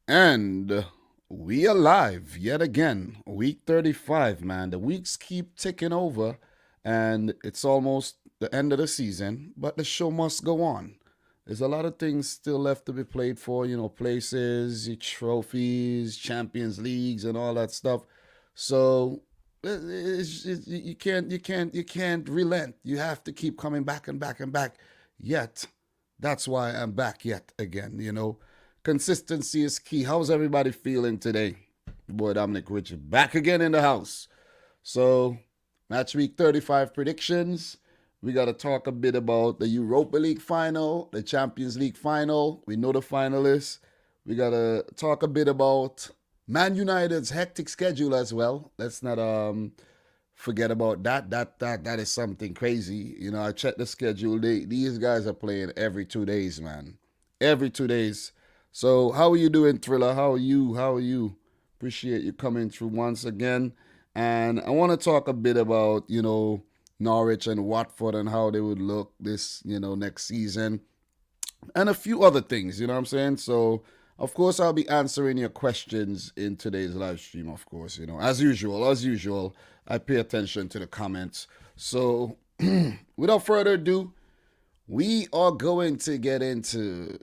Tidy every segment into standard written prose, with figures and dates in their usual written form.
And we are live yet again. Week 35, man. The weeks keep ticking over, and it's almost the end of the season, but the show must go on. There's a lot of things still left to be played for, places, trophies, Champions Leagues, and all that stuff. So you can't relent. You have to keep coming back and back and back. Yet, that's why I'm back yet again. Consistency is key. How's everybody feeling today? Boy, Dominic Rich back again in the house. So, match week 35 predictions. We got to talk a bit about the Europa League final, the Champions League final. We know the finalists. We got to talk a bit about Man United's hectic schedule as well. Let's not forget about that. That is something crazy. I checked the schedule. These guys are playing every 2 days, man. Every 2 days. So how are you doing, Thriller? How are you? Appreciate you coming through once again. And I want to talk a bit about, Norwich and Watford and how they would look this, next season. And a few other things, you know what I'm saying? So, of course, I'll be answering your questions in today's live stream, of course, as usual, I pay attention to the comments. So, without further ado, we are going to get into,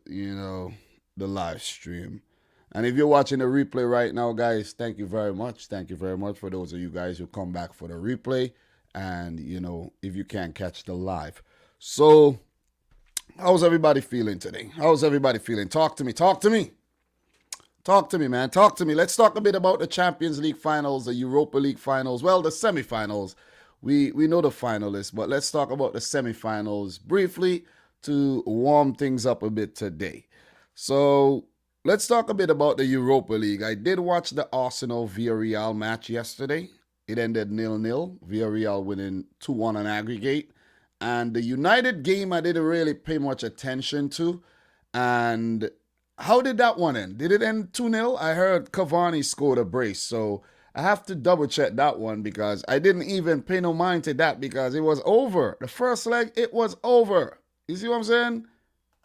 the live stream. And if you're watching the replay right now, guys, thank you very much. Thank you very much for those of you guys who come back for the replay. And, if you can't catch the live. So, how's everybody feeling today? How's everybody feeling? Talk to me. Talk to me, man. Talk to me. Let's talk a bit about the Champions League finals, the Europa League finals. Well, the semifinals. We know the finalists, but let's talk about the semifinals briefly to warm things up a bit today. So, let's talk a bit about the Europa League. I did watch the Arsenal-Villarreal match yesterday. It ended 0-0. Villarreal winning 2-1 on aggregate. And the United game I didn't really pay much attention to. And how did that one end? Did it end 2-0? I heard Cavani scored a brace. So I have to double check that one because I didn't even pay no mind to that because it was over. The first leg, it was over. You see what I'm saying?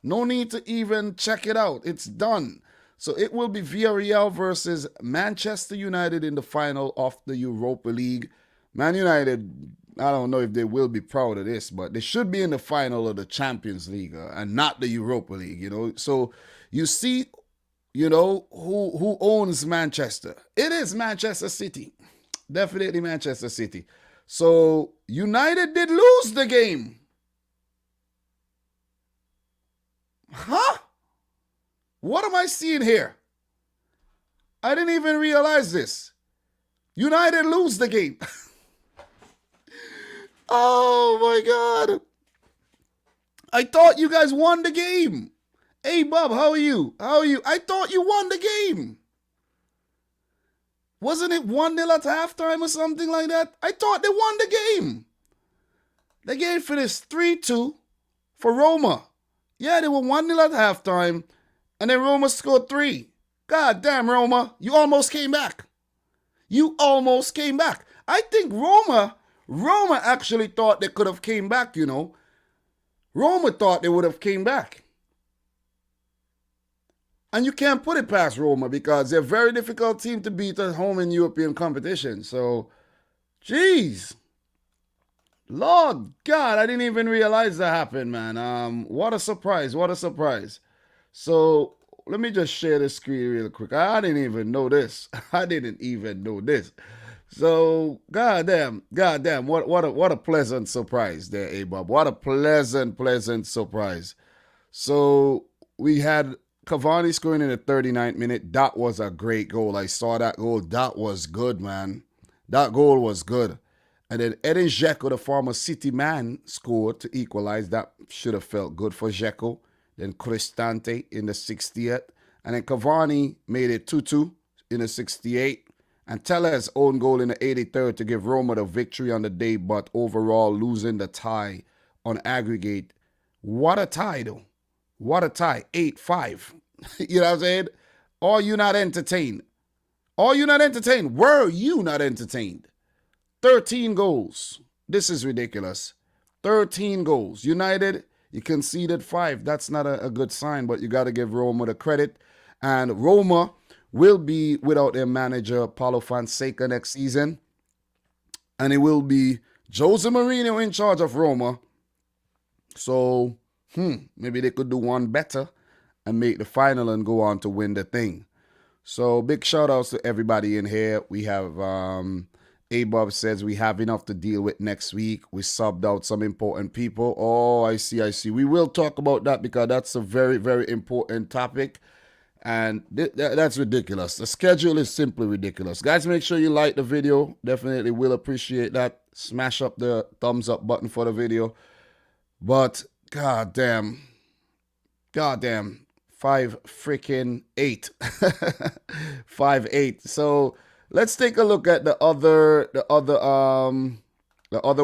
No need to even check it out. It's done. So it will be Villarreal versus Manchester United in the final of the Europa League. Man United, I don't know if they will be proud of this, but they should be in the final of the Champions League and not the Europa League, So you see, who owns Manchester. It is Manchester City. Definitely Manchester City. So United did lose the game. Huh? What am I seeing here? I didn't even realize this. United lose the game. Oh my God. I thought you guys won the game. Hey Bob, how are you? I thought you won the game. Wasn't it 1-0 at halftime or something like that? I thought they won the game. The game finished 3-2 for Roma. Yeah, they were 1-0 at halftime. And then Roma scored 3. God damn, Roma. You almost came back. I think Roma actually thought they could have came back, Roma thought they would have came back. And you can't put it past Roma because they're a very difficult team to beat at home in European competition. So, jeez. Lord God, I didn't even realize that happened, man. What a surprise. So let me just share the screen real quick. I didn't even know this. So goddamn, what a pleasant surprise there, Bob. What a pleasant surprise. So we had Cavani scoring in the 39th minute. That was a great goal. I saw that goal. That was good, man. That goal was good. And then Edin Dzeko, the former City man, scored to equalize. That should have felt good for Dzeko. Then Cristante in the 60th. And then Cavani made it 2-2 in the 68th. And Tellez' own goal in the 83rd to give Roma the victory on the day, but overall losing the tie on aggregate. What a tie, though. What a tie. 8-5. You know what I'm saying? Are you not entertained? Were you not entertained? 13 goals. This is ridiculous. 13 goals. United, you conceded 5. That's not a good sign, but you got to give Roma the credit. And Roma will be without their manager, Paulo Fonseca, next season. And it will be Jose Mourinho in charge of Roma. So, maybe they could do one better and make the final and go on to win the thing. So, big shout outs to everybody in here. We have A-Bob says we have enough to deal with next week. We subbed out some important people. Oh, I see. We will talk about that because that's a very, very important topic. And that's ridiculous. The schedule is simply ridiculous. Guys, make sure you like the video. Definitely will appreciate that. Smash up the thumbs up button for the video. But, goddamn, 5-8. 5-8. So let's take a look at the other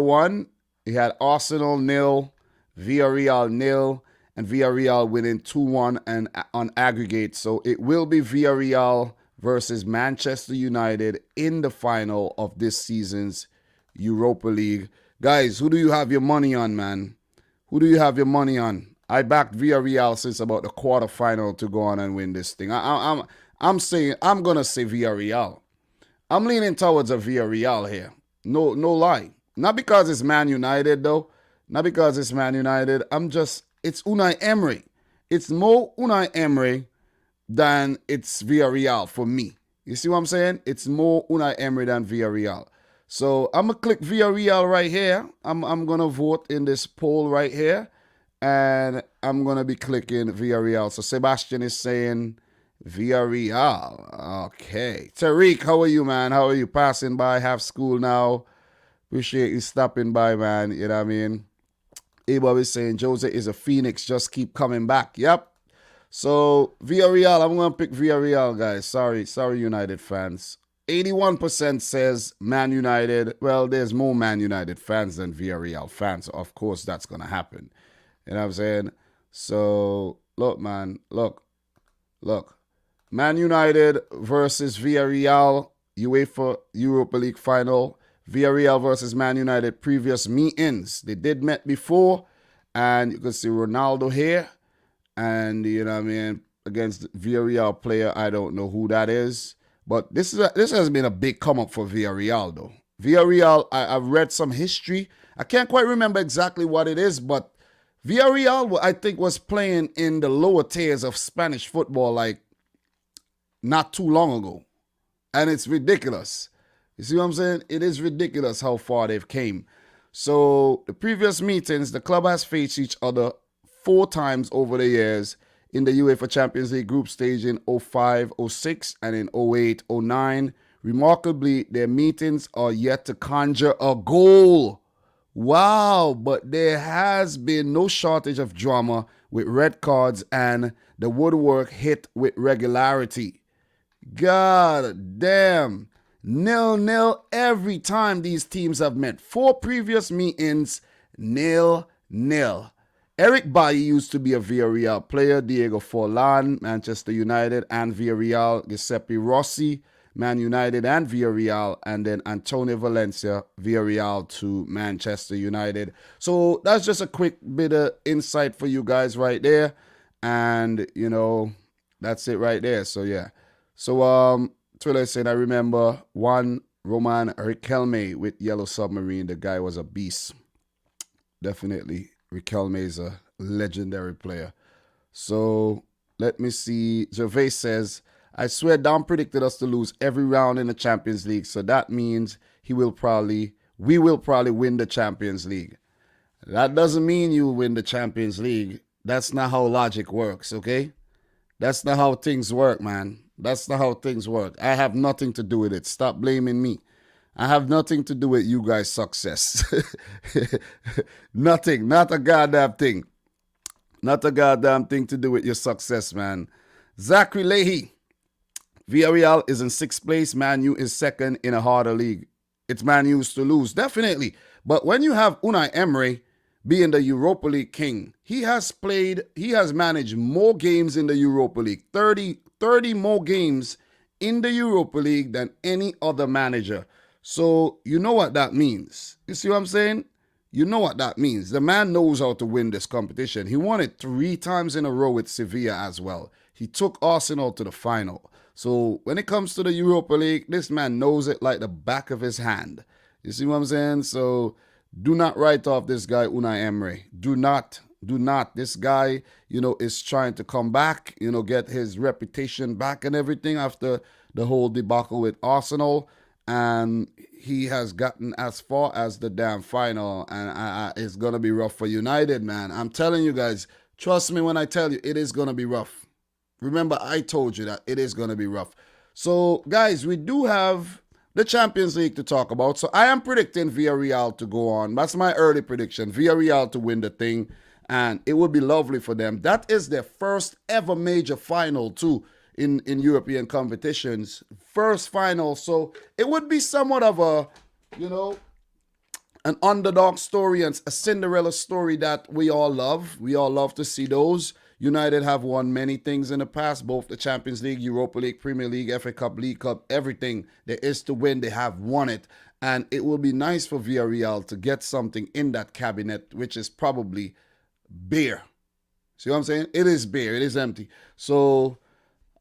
one. You had Arsenal 0, Villarreal 0, and Villarreal winning 2-1 and on aggregate. So it will be Villarreal versus Manchester United in the final of this season's Europa League. Guys, who do you have your money on, man? Who do you have your money on? I backed Villarreal since about the quarterfinal to go on and win this thing. I'm gonna say Villarreal. I'm leaning towards a Villarreal here. No lie. Not because it's Man United though. Not because it's Man United. It's Unai Emery. It's more Unai Emery than it's Villarreal for me. You see what I'm saying? It's more Unai Emery than Villarreal. So I'm going to click Villarreal right here. I'm going to vote in this poll right here. And I'm going to be clicking Villarreal. So Sebastian is saying Villarreal. Okay. Tariq, how are you, man? How are you? Passing by, have school now. Appreciate you stopping by, man. You know what I mean? A-Bob is saying Jose is a phoenix. Just keep coming back. Yep. So Villarreal, I'm going to pick Villarreal, guys. Sorry, United fans. 81% says Man United. Well, there's more Man United fans than Villarreal fans. So of course, that's going to happen. You know what I'm saying? So, look, man. Look. Man United versus Villarreal, UEFA Europa League final. Villarreal versus Man United previous meetings. They did met before. And you can see Ronaldo here. And, you know what I mean, against Villarreal player, I don't know who that is. But this has been a big come-up for Villarreal, though. Villarreal, I've read some history. I can't quite remember exactly what it is, but Villarreal, I think, was playing in the lower tiers of Spanish football like not too long ago. And it's ridiculous. You see what I'm saying? It is ridiculous how far they've came. So the previous meetings, the club has faced each other 4 times over the years in the UEFA Champions League group stage in 05-06 and in 08-09. Remarkably, their meetings are yet to conjure a goal. Wow, but there has been no shortage of drama with red cards and the woodwork hit with regularity. God damn. 0-0 every time these teams have met. 4 previous meetings, 0-0. Eric Bailly used to be a Villarreal player. Diego Forlan, Manchester United and Villarreal. Giuseppe Rossi, Man United and Villarreal. And then Antonio Valencia, Villarreal to Manchester United. So that's just a quick bit of insight for you guys right there. And, you know, that's it right there. So, yeah. So, Twiller said, I remember one Roman Riquelme with Yellow Submarine. The guy was a beast. Definitely. Riquelme is a legendary player. So let me see. Gervais says, I swear Dom predicted us to lose every round in the Champions League. So that means we will probably win the Champions League. That doesn't mean you will win the Champions League. That's not how logic works, okay? That's not how things work, man. That's not how things work. I have nothing to do with it. Stop blaming me. I have nothing to do with you guys' success. Nothing. Not a goddamn thing. Not a goddamn thing to do with your success, man. Zachary Leahy. Villarreal is in 6th place. Man U is 2nd in a harder league. It's Man U's to lose. Definitely. But when you have Unai Emery being the Europa League king, he has managed more games in the Europa League. 30 more games in the Europa League than any other manager. So you know what that means. You see what I'm saying? You know what that means. The man knows how to win this competition. He won it 3 times in a row with Sevilla as well. He took Arsenal to the final. So when it comes to the Europa League, this man knows it like the back of his hand. You see what I'm saying? So do not write off this guy, Unai Emery. Do not. Do not. This guy, is trying to come back, get his reputation back and everything after the whole debacle with Arsenal. And he has gotten as far as the damn final. And it's going to be rough for United, man. I'm telling you guys, trust me when I tell you, it is going to be rough. Remember, I told you that it is going to be rough. So, guys, we do have the Champions League to talk about. So, I am predicting Villarreal to go on. That's my early prediction. Villarreal to win the thing. And it would be lovely for them. That is their first ever major final, too, in European competitions. First final. So, it would be somewhat of a, an underdog story and a Cinderella story that we all love. We all love to see those. United have won many things in the past, both the Champions League, Europa League, Premier League, FA Cup, League Cup, everything there is to win, they have won it. And it will be nice for Villarreal to get something in that cabinet, which is probably bare. See what I'm saying? It is bare. It is empty. So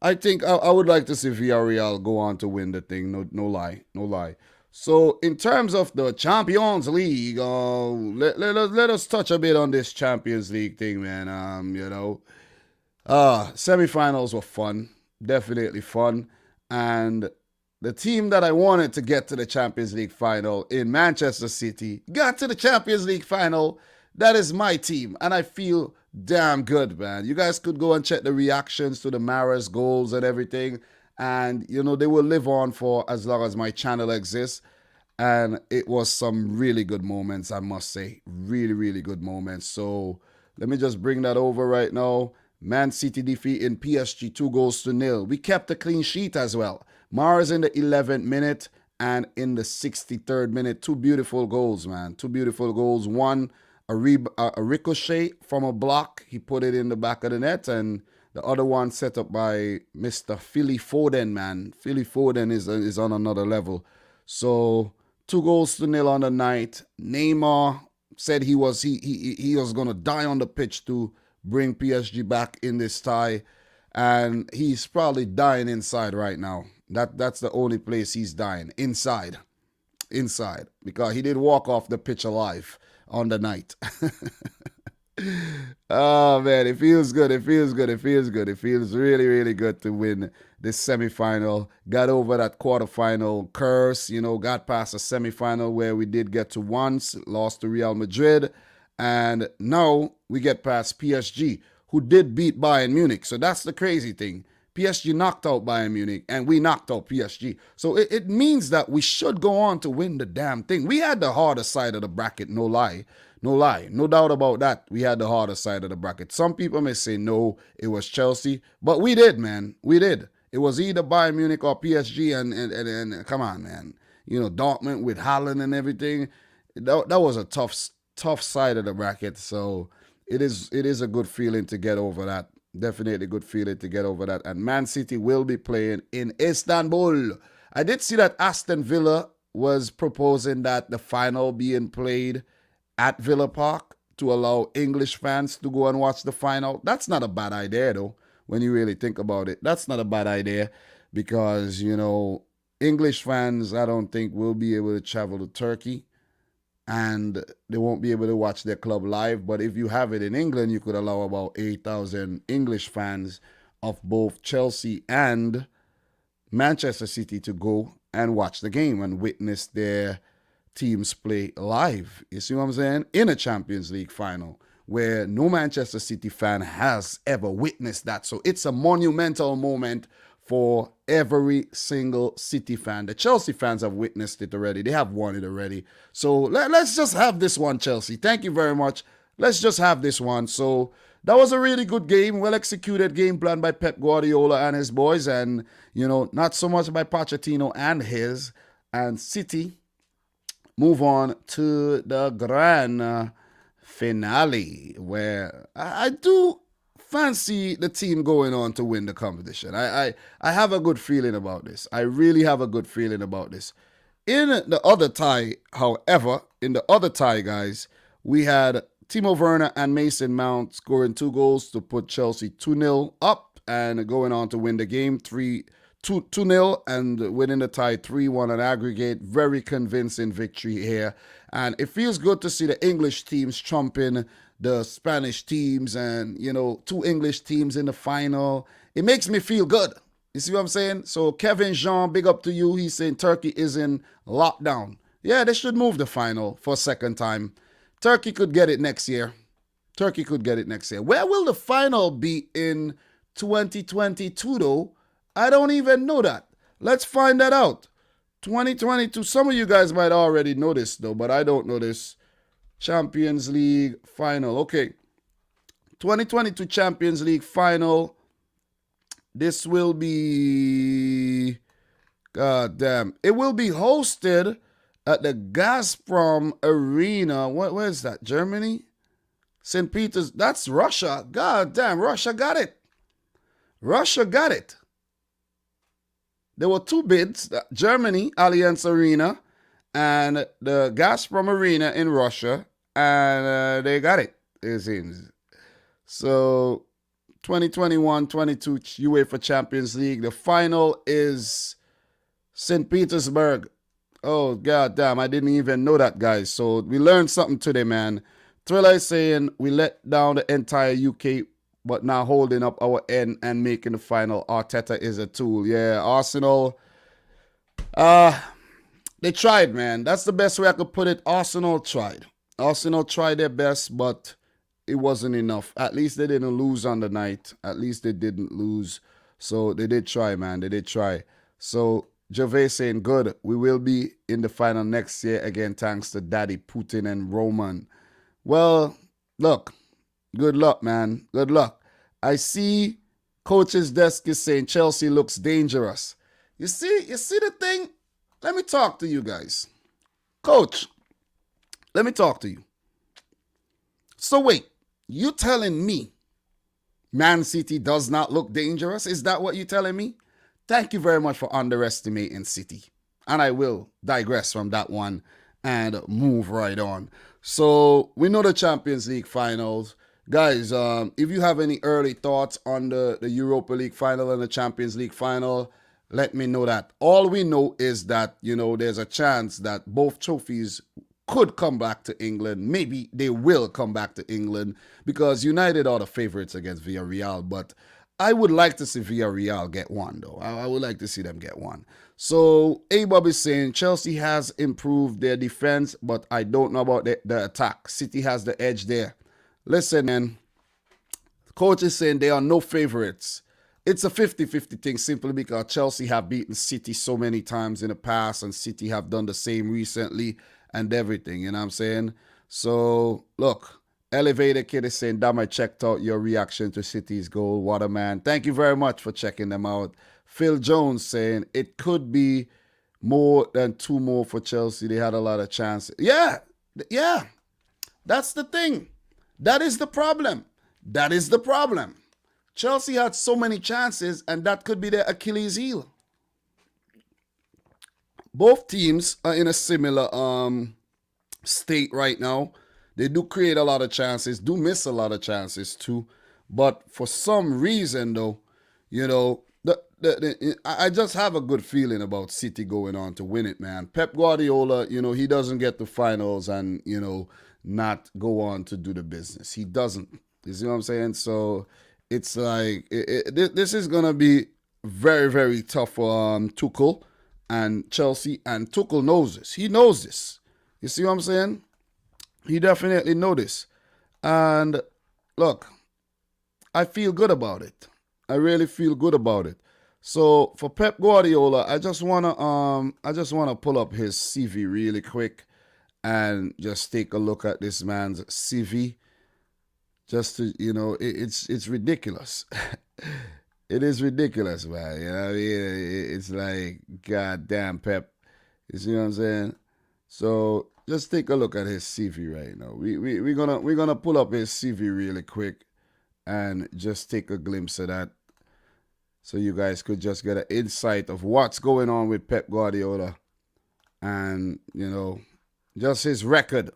I think I would like to see Villarreal go on to win the thing. No lie. So in terms of the Champions League, let us touch a bit on this Champions League thing, man. Semifinals were fun, definitely fun, and the team that I wanted to get to the Champions League final in Manchester City got to the Champions League final. That is my team, and I feel damn good, man. You guys could go and check the reactions to the Mahrez goals and everything. And, they will live on for as long as my channel exists. And it was some really good moments, I must say. Really, really good moments. So let me just bring that over right now. Man City defeating PSG 2-0. We kept a clean sheet as well. Mahrez in the 11th minute and in the 63rd minute. Two beautiful goals, man. Two beautiful goals. One, a ricochet from a block. He put it in the back of the net. And the other one set up by Mr. Philly Foden, man. Philly Foden is on another level. So 2-0 on the night. Neymar said he was going to die on the pitch to bring PSG back in this tie. And he's probably dying inside right now. That's the only place he's dying. Inside. Because he did walk off the pitch alive on the night. Oh, man, it feels good. It feels really, really good to win this semifinal. Got over that quarterfinal curse, got past a semifinal where we did get to once, lost to Real Madrid. And now we get past PSG, who did beat Bayern Munich. So that's the crazy thing. PSG knocked out Bayern Munich, and we knocked out PSG. So it means that we should go on to win the damn thing. We had the harder side of the bracket, no lie. No doubt about that. We had the harder side of the bracket. Some people may say, no, it was Chelsea. But we did, man. We did. It was either Bayern Munich or PSG, and come on, man. Dortmund with Haaland and everything. That was a tough side of the bracket. So it is a good feeling to get over that. Definitely a good feeling to get over that. And Man City will be playing in Istanbul. I did see that Aston Villa was proposing that the final being played at Villa Park to allow English fans to go and watch the final. That's not a bad idea, though, when you really think about it. That's not a bad idea because, English fans, I don't think, will be able to travel to Turkey and they won't be able to watch their club live. But if you have it in England, you could allow about 8,000 English fans of both Chelsea and Manchester City to go and watch the game and witness their teams play live. You see what I'm saying? In a Champions League final where no Manchester City fan has ever witnessed that. So it's a monumental moment for every single City fan. The Chelsea fans have witnessed it already. They have won it already. So let's just have this one, Chelsea. Thank you very much. Let's just have this one. So that was a really good game, well-executed game plan by Pep Guardiola and his boys. And, not so much by Pochettino and his. And City move on to the grand finale, where I do fancy the team going on to win the competition. I have a good feeling about this. I really have a good feeling about this. In the other tie, however, guys, we had Timo Werner and Mason Mount scoring 2 goals to put Chelsea 2-0 up and going on to win the game 3-2 2-0 and winning the tie 3-1 on aggregate. Very convincing victory here. And it feels good to see the English teams trumping the Spanish teams and, 2 English teams in the final. It makes me feel good. You see what I'm saying? So Kevin Jean, big up to you. He's saying Turkey is in lockdown. Yeah, they should move the final for a second time. Turkey could get it next year. Where will the final be in 2022 though? I don't even know that. Let's find that out. 2022. Some of you guys might already know this though, but I don't know this. Champions League final. Okay. 2022 Champions League final. This will be... God damn. It will be hosted at the Gazprom Arena. Where is that? Germany? St. Peter's. That's Russia. God damn. Russia got it. There were 2 bids, Germany, Allianz Arena, and the Gazprom Arena in Russia, and they got it, it seems. So, 2021-22 UEFA Champions League, the final is St. Petersburg. Oh, god damn, I didn't even know that, guys. So, we learned something today, man. Thriller is saying we let down the entire UK, but now holding up our end and making the final. Arteta is a tool. Yeah, Arsenal. They tried, man. That's the best way I could put it. Arsenal tried. Arsenal tried their best, but it wasn't enough. At least they didn't lose on the night. At least they didn't lose. So they did try, man. They did try. So Gervais saying, good. We will be in the final next year again, thanks to Daddy Putin and Roman. Well, look. Good luck, man. Good luck. I see coach's desk is saying Chelsea looks dangerous. You see the thing? Let me talk to you guys. Coach, let me talk to you. So wait, you telling me Man City does not look dangerous? Is that what you're telling me? Thank you very much for underestimating City. And I will digress from that one and move right on. So we know the Champions League finals. Guys, if you have any early thoughts on the Europa League final and the Champions League final, let me know that. All we know is that, there's a chance that both trophies could come back to England. Maybe they will come back to England because United are the favorites against Villarreal. But I would like to see Villarreal get one, though. I would like to see them get one. So, A-Bob is saying Chelsea has improved their defense, but I don't know about the attack. City has the edge there. Listen, man, the coach is saying they are no favorites. It's a 50-50 thing simply because Chelsea have beaten City so many times in the past and City have done the same recently and everything, you know what I'm saying? So, look, Elevator Kid is saying, damn, I checked out your reaction to City's goal. What a man. Thank you very much for checking them out. Phil Jones saying it could be more than 2 more for Chelsea. They had a lot of chances. Yeah, that's the thing. That is the problem. Chelsea had so many chances, and that could be their Achilles heel. Both teams are in a similar state right now. They do create a lot of chances, do miss a lot of chances too. But for some reason, though, I just have a good feeling about City going on to win it, man. Pep Guardiola, he doesn't get to finals and, not go on to do the business. He doesn't. You see what I'm saying? So it's like this is going to be very, very tough for Tuchel and Chelsea. And Tuchel knows this. He knows this. You see what I'm saying? He definitely knows this. And look, I feel good about it. I really feel good about it. So for Pep Guardiola, I just wanna pull up his CV really quick and just take a look at this man's CV. Just to, it's ridiculous. It is ridiculous, man. You know what I mean? It's like, goddamn, Pep. You see what I'm saying? So just take a look at his CV right now. We're gonna pull up his CV really quick and just take a glimpse of that, so you guys could just get an insight of what's going on with Pep Guardiola, and just his record,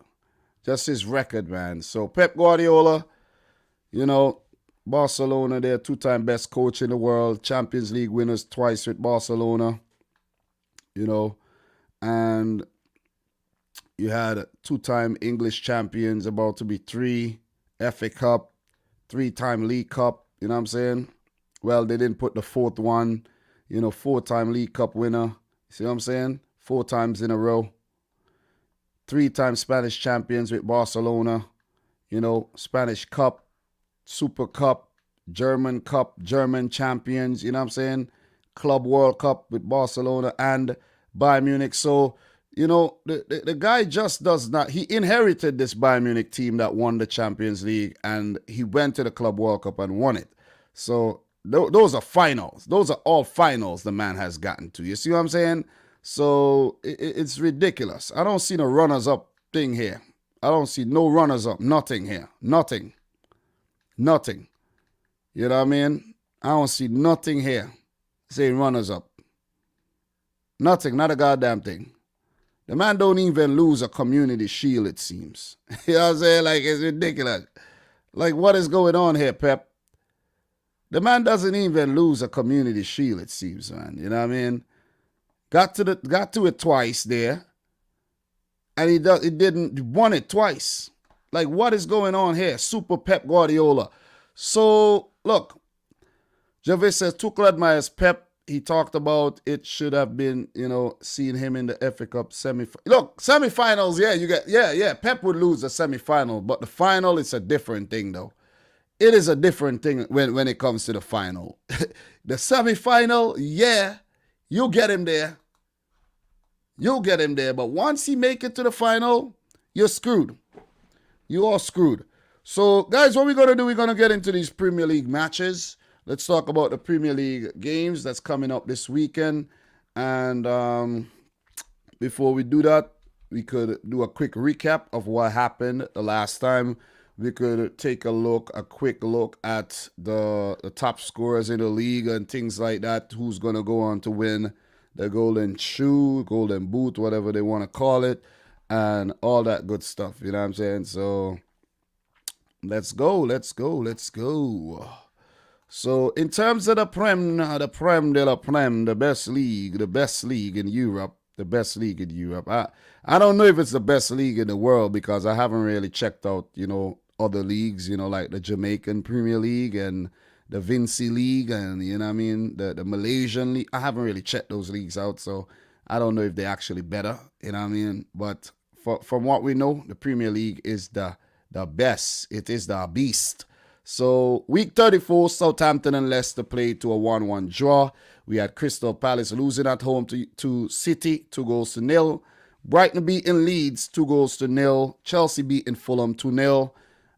man. So Pep Guardiola, Barcelona, they're two-time best coach in the world, Champions League winners twice with Barcelona, you know, and you had two-time English champions, about to be three, FA Cup, three-time League Cup, you know what I'm saying? Well, they didn't put the fourth one, four-time League Cup winner, see what I'm saying? 4 times in a row. Three-time Spanish champions with Barcelona, Spanish Cup, Super Cup, German champions, you know what I'm saying? Club World Cup with Barcelona and Bayern Munich. So, the guy just does not, he inherited this Bayern Munich team that won the Champions League, and he went to the Club World Cup and won it. So those are finals. Those are all finals the man has gotten to. You see what I'm saying? So it's ridiculous. I don't see no runners-up thing here. I don't see no runners-up. Nothing here. Nothing. You know what I mean? I don't see nothing here saying runners-up. Nothing. Not a goddamn thing. The man don't even lose a community shield, it seems. You know what I'm saying? Like, it's ridiculous. Like, what is going on here, Pep? The man doesn't even lose a community shield, it seems, man. You know what I mean? Got to it twice there, and he didn't won it twice. Like, what is going on here? Super Pep Guardiola. So, look, Javis says Tuchel admires Pep. He talked about it should have been, seeing him in the FA Cup semifinals. Look, semifinals, Pep would lose the semifinal, but the final is a different thing, though. It is a different thing when it comes to the final. The semifinal, yeah, you'll get him there. But once he make it to the final, you're screwed. You are screwed. So, guys, what we're going to do, we're going to get into these Premier League matches. Let's talk about the Premier League games that's coming up this weekend. And before we do that, we could do a quick recap of what happened the last time. We could take a quick look at the top scorers in the league and things like that. Who's going to go on to win the golden shoe, golden boot, whatever they want to call it, and all that good stuff. You know what I'm saying? So let's go. So in terms of the Prem de la Prem, the best league in Europe, I don't know if it's the best league in the world because I haven't really checked out, other leagues, like the Jamaican Premier League and the Vinci League and, you know what I mean, the Malaysian League. I haven't really checked those leagues out, so I don't know if they're actually better, you know what I mean? But from what we know, the Premier League is the best. It is the beast. So, week 34, Southampton and Leicester played to a 1-1 draw. We had Crystal Palace losing at home to City, 2-0. Brighton beating Leeds, 2-0. Chelsea beating Fulham, 2-0.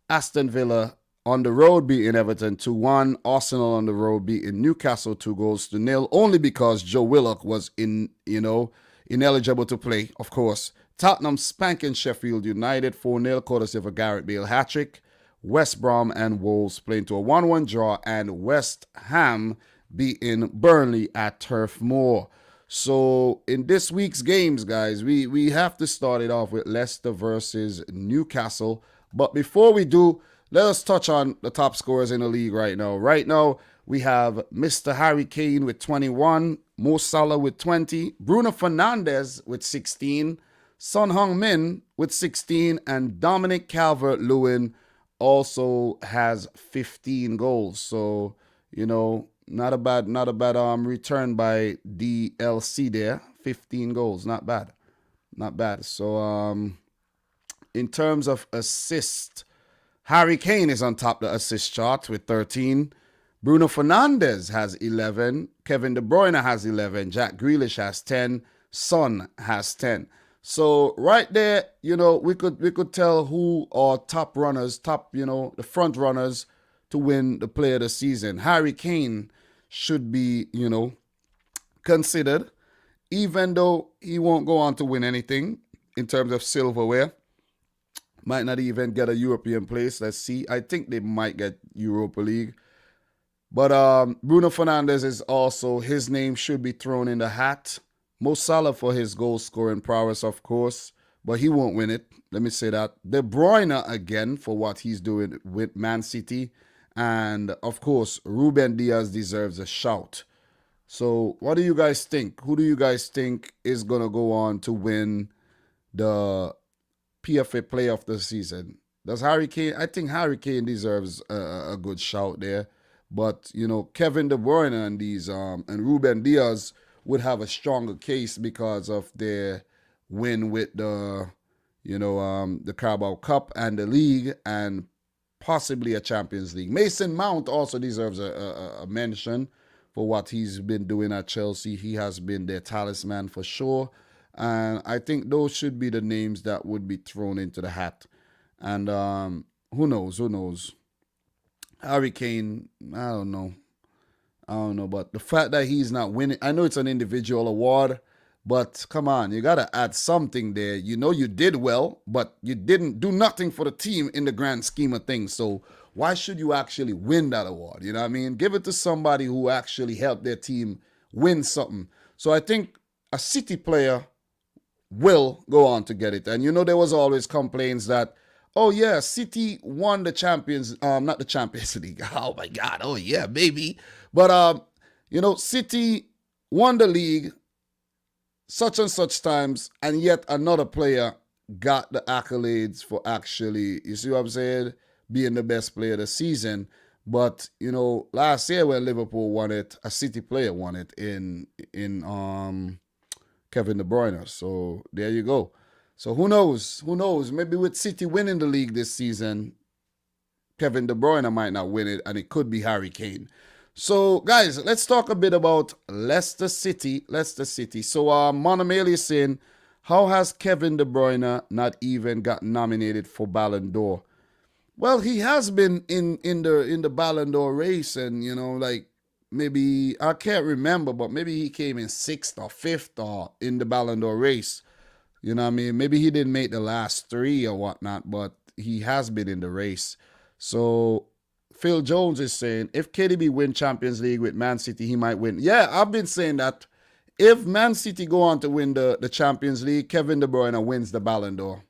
Aston Villa on the road beating Everton, 2-1. Arsenal on the road beating Newcastle, 2-0. Only because Joe Willock was ineligible to play, of course. Tottenham spanking Sheffield United, 4-0, courtesy of a Gareth Bale hat-trick. West Brom and Wolves playing to a 1-1 draw, and West Ham beating Burnley at Turf Moor. So in this week's games, guys, we have to start it off with Leicester versus Newcastle. But before we do, let us touch on the top scorers in the league right now. Right now, we have Mr. Harry Kane with 21, Mo Salah with 20, Bruno Fernandes with 16, Son Heung-min with 16, and Dominic Calvert-Lewin also has 15 goals. So, not a bad return by DLC there. 15 goals, not bad. So, in terms of assists, Harry Kane is on top of the assist chart with 13. Bruno Fernandes has 11. Kevin De Bruyne has 11. Jack Grealish has 10. Son has 10. So right there, we could tell who are top runners, the front runners to win the player of the season. Harry Kane should be, considered, even though he won't go on to win anything in terms of silverware. Might not even get a European place. Let's see. I think they might get Europa League. But Bruno Fernandes is also, his name should be thrown in the hat. Mo Salah for his goal-scoring prowess, of course, but he won't win it. Let me say that. De Bruyne again for what he's doing with Man City, And of course, Ruben Diaz deserves a shout. So, what do you guys think? Who do you guys think is going to go on to win the PFA Player of the Season? Does Harry Kane? I think Harry Kane deserves a good shout there. But, Kevin De Bruyne and and Ruben Diaz would have a stronger case because of their win with the Carabao Cup and the league and possibly a Champions League. Mason Mount also deserves a mention for what he's been doing at Chelsea. He has been their talisman for sure. And I think those should be the names that would be thrown into the hat. And who knows? Harry Kane, I don't know. But the fact that he's not winning, I know it's an individual award, but come on, you got to add something there. You did well, but you didn't do nothing for the team in the grand scheme of things. So why should you actually win that award? You know what I mean? Give it to somebody who actually helped their team win something. So I think a City player will go on to get it. And there was always complaints that, oh yeah, City won the not the Champions League. Oh my God. Oh yeah, baby. But City won the league such and such times, and yet another player got the accolades for actually, you see what I'm saying, being the best player of the season. But last year when Liverpool won it, a City player won it in Kevin De Bruyne. So there you go. So who knows? Maybe with City winning the league this season, Kevin De Bruyne might not win it, and it could be Harry Kane. So, guys, let's talk a bit about Leicester City. So, Monameli is saying, how has Kevin De Bruyne not even got nominated for Ballon d'Or? Well, he has been in the Ballon d'Or race, and maybe I can't remember, but maybe he came in 6th or 5th or in the Ballon d'Or race. You know what I mean? Maybe he didn't make the last 3 or whatnot, but he has been in the race. So Phil Jones is saying, if KDB win Champions League with Man City, he might win. Yeah, I've been saying that. If Man City go on to win the Champions League, Kevin De Bruyne wins the Ballon d'Or.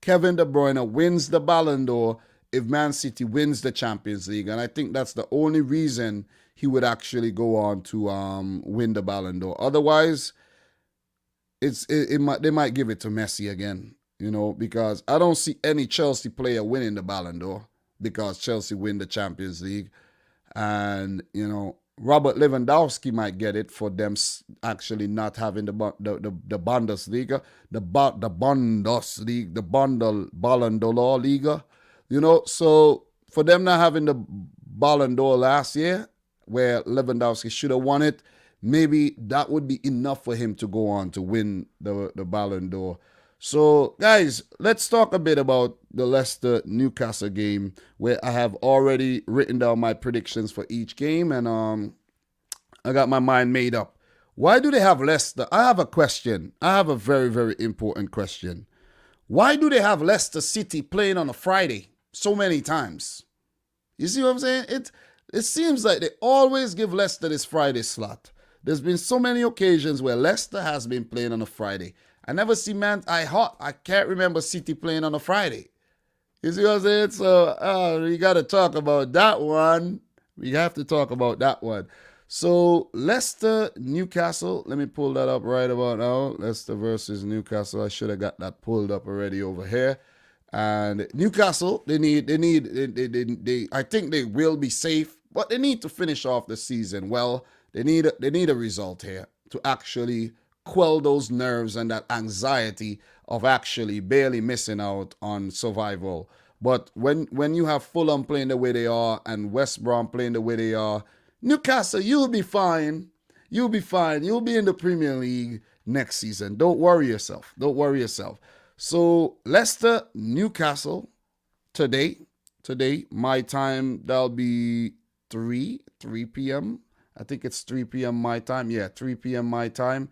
Kevin De Bruyne wins the Ballon d'Or if Man City wins the Champions League. And I think that's the only reason he would actually go on to win the Ballon d'Or. Otherwise, they might give it to Messi again, because I don't see any Chelsea player winning the Ballon d'Or because Chelsea win the Champions League. And, Robert Lewandowski might get it for them actually not having the Bundesliga, the Ballon d'Or Liga, So for them not having the Ballon d'Or last year, where Lewandowski should have won it, maybe that would be enough for him to go on to win the Ballon d'Or. So, guys, let's talk a bit about the Leicester-Newcastle game, where I have already written down my predictions for each game, and I got my mind made up. Why do they have Leicester? I have a question. I have a very, very important question. Why do they have Leicester City playing on a Friday so many times? You see what I'm saying? It seems like they always give Leicester this Friday slot. There's been so many occasions where Leicester has been playing on a Friday. I never see I can't remember City playing on a Friday. You see what I'm saying? So we got to talk about that one. We have to talk about that one. So Leicester, Newcastle. Let me pull that up right about now. Leicester versus Newcastle. I should have got that pulled up already over here. And Newcastle, they I think they will be safe, but they need to finish off the season well. They need a result here to actually quell those nerves and that anxiety of actually barely missing out on survival. But when you have Fulham playing the way they are and West Brom playing the way they are, Newcastle, you'll be fine. You'll be fine. You'll be in the Premier League next season. Don't worry yourself. So Leicester, Newcastle, today, my time, that'll be 3 p.m. I think it's 3 p.m. my time. Yeah, 3 p.m. my time.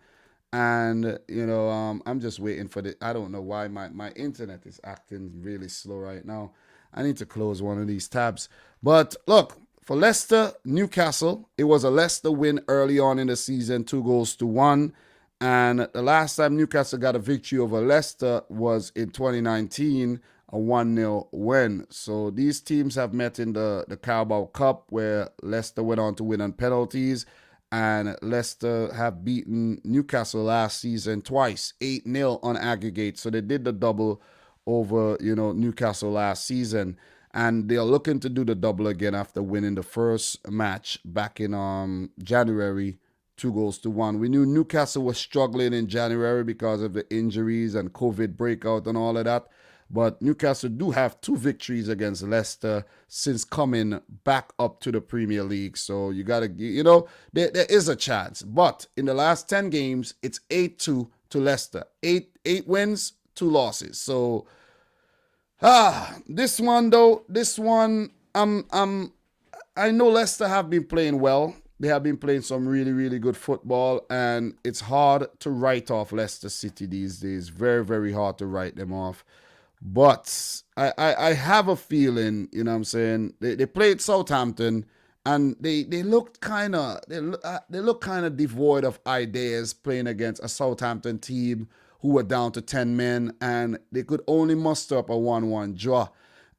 And, I'm just waiting for I don't know why my internet is acting really slow right now. I need to close one of these tabs. But look, for Leicester, Newcastle, it was a Leicester win early on in the season, 2-1. And the last time Newcastle got a victory over Leicester was in 2019 a 1-0 win. So these teams have met in the Carabao Cup, where Leicester went on to win on penalties. And Leicester have beaten Newcastle last season twice, 8-0 on aggregate. So they did the double over, Newcastle last season. And they're looking to do the double again after winning the first match back in January, 2-1. We knew Newcastle was struggling in January because of the injuries and COVID breakout and all of that. But Newcastle do have 2 victories against Leicester since coming back up to the Premier League. So you got to, there is a chance. But in the last 10 games, it's 8-2 to Leicester. 8 wins, 2 losses. So, this one, I know Leicester have been playing well. They have been playing some really, really good football. And it's hard to write off Leicester City these days. Very, very hard to write them off. But I have a feeling, you know what I'm saying, they played Southampton and they looked kind of devoid of ideas playing against a Southampton team who were down to 10 men, and they could only muster up a 1-1 draw.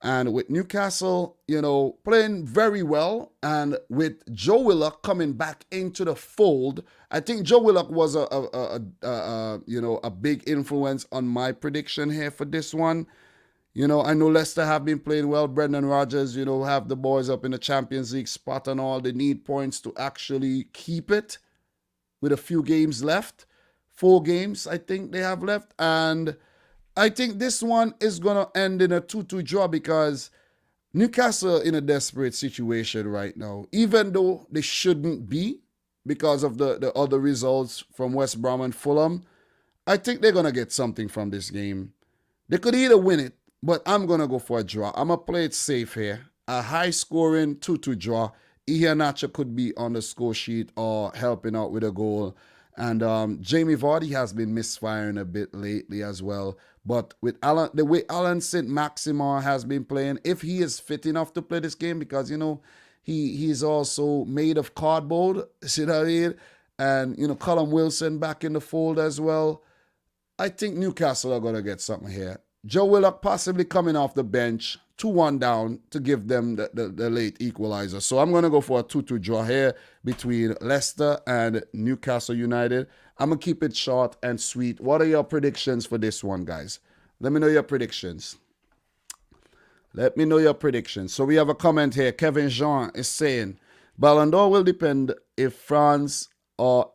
And with Newcastle, playing very well, and with Joe Willock coming back into the fold, I think Joe Willock was a big influence on my prediction here for this one. I know Leicester have been playing well. Brendan Rodgers, have the boys up in the Champions League spot and all. They need points to actually keep it with a few games left. 4 games, I think they have left. And I think this one is going to end in a 2-2 draw because Newcastle in a desperate situation right now, even though they shouldn't be because of the other results from West Brom and Fulham. I think they're going to get something from this game. They could either win it, but I'm going to go for a draw. I'm going to play it safe here. A high-scoring 2-2 draw. Iheanacho could be on the score sheet or helping out with a goal. And Jamie Vardy has been misfiring a bit lately as well. But with the way Alan St. Maximin has been playing, if he is fit enough to play this game, because, he's also made of cardboard, see what I mean? And, Callum Wilson back in the fold as well. I think Newcastle are going to get something here. Joe Willock possibly coming off the bench, 2-1 down to give them the late equalizer. So I'm going to go for a 2-2 draw here between Leicester and Newcastle United. I'm going to keep it short and sweet. What are your predictions for this one, guys? Let me know your predictions. So we have a comment here. Kevin Jean is saying, Ballon d'Or will depend if France or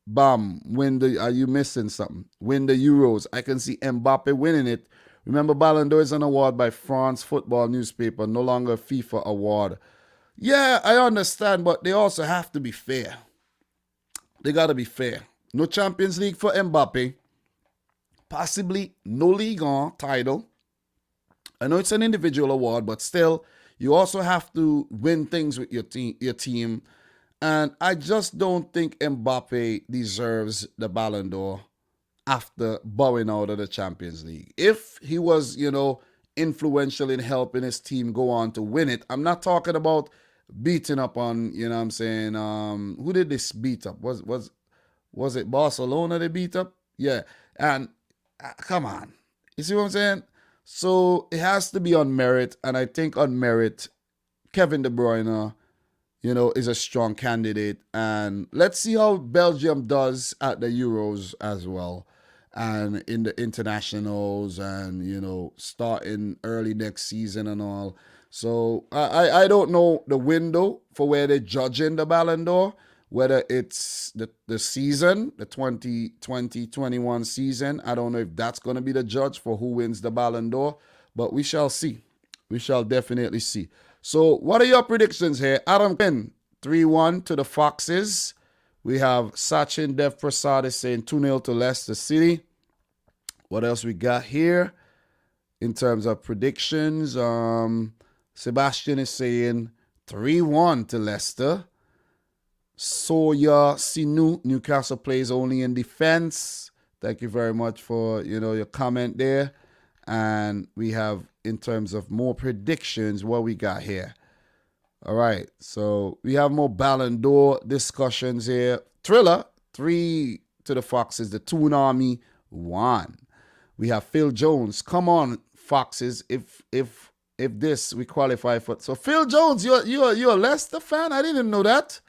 Bam, are you missing something? Win the Euros. I can see Mbappe winning it. Remember, Ballon d'Or is an award by France Football Newspaper, no longer a FIFA award. Yeah, I understand, but they also have to be fair. They got to be fair. No Champions League for Mbappe. Possibly no Ligue 1 title. I know it's an individual award, but still, you also have to win things with your team. And I just don't think Mbappe deserves the Ballon d'Or after bowing out of the Champions League. If he was, influential in helping his team go on to win it, I'm not talking about beating up on, who did this beat up? Was it Barcelona they beat up? Yeah. And come on. You see what I'm saying? So it has to be on merit. And I think on merit, Kevin De Bruyne, is a strong candidate. And let's see how Belgium does at the Euros as well. And in the internationals and, starting early next season and all. So I don't know the window for where they're judging the Ballon d'Or, whether it's the season, the 2020-21 season. I don't know if that's going to be the judge for who wins the Ballon d'Or, but we shall see. We shall definitely see. So what are your predictions here? Adam Quinn, 3-1 to the Foxes. We have Sachin Dev Prasad is saying 2-0 to Leicester City. What else we got here in terms of predictions? Sebastian is saying 3-1 to Leicester. Soya Sinu, Newcastle plays only in defense. Thank you very much for, your comment there. And we have, in terms of more predictions, what we got here. All right, so we have more Ballon d'Or discussions here. Thriller, 3 to the Foxes. The Toon Army, 1. We have Phil Jones. Come on, Foxes. If this we qualify for. So Phil Jones, you're a Leicester fan? I didn't know that.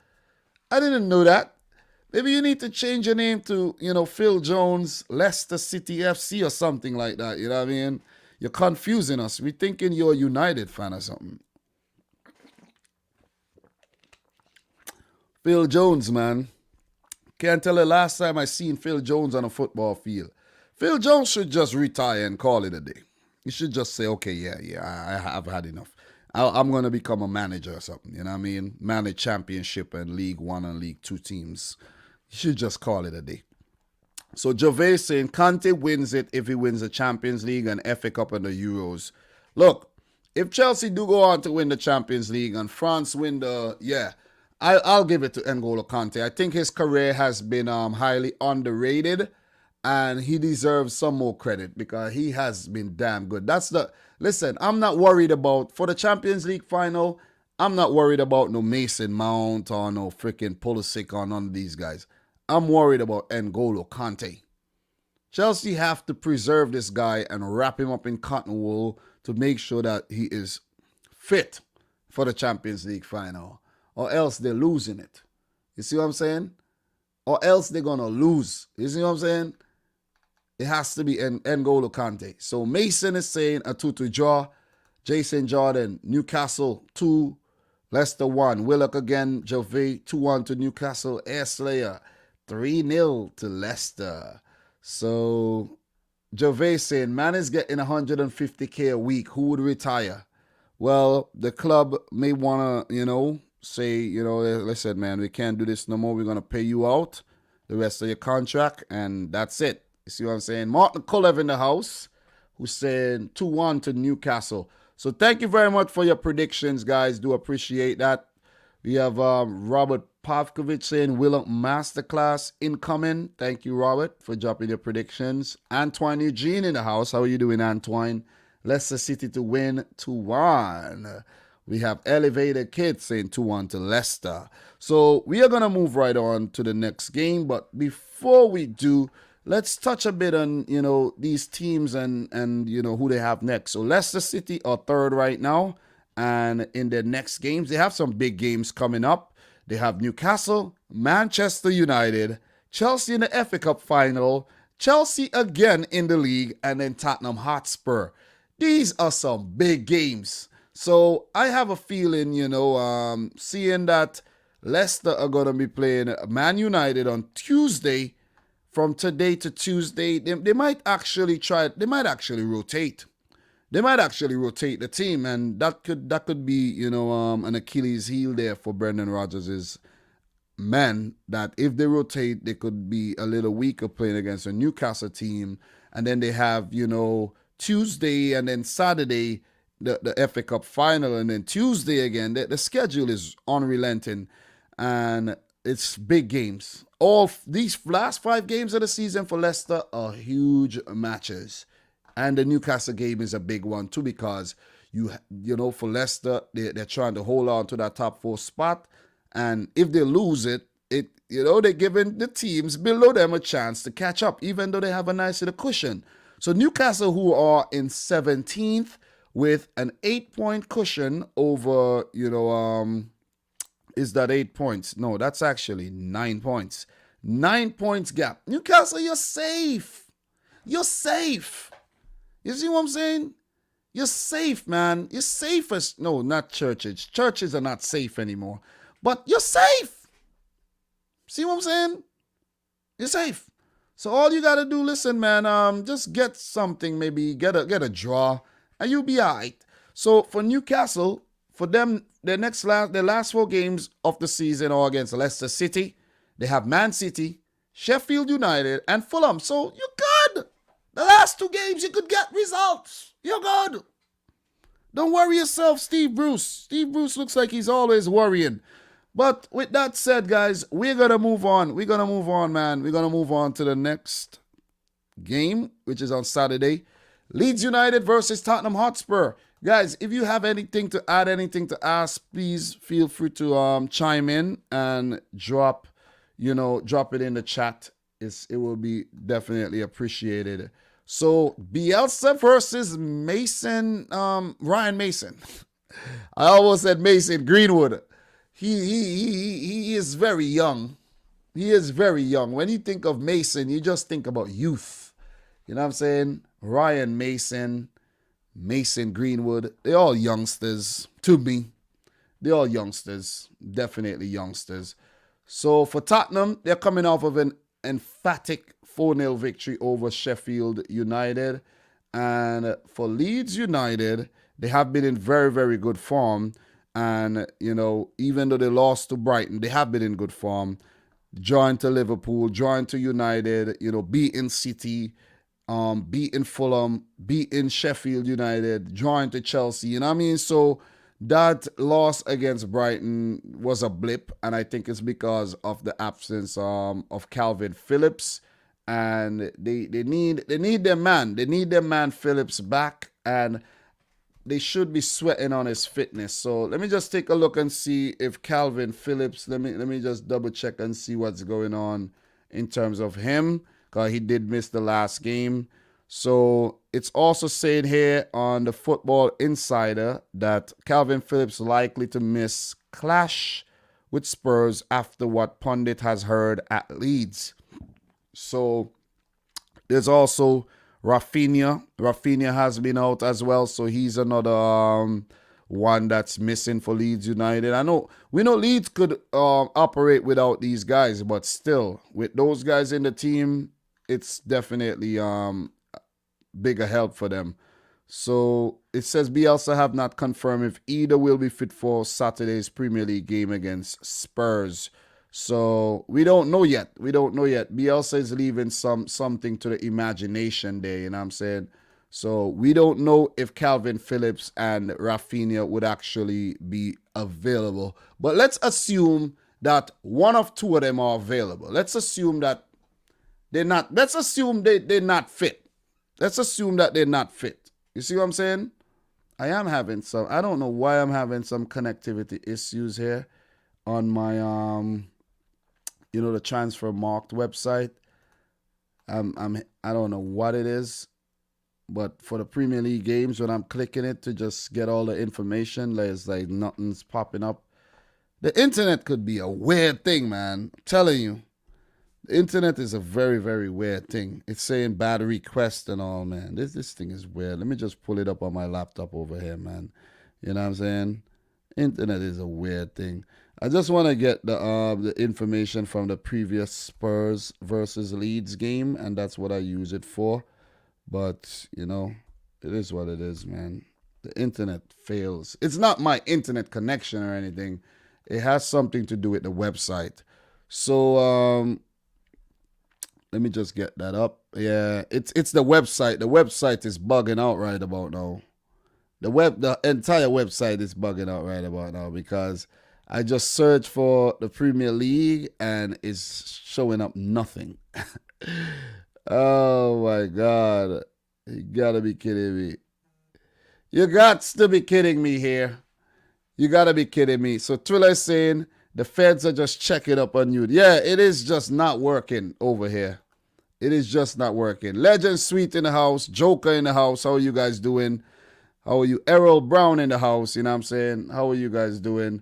I didn't know that. Maybe you need to change your name to, Phil Jones, Leicester City FC or something like that. You know what I mean? You're confusing us. We're thinking you're a United fan or something. Phil Jones, man. Can't tell the last time I seen Phil Jones on a football field. Phil Jones should just retire and call it a day. He should just say, okay, I've had enough. I'm going to become a manager or something, you know what I mean? Manage Championship and League One and League Two teams. He should just call it a day. So Gervais saying Conte wins it if he wins the Champions League and FA Cup and the Euros. Look, if Chelsea do go on to win the Champions League and France win I'll give it to N'Golo Conte. I think his career has been highly underrated, and he deserves some more credit because he has been damn good. Listen, I'm not worried about, for the Champions League final, I'm not worried about no Mason Mount or no freaking Pulisic or none of these guys. I'm worried about N'Golo Conte. Chelsea have to preserve this guy and wrap him up in cotton wool to make sure that he is fit for the Champions League final. Or else they're losing it. You see what I'm saying? Or else they're going to lose. You see what I'm saying? It has to be N'Golo Kante. So Mason is saying a 2-2 draw. Jason Jordan, Newcastle 2, Leicester 1. Willock again, Gervais 2-1 to Newcastle. Air Slayer 3-0 to Leicester. So Gervais saying, man is getting 150K a week. Who would retire? Well, the club may want to, say, listen, man, we can't do this no more. We're going to pay you out the rest of your contract, and that's it. You see what I'm saying? Martin Kolev in the house, who's saying 2-1 to Newcastle. So thank you very much for your predictions, guys. Do appreciate that. We have Robert Pavkovich saying Willock Masterclass incoming. Thank you, Robert, for dropping your predictions. Antoine Eugene in the house. How are you doing, Antoine? Leicester City to win 2-1. We have Elevated Kids saying 2-1 to Leicester. So we are going to move right on to the next game. But before we do, let's touch a bit on, these teams and who they have next. So Leicester City are third right now. And in their next games, they have some big games coming up. They have Newcastle, Manchester United, Chelsea in the FA Cup final, Chelsea again in the league, and then Tottenham Hotspur. These are some big games. So I have a feeling, seeing that Leicester are going to be playing Man United on Tuesday, from today to Tuesday, they might actually rotate. They might actually rotate the team, and that could be, an Achilles heel there for Brendan Rodgers' men, that if they rotate, they could be a little weaker playing against a Newcastle team. And then they have, Tuesday and then Saturday, the FA Cup final, and then Tuesday again. The schedule is unrelenting, and it's big games. All these last 5 games of the season for Leicester are huge matches, and the Newcastle game is a big one too, because for Leicester, they're trying to hold on to that top 4 spot, and if they lose it, they're giving the teams below them a chance to catch up, even though they have a nice little cushion. So Newcastle, who are in 17th, with an 8-point cushion over, is that 8 points? No, that's actually 9 points. 9 points gap. Newcastle, you're safe. You're safe. You see what I'm saying? You're safe, man. You're safest. No, not Churches. Churches are not safe anymore. But you're safe. See what I'm saying? You're safe. So all you got to do, listen, man, just get something, maybe get a draw, and you'll be all right. So for Newcastle, for them, their last 4 games of the season are against Leicester City. They have Man City, Sheffield United, and Fulham. So you're good. The last 2 games, you could get results. You're good. Don't worry yourself, Steve Bruce. Steve Bruce looks like he's always worrying. But with that said, guys, we're going to move on. We're going to move on, man. We're going to move on to the next game, which is on Saturday. Leeds United versus Tottenham Hotspur. Guys, if you have anything to add, anything to ask, please feel free to chime in and drop it in the chat. It will be definitely appreciated So Bielsa versus Ryan Mason. I almost said Mason Greenwood. He is very young. He is very young. When you think of Mason, you just think about youth. You know what I'm saying? Ryan Mason, Mason Greenwood, they're all youngsters to me. They're all youngsters, definitely youngsters. So for Tottenham, they're coming off of an emphatic 4-0 victory over Sheffield United. And for Leeds United, they have been in very, very good form. And, you know, even though they lost to Brighton, they have been in good form. Joined to Liverpool, joined to United, you know, beating City, beating Fulham, beating Sheffield United, joined to Chelsea. You know what I mean? So that loss against Brighton was a blip, and I think it's because of the absence of Calvin Phillips, and they need their man. They need their man Phillips back, and they should be sweating on his fitness. So let me just take a look and see if Calvin Phillips, let me just double check and see what's going on in terms of him, because he did miss the last game. So it's also saying here on the Football Insider that Calvin Phillips likely to miss clash with Spurs after what pundit has heard at Leeds. So there's also Rafinha. Rafinha has been out as well, so he's another one that's missing for Leeds United. We know Leeds could operate without these guys, but still, with those guys in the team, it's definitely bigger help for them. So it says Bielsa have not confirmed if either will be fit for Saturday's Premier League game against Spurs. So we don't know yet. Bielsa is leaving something to the imagination there, you know what I'm saying? So we don't know if Calvin Phillips and Rafinha would actually be available. But let's assume that one of two of them are available. Let's assume that they're not. Let's assume they're not fit. Let's assume that they're not fit. You see what I'm saying? I don't know why I'm having some connectivity issues here on my the transfer marked website. I don't know what it is, but for the Premier League games, when I'm clicking it to just get all the information, there's like nothing's popping up. The internet could be a weird thing, man. I'm telling you. The internet is a very, very weird thing. It's saying bad request and all, man. This thing is weird. Let me just pull it up on my laptop over here, man. You know what I'm saying? Internet is a weird thing. I just want to get the information from the previous Spurs versus Leeds game, and that's what I use it for. But, you know, it is what it is, man. The internet fails. It's not my internet connection or anything. It has something to do with the website. So, let me just get that up. Yeah, it's the website. The website is bugging out right about now. The entire website is bugging out right about now because I just searched for the Premier League and it's showing up nothing. Oh my God. You gotta be kidding me. You got to be kidding me here. You gotta be kidding me. So Thriller is saying the feds are just checking up on you. Yeah, it is just not working over here. It is just not working. Legend Sweet in the house. Joker in the house. How are you guys doing? How are you? Errol Brown in the house. You know what I'm saying? How are you guys doing?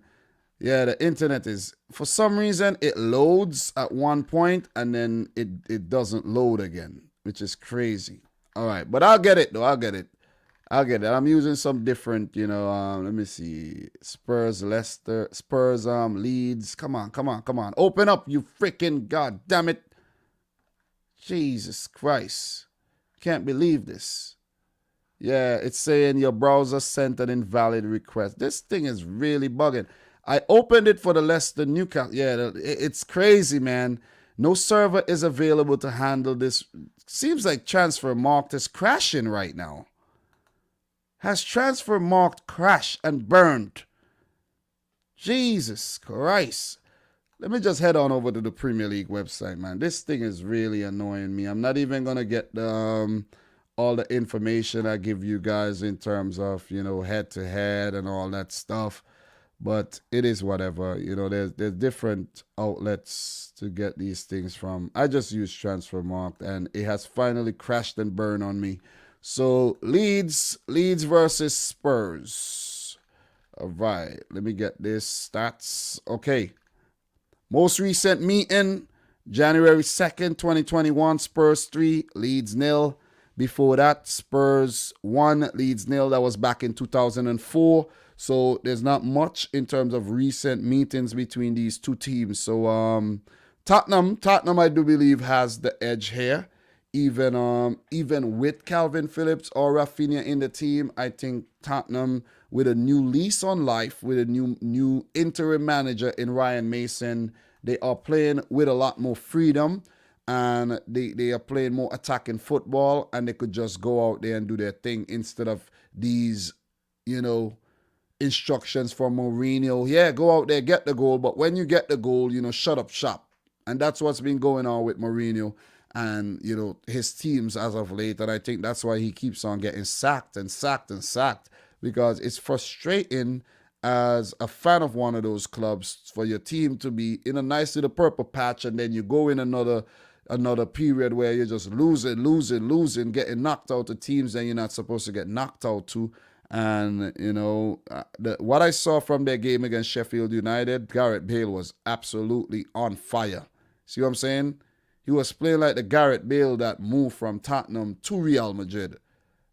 Yeah, the internet is, for some reason, it loads at one point and then it doesn't load again, which is crazy. All right, but I'll get it, though. I'll get it. I'm using some different, let me see. Spurs, Leicester, Spurs, Leeds. Come on. Open up, you freaking god damn it. Jesus Christ. Can't believe this. Yeah, it's saying your browser sent an invalid request. This thing is really bugging. I opened it for the Leicester Newcastle. Yeah, it's crazy, man. No server is available to handle this. Seems like Transfer Marked is crashing right now. Has Transfer Marked crashed and burned? Jesus Christ. Let me just head on over to the Premier League website, man. This thing is really annoying me. I'm not even going to get all the information I give you guys in terms of, head-to-head and all that stuff. But it is whatever. There's different outlets to get these things from. I just use Transfermarkt, and it has finally crashed and burned on me. So Leeds versus Spurs. All right, let me get this stats. Okay, most recent meeting, January 2nd, 2021, Spurs 3, Leeds 0. Before that, Spurs 1, Leeds 0. That was back in 2004. So there's not much in terms of recent meetings between these two teams. So Tottenham, I do believe, has the edge here. Even with Calvin Phillips or Rafinha in the team, I think Tottenham, with a new lease on life, with a new interim manager in Ryan Mason, they are playing with a lot more freedom, and they are playing more attacking football, and they could just go out there and do their thing instead of these, instructions from Mourinho. Yeah, go out there, get the goal, but when you get the goal, shut up shop. And that's what's been going on with Mourinho and, his teams as of late. And I think that's why he keeps on getting sacked, because it's frustrating as a fan of one of those clubs for your team to be in a nice little purple patch, and then you go in another period where you're just losing, getting knocked out to teams that you're not supposed to get knocked out to. And, what I saw from their game against Sheffield United, Gareth Bale was absolutely on fire. See what I'm saying? He was playing like the Gareth Bale that moved from Tottenham to Real Madrid.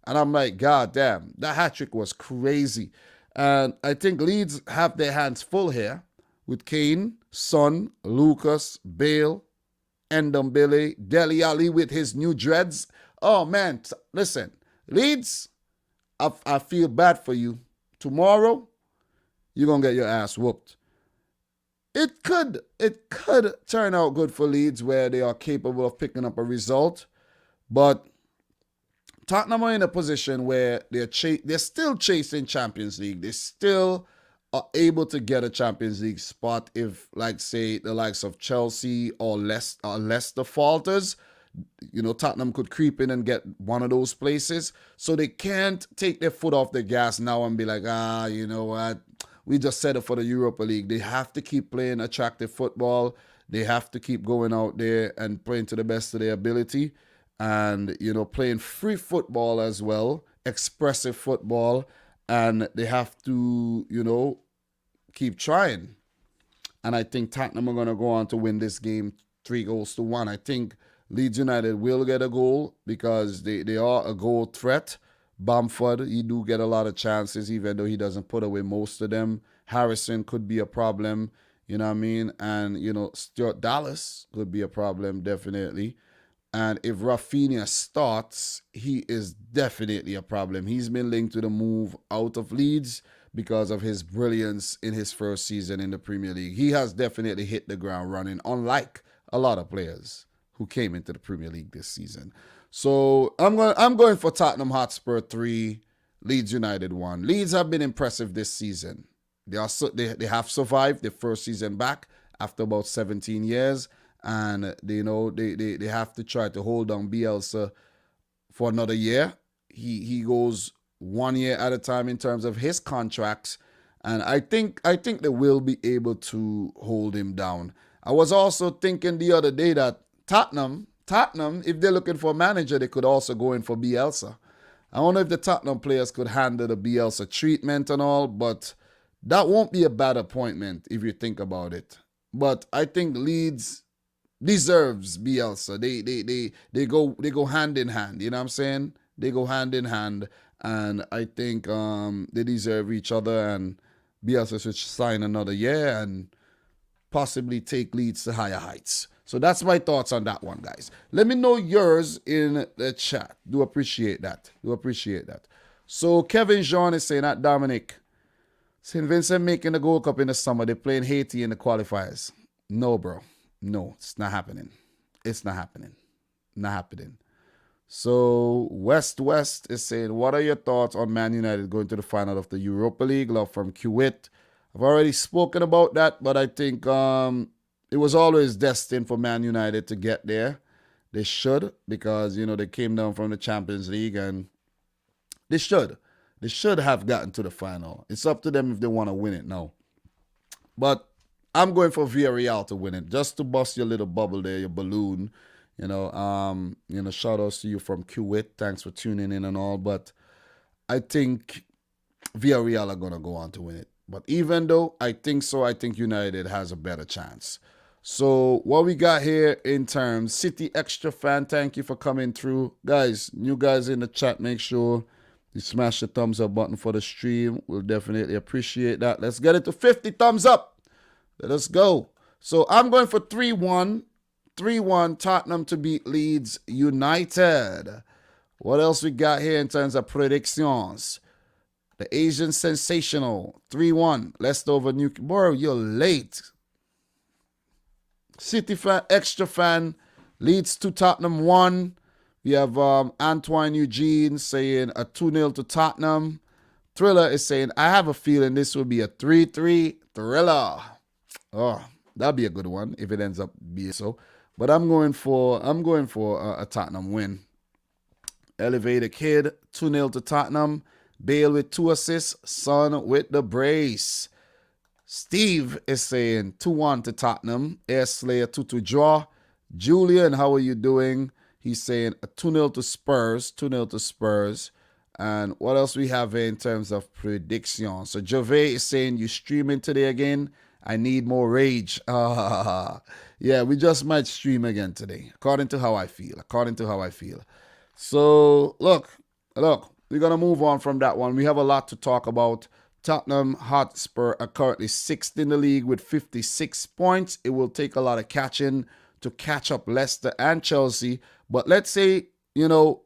And I'm like, God damn, that hat-trick was crazy. And I think Leeds have their hands full here with Kane, Son, Lucas, Bale, Ndombele, Dele Alli with his new dreads. Oh, man, listen, Leeds, I feel bad for you. Tomorrow, you're going to get your ass whooped. It could turn out good for Leeds, where they are capable of picking up a result. But Tottenham are in a position where they're still chasing Champions League. They still are able to get a Champions League spot if, like, say, the likes of Chelsea or Leicester falters. Tottenham could creep in and get one of those places. So they can't take their foot off the gas now and be like, you know what, we just set it for the Europa League. They have to keep playing attractive football. They have to keep going out there and playing to the best of their ability. And, playing free football as well, expressive football. And they have to, keep trying. And I think Tottenham are going to go on to win this game 3-1. I think Leeds United will get a goal because they are a goal threat. Bamford, he do get a lot of chances, even though he doesn't put away most of them. Harrison could be a problem, you know what I mean? And, Stuart Dallas could be a problem, definitely. And if Rafinha starts, he is definitely a problem. He's been linked to the move out of Leeds because of his brilliance in his first season in the Premier League. He has definitely hit the ground running, unlike a lot of players who came into the Premier League this season. So I'm going for Tottenham Hotspur 3, Leeds United 1. Leeds have been impressive this season. They have survived their first season back after about 17 years, and they have to try to hold on Bielsa for another year. He goes 1 year at a time in terms of his contracts, and I think they will be able to hold him down. I was also thinking the other day that Tottenham, if they're looking for a manager, they could also go in for Bielsa. I don't know if the Tottenham players could handle the Bielsa treatment and all, but that won't be a bad appointment if you think about it. But I think Leeds deserves Bielsa. They go hand in hand. You know what I'm saying? They go hand in hand, and I think they deserve each other. And Bielsa should sign another year and possibly take Leeds to higher heights. So that's my thoughts on that one, guys. Let me know yours in the chat. Do appreciate that. So Kevin Jean is saying that Dominic, St. Vincent making the Gold Cup in the summer. They're playing Haiti in the qualifiers. No, bro. No, it's not happening. Not happening. So West is saying, what are your thoughts on Man United going to the final of the Europa League? Love from Kuwait. I've already spoken about that, but I think it was always destined for Man United to get there. They should, because, they came down from the Champions League, and they should have gotten to the final. It's up to them if they want to win it now. But I'm going for Villarreal to win it, just to bust your little bubble there, your balloon. Shout outs to you from Kuwait. Thanks for tuning in and all. But I think Villarreal are gonna go on to win it. But even though I think so, I think United has a better chance. So what we got here in terms, City Extra Fan, thank you for coming through. Guys, new guys in the chat, make sure you smash the thumbs up button for the stream. We'll definitely appreciate that. Let's get it to 50 thumbs up. Let us go. So I'm going for 3-1. 3-1 Tottenham to beat Leeds United. What else we got here in terms of predictions? The Asian Sensational, 3-1. Leicester over Newcastle. Bro, you're late. City fan, extra fan, Leeds to Tottenham 1. We have Antoine Eugene saying a 2-0 to Tottenham. Thriller is saying, I have a feeling this will be a 3-3 Thriller. Oh, that'll be a good one if it ends up being so. But I'm going for a Tottenham win. Elevator Kid, 2-0 to Tottenham. Bale with 2 assists. Son with the brace. Steve is saying 2-1 to Tottenham. Air Slayer 2-2 draw. Julian, how are you doing? He's saying a 2-0 to Spurs. 2-0 to Spurs. And what else we have in terms of prediction? So Gervais is saying you streaming today again. I need more rage. Yeah, we just might stream again today. According to how I feel. So look. We're going to move on from that one. We have a lot to talk about. Tottenham Hotspur are currently 6th in the league with 56 points. It will take a lot of catching to catch up Leicester and Chelsea. But let's say,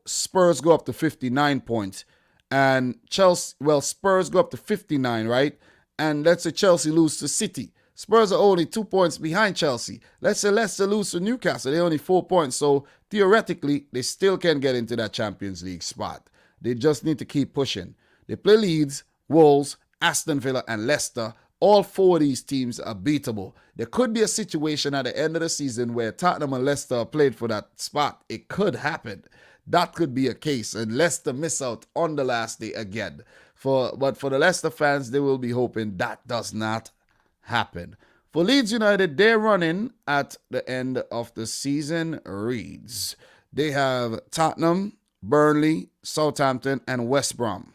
Spurs go up to 59 points. And Spurs go up to 59, right? And let's say Chelsea lose to City. Spurs are only 2 points behind Chelsea. Let's say Leicester lose to Newcastle. They're only 4 points. So theoretically, they still can get into that Champions League spot. They just need to keep pushing. They play Leeds, Wolves, Aston Villa, and Leicester. All 4 of these teams are beatable. There could be a situation at the end of the season where Tottenham and Leicester are played for that spot. It could happen. That could be a case. And Leicester miss out on the last day again. But for the Leicester fans, they will be hoping that does not happen. For Leeds United, they're running at the end of the season reads. They have Tottenham, Burnley, Southampton, and West Brom.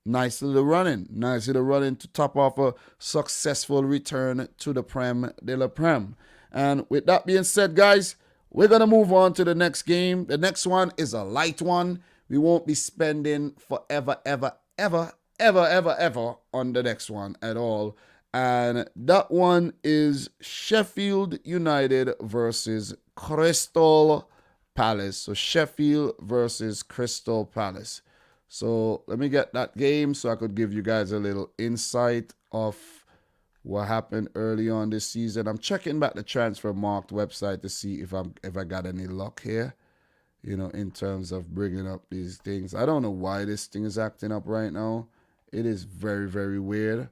Nice little running to top off a successful return to the Prem de la Prem. And with that being said, guys, we're going to move on to the next game. The next one is a light one. We won't be spending forever, ever on the next one at all. And that one is Sheffield United versus Crystal Palace. So Sheffield versus Crystal Palace. So let me get that game so I could give you guys a little insight of what happened early on this season. I'm checking back the Transfer Marked website to see if I got any luck here, in terms of bringing up these things. I don't know why this thing is acting up right now. It is very, very weird.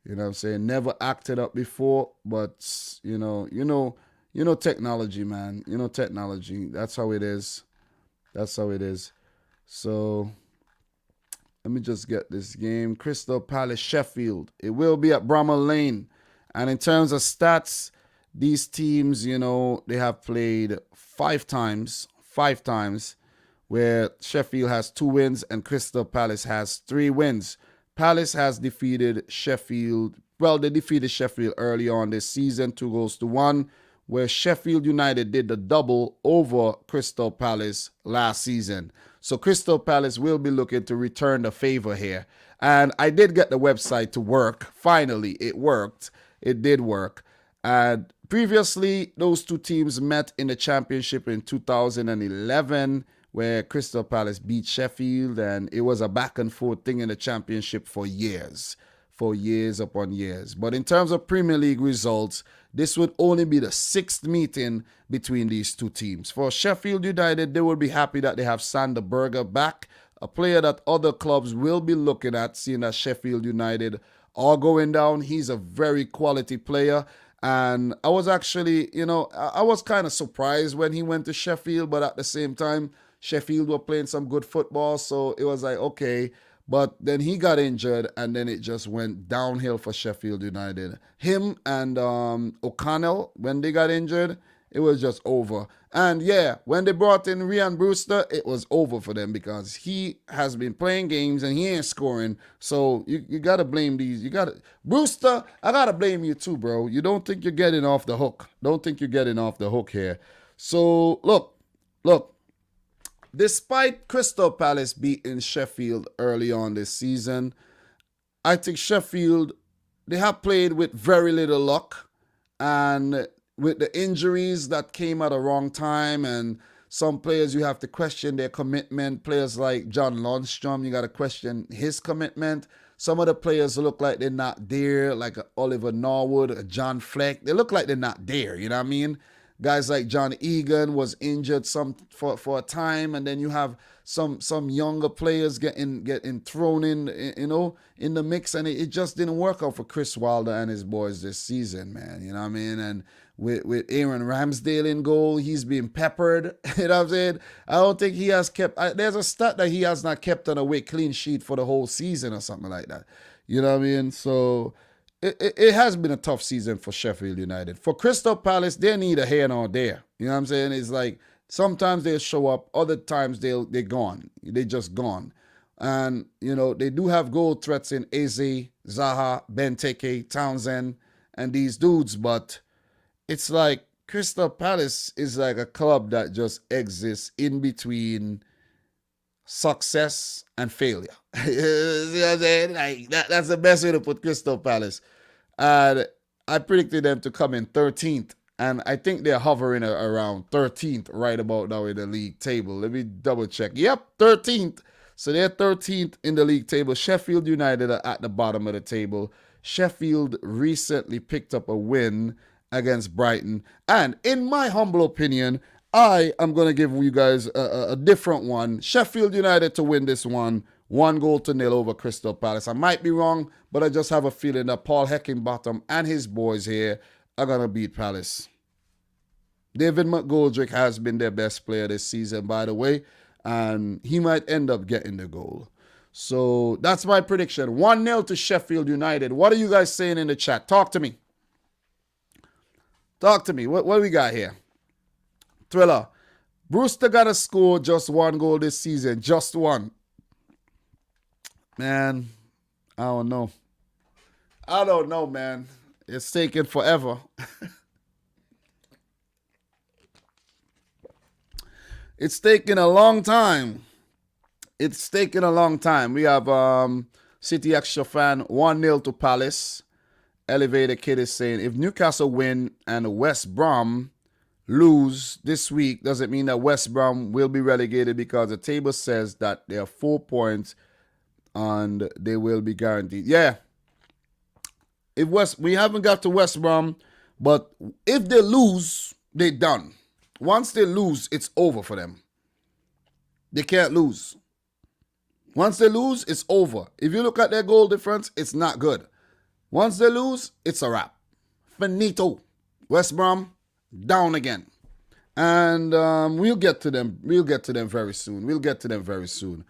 You know what I'm saying? Never acted up before, but technology, man. Technology. That's how it is. So let me just get this game. Crystal Palace, Sheffield. It will be at Bramall Lane. And in terms of stats, these teams, they have played 5 times, where Sheffield has 2 wins and Crystal Palace has 3 wins. Palace has defeated Sheffield. Well, they defeated Sheffield early on this season, 2-1, where Sheffield United did the double over Crystal Palace last season. So Crystal Palace will be looking to return the favor here. And I did get the website to work. Finally, it worked. It did work. And previously, those 2 teams met in the championship in 2011, where Crystal Palace beat Sheffield, and it was a back and forth thing in the championship for years upon years. But in terms of Premier League results, this would only be the 6th meeting between these 2 teams. For Sheffield United, they will be happy that they have Sander Berger back, a player that other clubs will be looking at, seeing that Sheffield United are going down. He's a very quality player. And I was actually, I was kind of surprised when he went to Sheffield, but at the same time, Sheffield were playing some good football, so it was like, okay. But then he got injured, and then it just went downhill for Sheffield United. Him and O'Connell, when they got injured, it was just over. And yeah, when they brought in Ryan Brewster, it was over for them because he has been playing games and he ain't scoring. So you got to blame these. Brewster, I got to blame you too, bro. You don't think you're getting off the hook. Don't think you're getting off the hook here. So look. Despite Crystal Palace beating Sheffield early on this season, I think Sheffield, they have played with very little luck, and with the injuries that came at a wrong time, and some players you have to question their commitment. Players like John Lundstrom, you got to question his commitment. Some of the players look like they're not there, like Oliver Norwood, John Fleck. They look like they're not there, you know what I mean? Guys like John Egan was injured for a time, and then you have some younger players getting thrown in the mix, and it just didn't work out for Chris Wilder and his boys this season, man. You know what I mean? And with Aaron Ramsdale in goal, he's being peppered. You know what I'm saying? I don't think he has kept. There's a stat that he has not kept an away clean sheet for the whole season or something like that. You know what I mean? So it has been a tough season for Sheffield United. For Crystal Palace, they need a here nor there. You know what I'm saying? It's like sometimes they'll show up, other times they're gone. They just gone. And, they do have goal threats in Eze, Zaha, Benteke, Townsend, and these dudes, but it's like Crystal Palace is like a club that just exists in between success and failure. You know what I'm saying? Like that's the best way to put Crystal Palace. And I predicted them to come in 13th, and I think they're hovering around 13th right about now in the league table. Let me double check. Yep, 13th. So they're 13th in the league table. Sheffield United are at the bottom of the table. Sheffield recently picked up a win against Brighton, and in my humble opinion, I am going to give you guys a different one. Sheffield United to win this one. 1-0 over Crystal Palace. I might be wrong, but I just have a feeling that Paul Heckingbottom and his boys here are going to beat Palace. David McGoldrick has been their best player this season, by the way, and he might end up getting the goal. So that's my prediction. 1-0 to Sheffield United. What are you guys saying in the chat? Talk to me. Talk to me. What do we got here? Thriller. Brewster got to score just 1 goal this season. Just one. Man, I don't know. I don't know, man. It's taking forever. It's taking a long time. It's taking a long time. We have City Extra fan 1-0 to Palace. Elevator Kid is saying, if Newcastle win and West Brom lose this week, does it mean that West Brom will be relegated? Because the table says that they are 4 points and they will be guaranteed. Yeah. We haven't got to West Brom, but if they lose, they're done. Once they lose, it's over for them. They can't lose. Once they lose, it's over. If you look at their goal difference, it's not good. Once they lose, it's a wrap. Finito. West Brom, down again. And we'll get to them. We'll get to them very soon.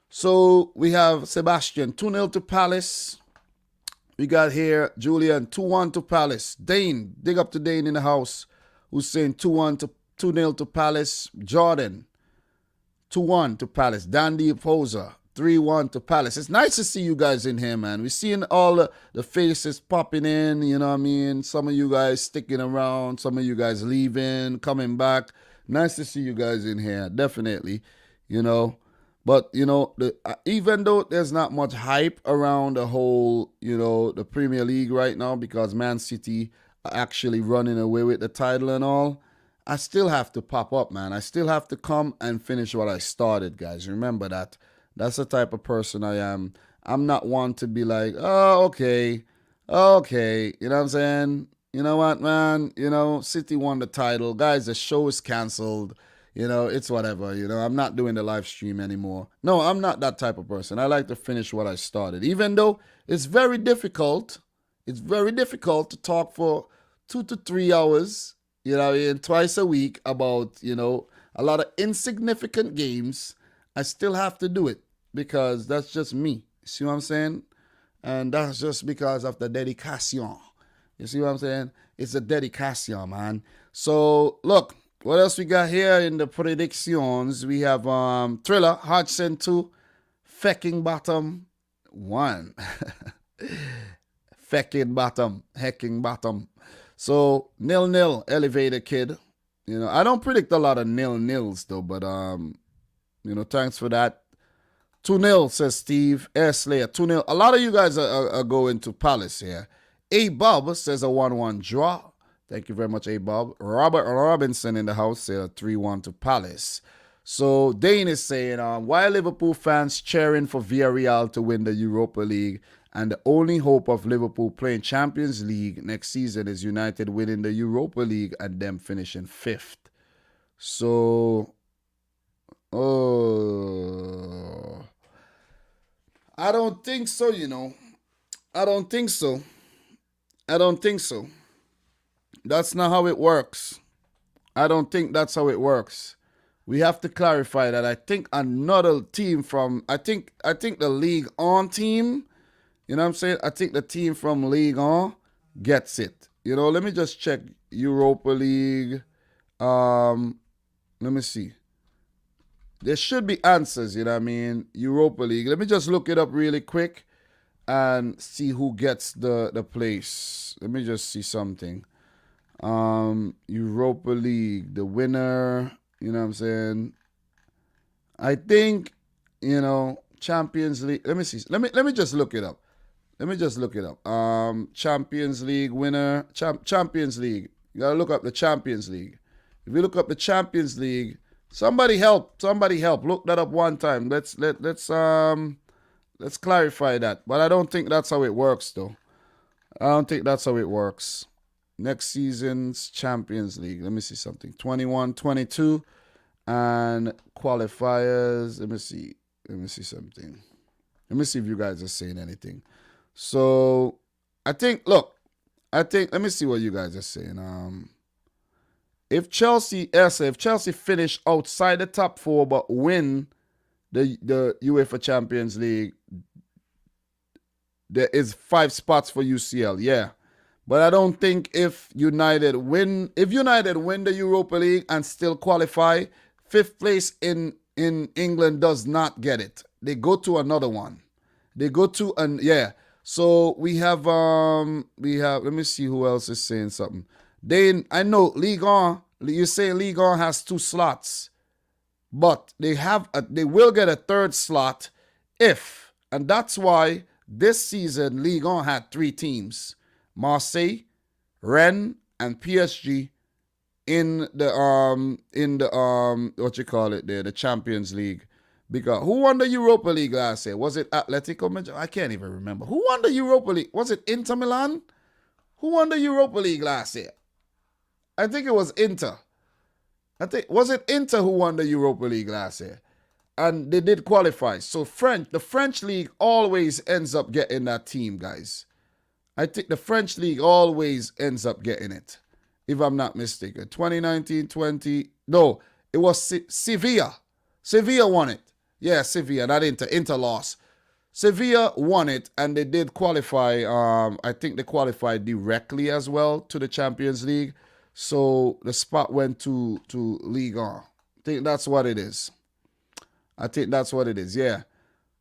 So we have Sebastian, 2-0 to Palace. We got here Julian, 2-1 to Palace. Dane, dig up to Dane in the house, who's saying 2-0 to Palace. Jordan, 2-1 to Palace. Dandy Poser, 3-1 to Palace. It's nice to see you guys in here, man. We're seeing all the faces popping in, you know what I mean? Some of you guys sticking around, some of you guys leaving, coming back. Nice to see you guys in here, definitely, But, even though there's not much hype around the whole, the Premier League right now because Man City are actually running away with the title and all, I still have to pop up, man. I still have to come and finish what I started, guys. Remember that. That's the type of person I am. I'm not one to be like, oh, okay. You know what I'm saying? You know what, man? City won the title. Guys, the show is canceled. It's whatever. I'm not doing the live stream anymore. No, I'm not that type of person. I like to finish what I started. Even though it's very difficult. It's very difficult to talk for 2 to 3 hours, twice a week about, a lot of insignificant games. I still have to do it. because that's just me. See what I'm saying? And that's just because of the dedication. You see what I'm saying? It's a dedication, man. So look, what else we got here in the predictions? We have Thriller, Hodgson 2, Fecking Bottom 1. Fecking Bottom, Hecking Bottom. So 0-0, Elevator Kid. You know, I don't predict a lot of 0-0s though, but you know, thanks for that. 2-0, says Steve. Air Slayer, 2-0. A lot of you guys are going to Palace here. A Bob says a 1-1 draw. Thank you very much, A Bob. Robert Robinson in the house says a 3-1 to Palace. So Dane is saying, why are Liverpool fans cheering for Villarreal to win the Europa League? And the only hope of Liverpool playing Champions League next season is United winning the Europa League and them finishing 5th. So, I don't think so, you know. I don't think so. That's not how it works. I don't think that's how it works. We have to clarify that. I think another team from, I think the League On team, you know what I'm saying? I think the team from League On gets it. You know, let me just check Europa League. Let me see. There should be answers, you know what I mean? Europa League. Let me just look it up really quick and see who gets the place. Let me just see something. Europa League, the winner, you know what I'm saying? I think, you know, Champions League. Let me see. Let me just look it up. Champions League winner, Champions League. You gotta look up the Champions League. If you look up the Champions League, somebody help. Look that up one time. Let's clarify that. But I don't think that's how it works, though. I don't think that's how it works. Next season's Champions League. Let me see something. 21, 22, and qualifiers. Let me see something. Let me see if you guys are saying anything. So, let me see what you guys are saying. If Chelsea finish outside the top 4 but win the UEFA Champions League, there is 5 spots for UCL, yeah. But I don't think if United win the Europa League and still qualify, 5th place in England does not get it. They go to another one. So we have let me see who else is saying something. I know Ligue 1, you say Ligue 1 has 2 slots, but they will get a 3rd slot and that's why this season Ligue 1 had 3 teams. Marseille, Rennes, and PSG in the the Champions League. Because who won the Europa League last year? Was it Atletico Madrid? I can't even remember. Who won the Europa League? Was it Inter Milan? Who won the Europa League last year? I think it was Inter. Was it Inter who won the Europa League last year? And they did qualify. So the French league always ends up getting that team, guys. I think the French league always ends up getting it, if I'm not mistaken. 2019-20. No, it was Sevilla. Sevilla won it. Yeah, Sevilla, not Inter. Inter lost. Sevilla won it, and they did qualify. I think they qualified directly as well to the Champions League. So the spot went to Ligue 1. I think that's what it is. Yeah.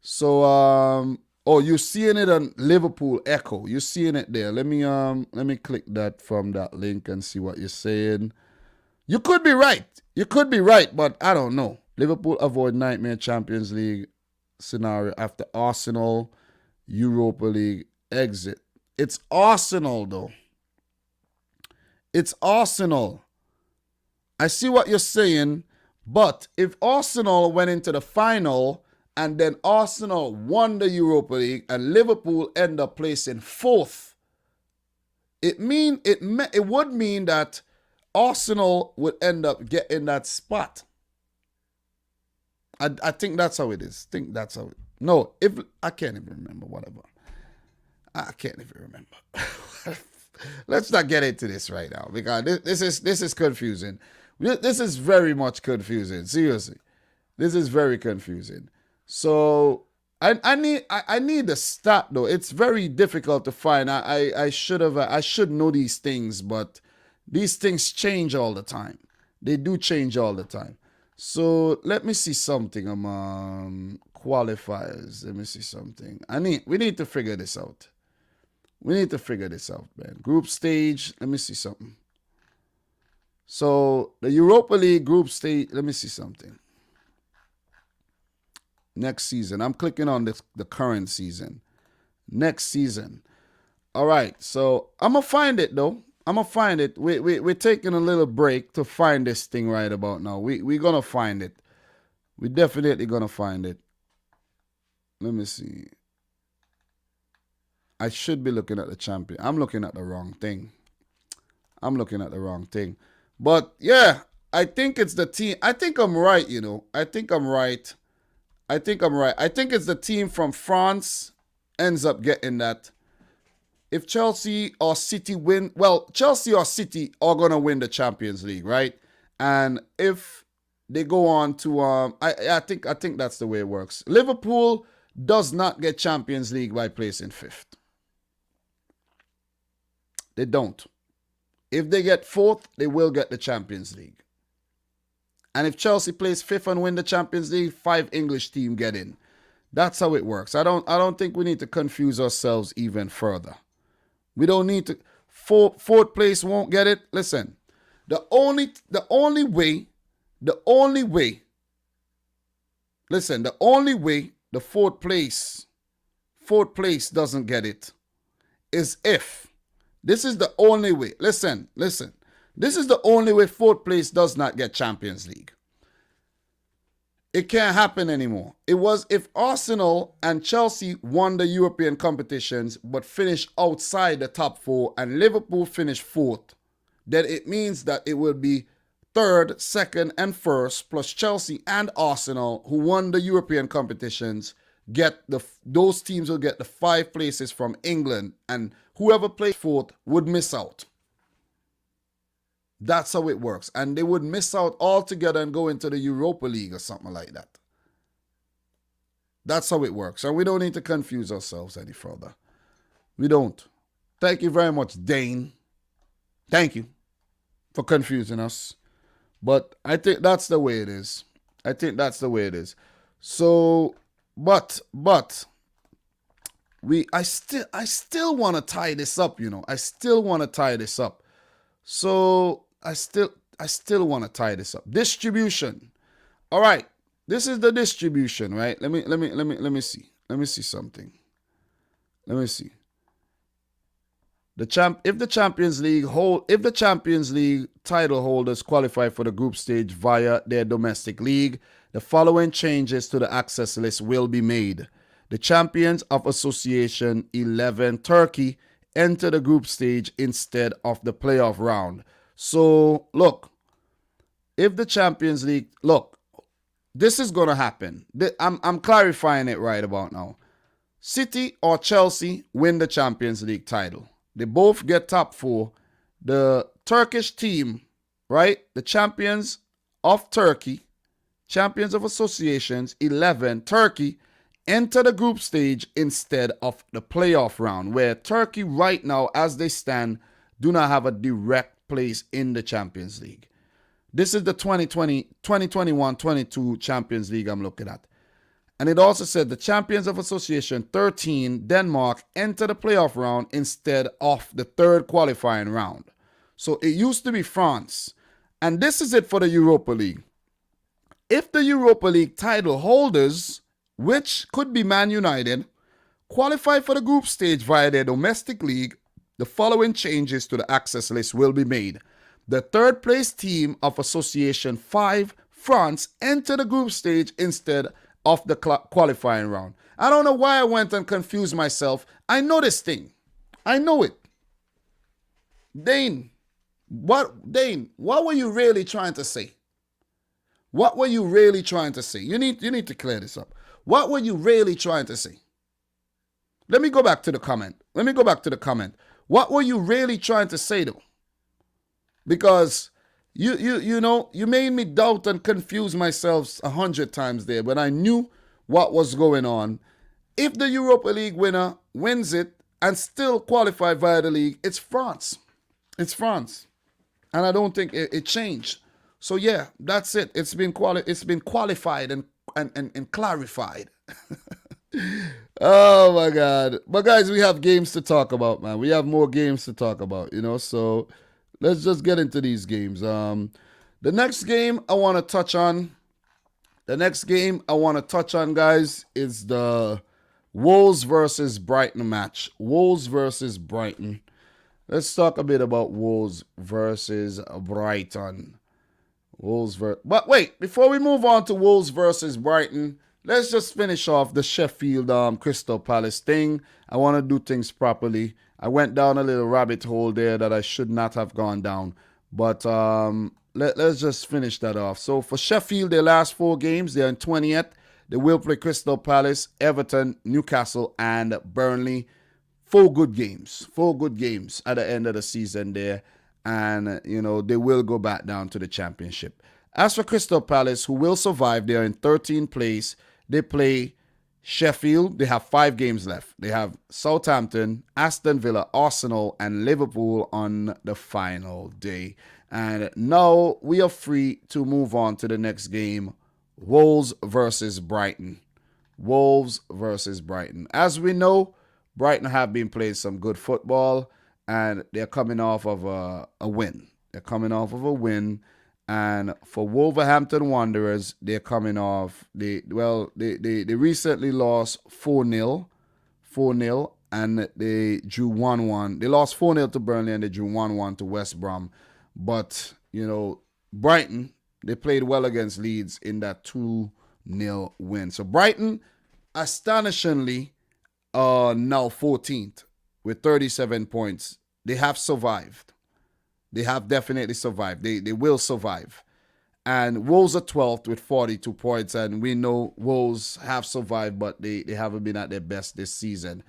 So you're seeing it on Liverpool Echo. You're seeing it there. Let me click that from that link and see what you're saying. You could be right. But I don't know. Liverpool avoid nightmare Champions League scenario after Arsenal Europa League exit. It's Arsenal, though. It's Arsenal. I see what you're saying, but if Arsenal went into the final and then Arsenal won the Europa League and Liverpool end up placing 4th, it would mean that Arsenal would end up getting that spot. I think that's how it is. No, I can't even remember, whatever. I can't even remember. Let's not get into this right now because this is confusing. This is very much confusing. Seriously. This is very confusing. So I need the stat though. It's very difficult to find. I should know these things, but these things change all the time. They do change all the time. So let me see something. Qualifiers. Let me see something. We need to figure this out. We need to figure this out, man. Group stage. Let me see something. So the Europa League group stage. Let me see something. Next season. I'm clicking on the current season. Next season. All right. So I'm going to find it, though. I'm going to find it. We're taking a little break to find this thing right about now. We're going to find it. We're definitely going to find it. Let me see. I should be looking at the champion. I'm looking at the wrong thing. But, yeah, I think it's the team. I think I'm right, you know. I think I'm right. I think it's the team from France ends up getting that. If Chelsea or City win, well, Chelsea or City are going to win the Champions League, right? And if they go on to, I think that's the way it works. Liverpool does not get Champions League by placing fifth. They don't. If they get fourth, they will get the Champions League. And if Chelsea plays fifth and win the Champions League, 5 English teams get in. That's how it works. I don't think we need to confuse ourselves even further. We don't need to. Fourth place won't get it. Listen, the only way the fourth place doesn't get it is if. This is the only way. Listen. This is the only way fourth place does not get Champions League. It can't happen anymore. It was if Arsenal and Chelsea won the European competitions but finished outside the top 4 and Liverpool finished 4th, then it means that it will be 3rd, 2nd, and 1st plus Chelsea and Arsenal who won the European competitions those teams will get the 5 places from England, and whoever plays 4th would miss out. That's how it works. And they would miss out altogether and go into the Europa League or something like that. That's how it works. And we don't need to confuse ourselves any further. We don't. Thank you very much, Dane. Thank you for confusing us. But I think that's the way it is. So, but I still want to tie this up, you know. So I still want to tie this up. Distribution. All right. This is the distribution, right? Let me see. Let me see something. Let me see. If the Champions League title holders qualify for the group stage via their domestic league, the following changes to the access list will be made. The champions of Association 11 Turkey enter the group stage instead of the playoff round. So, look, if the Champions League, this is going to happen. I'm clarifying it right about now. City or Chelsea win the Champions League title. They both get top 4. The Turkish team, right? The champions of Turkey, champions of Associations 11 Turkey, enter the group stage instead of the playoff round, where Turkey right now, as they stand, do not have a direct place in the Champions League. This is the 2021-22 Champions League I'm looking at. And it also said the champions of Association 13, Denmark, enter the playoff round instead of the 3rd qualifying round. So it used to be France. And this is it for the Europa League. If the Europa League title holders, which could be Man United, qualify for the group stage via their domestic league, the following changes to the access list will be made. The 3rd place team of Association 5, France, enter the group stage instead of the qualifying round. I don't know why I went and confused myself. I know this thing. I know it. Dane, what were you really trying to say? You need to clear this up. What were you really trying to say? Let me go back to the comment. What were you really trying to say though? Because you made me doubt and confuse myself 100 times there, but I knew what was going on. If the Europa League winner wins it and still qualify via the league, it's France. It's France. And I don't think it changed. So yeah, that's it. It's been qualified and clarified. Oh my God. But guys, we have games to talk about, man. We have more games to talk about, so let's just get into these games. The next game I want to touch on, guys, is the Wolves versus Brighton match. Wolves versus Brighton. Let's talk a bit about Wolves versus Brighton. But wait, before we move on to Wolves versus Brighton, let's just finish off the Sheffield Crystal Palace thing. I want to do things properly. I went down a little rabbit hole there that I should not have gone down. But let's just finish that off. So for Sheffield, their last 4 games, they're in 20th. They will play Crystal Palace, Everton, Newcastle, and Burnley. 4 good games at the end of the season there. And, they will go back down to the championship. As for Crystal Palace, who will survive, they are in 13th place. They play Sheffield. They have 5 games left. They have Southampton, Aston Villa, Arsenal, and Liverpool on the final day. And now we are free to move on to the next game. Wolves versus Brighton. Wolves versus Brighton. As we know, Brighton have been playing some good football, and they're coming off of a win. And for Wolverhampton Wanderers, they're coming off. They recently lost 4-0, and they drew 1-1. They lost 4-0 to Burnley, and they drew 1-1 to West Brom. But Brighton, they played well against Leeds in that 2-0 win. So Brighton, astonishingly, are now 14th with 37 points. They have survived. They have definitely survived. They will survive. And Wolves are 12th with 42 points. And we know Wolves have survived, but they haven't been at their best this season.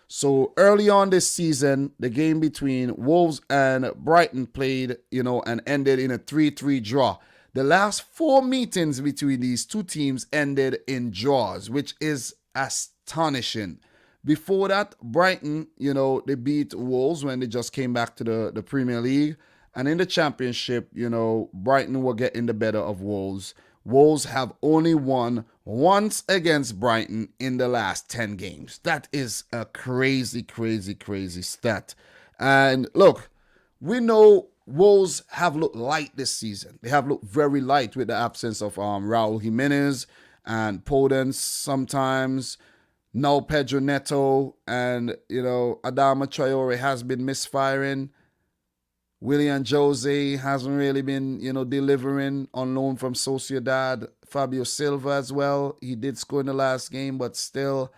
So early on this season, the game between Wolves and Brighton played, and ended in a 3-3 draw. The last 4 meetings between these two teams ended in draws, which is astonishing. Before that, Brighton, they beat Wolves when they just came back to the Premier League. And in the championship, Brighton were getting the better of Wolves. Wolves have only won once against Brighton in the last 10 games. That is a crazy, crazy, crazy stat. And look, we know Wolves have looked light this season. They have looked very light with the absence of Raul Jimenez and Podence sometimes. Now Pedro Neto and, Adama Traore has been misfiring. Willian Jose hasn't really been, delivering on loan from Sociedad. Fabio Silva as well. He did score in the last game, but still,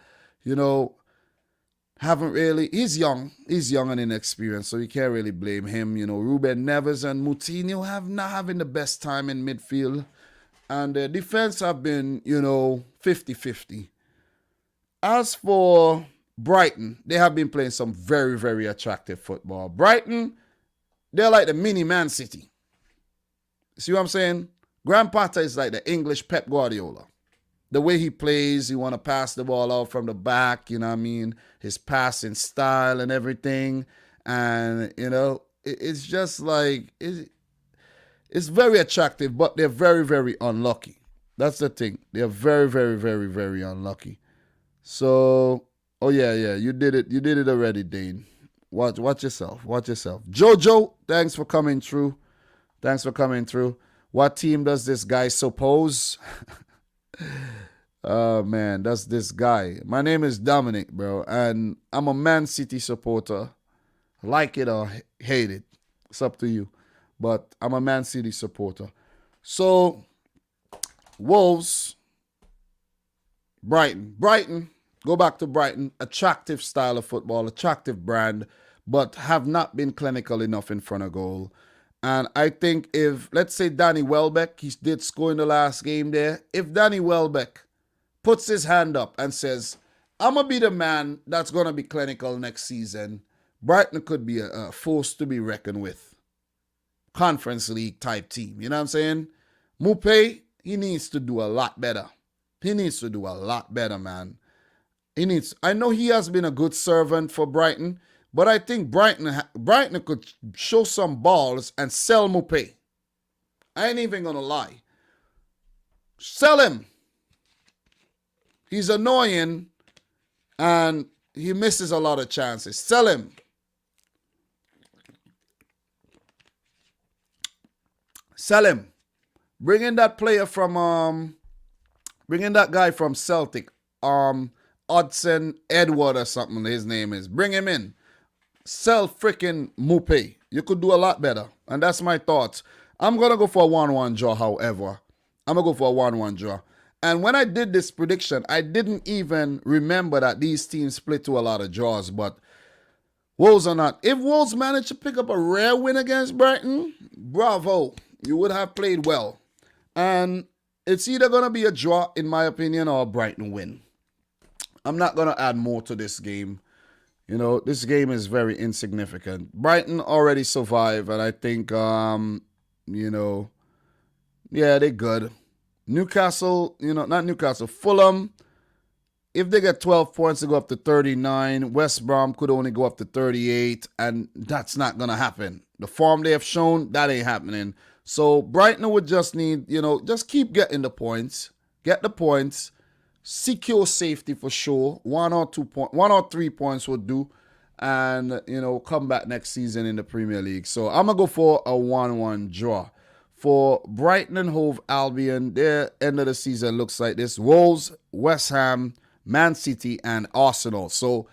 haven't really. He's young and inexperienced, so you can't really blame him. Ruben Neves and Moutinho have not having the best time in midfield. And the defense have been, 50-50. As for Brighton, they have been playing some very, very attractive football. Brighton, they're like the mini Man City. See what I'm saying? Graham Potter is like the English Pep Guardiola. The way he plays, he want to pass the ball out from the back, his passing style and everything. And, it's just like, it's very attractive, but they're very, very unlucky. That's the thing. They're very, very, very, very unlucky. So, yeah, you did it already, Dane. Watch yourself. Jojo, thanks for coming through. What team does this guy suppose? Oh, man, that's this guy. My name is Dominic, bro, and I'm a Man City supporter. Like it or hate it. It's up to you. But I'm a Man City supporter. So, Wolves, Brighton, go back to Brighton. Attractive style of football, attractive brand, but have not been clinical enough in front of goal. And I think if, let's say Danny Welbeck, he did score in the last game there. If Danny Welbeck puts his hand up and says, I'm going to be the man that's going to be clinical next season, Brighton could be a force to be reckoned with. Conference League type team, you know what I'm saying? Mupé, he needs to do a lot better. He needs to do a lot better, man. I know he has been a good servant for Brighton, but I think Brighton could show some balls and sell Mupé. I ain't even gonna lie. Sell him. He's annoying and he misses a lot of chances. Sell him. Sell him. Bring in that player from bring in that guy from Celtic. Hudson Edward or something his name is. Bring him in. Sell freaking Mupé. You could do a lot better. And that's my thoughts. I'm going to go for a 1-1 draw, however. I'm going to go for a 1-1 draw. And when I did this prediction, I didn't even remember that these teams split to a lot of draws. But Wolves or not. If Wolves manage to pick up a rare win against Brighton, bravo. You would have played well. And it's either going to be a draw, in my opinion, or a Brighton win. I'm not going to add more to this game. You know, this game is very insignificant. Brighton already survived, and I think, you know, yeah, they're good. Newcastle, you know, not Newcastle, Fulham, if they get 12 points, they go up to 39. West Brom could only go up to 38, and that's not going to happen. The form they have shown, that ain't happening. So Brighton would just need, you know, just keep getting the points. Get the points. Secure safety for sure. 1 or 3 points would do. And, you know, come back next season in the Premier League. So I'm going to go for a 1-1 draw. For Brighton and Hove Albion, their end of the season looks like this. Wolves, West Ham, Man City, and Arsenal. So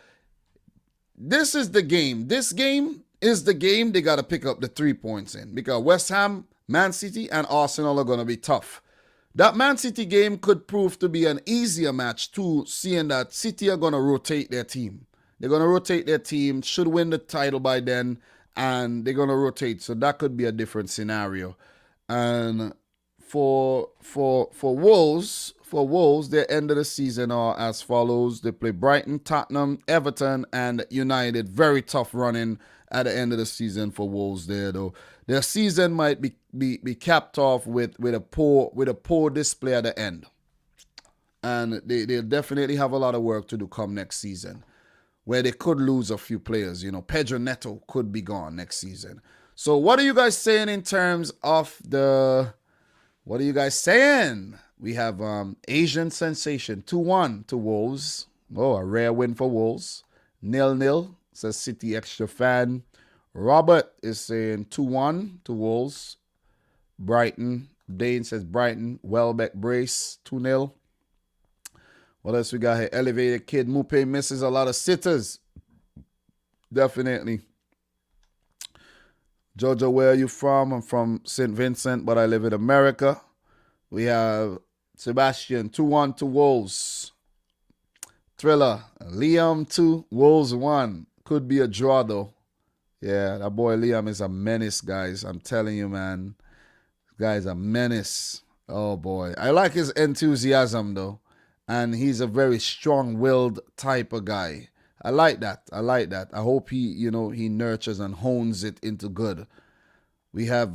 this is the game. This game is the game they got to pick up the 3 points in. Because West Ham, Man City, and Arsenal are going to be tough. That Man City game could prove to be an easier match too, seeing that City are going to rotate their team. They're going to rotate their team, should win the title by then, and they're going to rotate. So that could be a different scenario. And for Wolves, their end of the season are as follows. They play Brighton, Tottenham, Everton, and United. Very tough running at the end of the season for Wolves there, though. Their season might be capped off with a poor display at the end. And they'll definitely have a lot of work to do come next season, where they could lose a few players. You know, Pedro Neto could be gone next season. So what are you guys saying in terms of what are you guys saying? We have Asian Sensation 2-1 to Wolves. Oh, a rare win for Wolves. 0-0, says City Extra Fan. Robert is saying 2-1 to Wolves. Brighton. Dane says Brighton. Welbeck Brace 2-0. What else we got here? Elevated Kid. Mupé misses a lot of sitters. Definitely. Jojo, where are you from? I'm from St. Vincent, but I live in America. We have Sebastian 2-1 to Wolves. Thriller. Liam 2. Wolves 1. Could be a draw though. Yeah, that boy Liam is a menace, guys. I'm telling you, man. This guy's a menace. Oh, boy. I like his enthusiasm, though. And he's a very strong-willed type of guy. I like that. I hope he nurtures and hones it into good. We have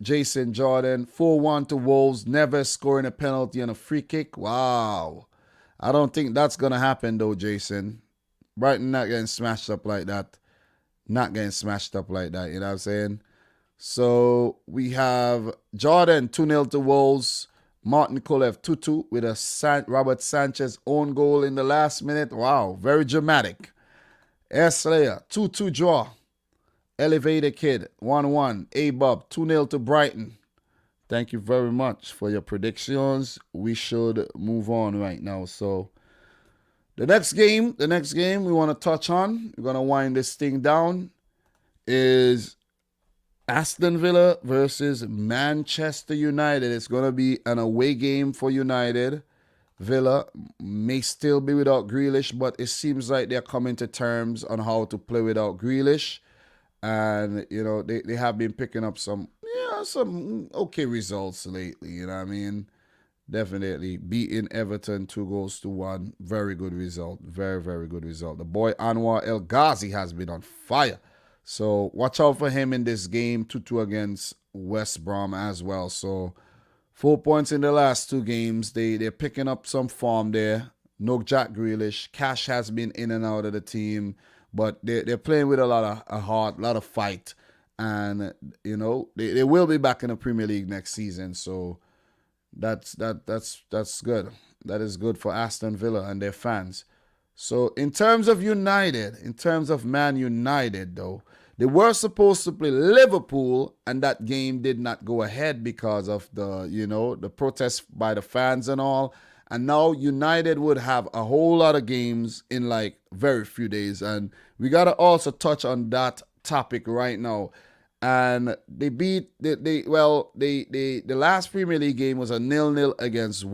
Jason Jordan, 4-1 to Wolves. Never scoring a penalty on a free kick. Wow. I don't think that's going to happen, though, Jason. Brighton not getting smashed up like that. You know what I'm saying? So we have Jordan 2-0 to Wolves. Martin Kolev 2-2 with a Robert Sanchez own goal in the last minute. Wow, very dramatic. Air Slayer 2-2 draw. Elevated Kid 1-1. A-Bob 2-0 to Brighton. Thank you very much for your predictions. We should move on right now. So the next game we want to touch on, we're going to wind this thing down, is Aston Villa versus Manchester United. It's going to be an away game for United. Villa may still be without Grealish, but it seems like they're coming to terms on how to play without Grealish. And, you know, they have been picking up some okay results lately, you know what I mean? Definitely beating Everton 2-1. Very good result. Very, very good result. The boy Anwar El Ghazi has been on fire. So watch out for him in this game. 2-2 against West Brom as well. So 4 points in the last 2 games. They're picking up some form there. No Jack Grealish. Cash has been in and out of the team, but they're playing with a lot of heart, a lot of fight, and they will be back in the Premier League next season. So that's good. That is good for Aston Villa and their fans. So in terms of United, in terms of Man United, though, they were supposed to play Liverpool, and that game did not go ahead because of the protests by the fans and all. And now United would have a whole lot of games in like very few days. And we got to also touch on that topic right now. And they beat the last Premier League game was a 0-0 against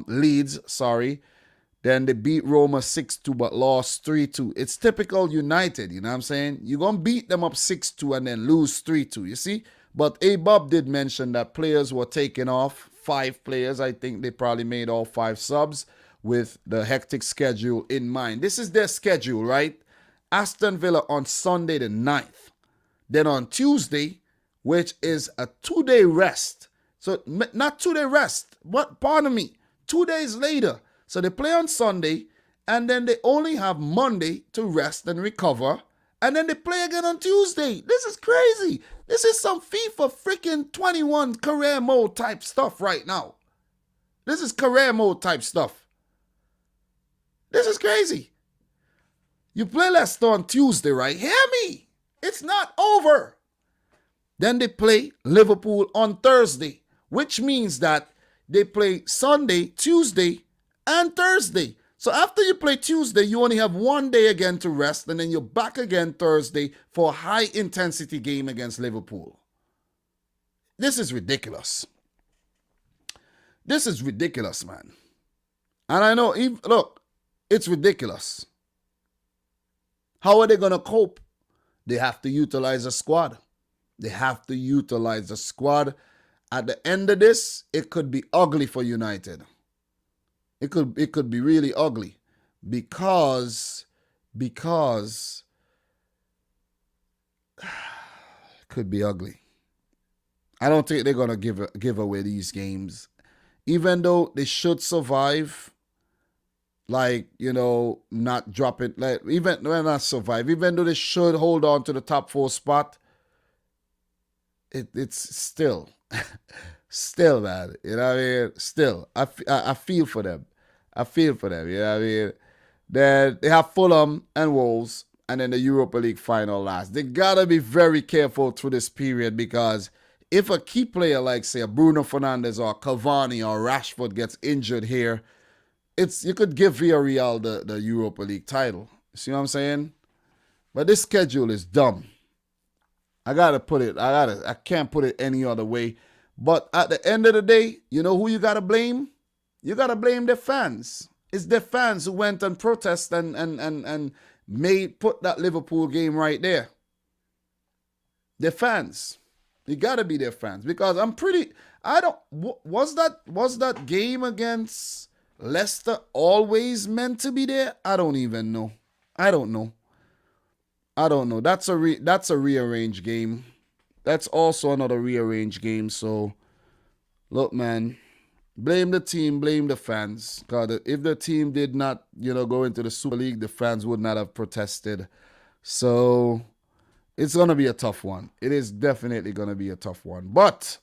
Leeds, sorry. Then they beat Roma 6-2 but lost 3-2. It's typical United, you know what I'm saying? You're going to beat them up 6-2 and then lose 3-2, you see? But A-Bob did mention that players were taken off. 5 players, I think they probably made all 5 subs with the hectic schedule in mind. This is their schedule, right? Aston Villa on Sunday the 9th. Then on Tuesday, which is a 2-day rest. So not 2-day rest, but pardon me, 2 days later. So they play on Sunday, and then they only have Monday to rest and recover, and then they play again on Tuesday. This is crazy. This is some FIFA freaking 21 career mode type stuff right now. This is career mode type stuff. This is crazy. You play Leicester on Tuesday, right? Hear me. It's not over. Then they play Liverpool on Thursday, which means that they play Sunday, Tuesday, and Thursday. So after you play Tuesday, you only have 1 day again to rest, and then you're back again Thursday for a high-intensity game against Liverpool. This is ridiculous. This is ridiculous, man. And I know, look, it's ridiculous. How are they going to cope? They have to utilize a squad. They have to utilize the squad. At the end of this, it could be ugly for United. It could be really ugly because it could be ugly. I don't think they're gonna give away these games, even though they should survive. Like, not drop it. Like not survive. Even though they should hold on to the top 4 spot, it's still. Still, man, you know what I mean? Still, I feel for them. I feel for them, you know what I mean? Then they have Fulham and Wolves, and then the Europa League final last. They gotta be very careful through this period, because if a key player like, say, a Bruno Fernandes or Cavani or Rashford gets injured here, you could give Villarreal the Europa League title. See what I'm saying? But this schedule is dumb. I can't put it any other way. But at the end of the day, you know who you got to blame? You got to blame the fans. It's the fans who went and protested and put that Liverpool game right there. The fans. You got to be their fans. Because was that game against Leicester always meant to be there? I don't even know. I don't know. That's a rearranged game. That's also another rearranged game. So, look, man, blame the team, blame the fans. Because if the team did not, go into the Super League, the fans would not have protested. So, it's going to be a tough one. It is definitely going to be a tough one. But,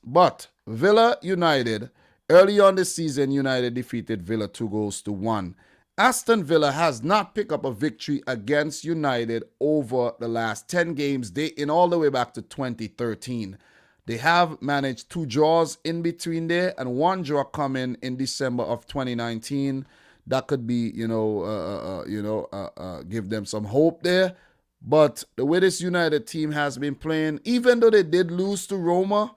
Villa United, early on this season, United defeated Villa 2-1. Aston Villa has not picked up a victory against United over the last 10 games, dating all the way back to 2013. They have managed 2 draws in between there, and 1 draw coming in December of 2019. That could be, give them some hope there. But the way this United team has been playing, even though they did lose to Roma,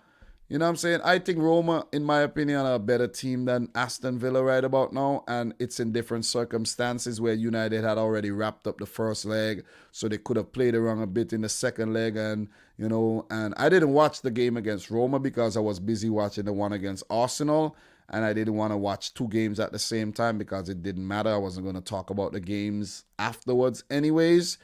you know what I'm saying? I think Roma, in my opinion, are a better team than Aston Villa right about now. And it's in different circumstances where United had already wrapped up the first leg. So they could have played around a bit in the second leg. And I didn't watch the game against Roma because I was busy watching the one against Arsenal. And I didn't want to watch 2 games at the same time because it didn't matter. I wasn't going to talk about the games afterwards anyways.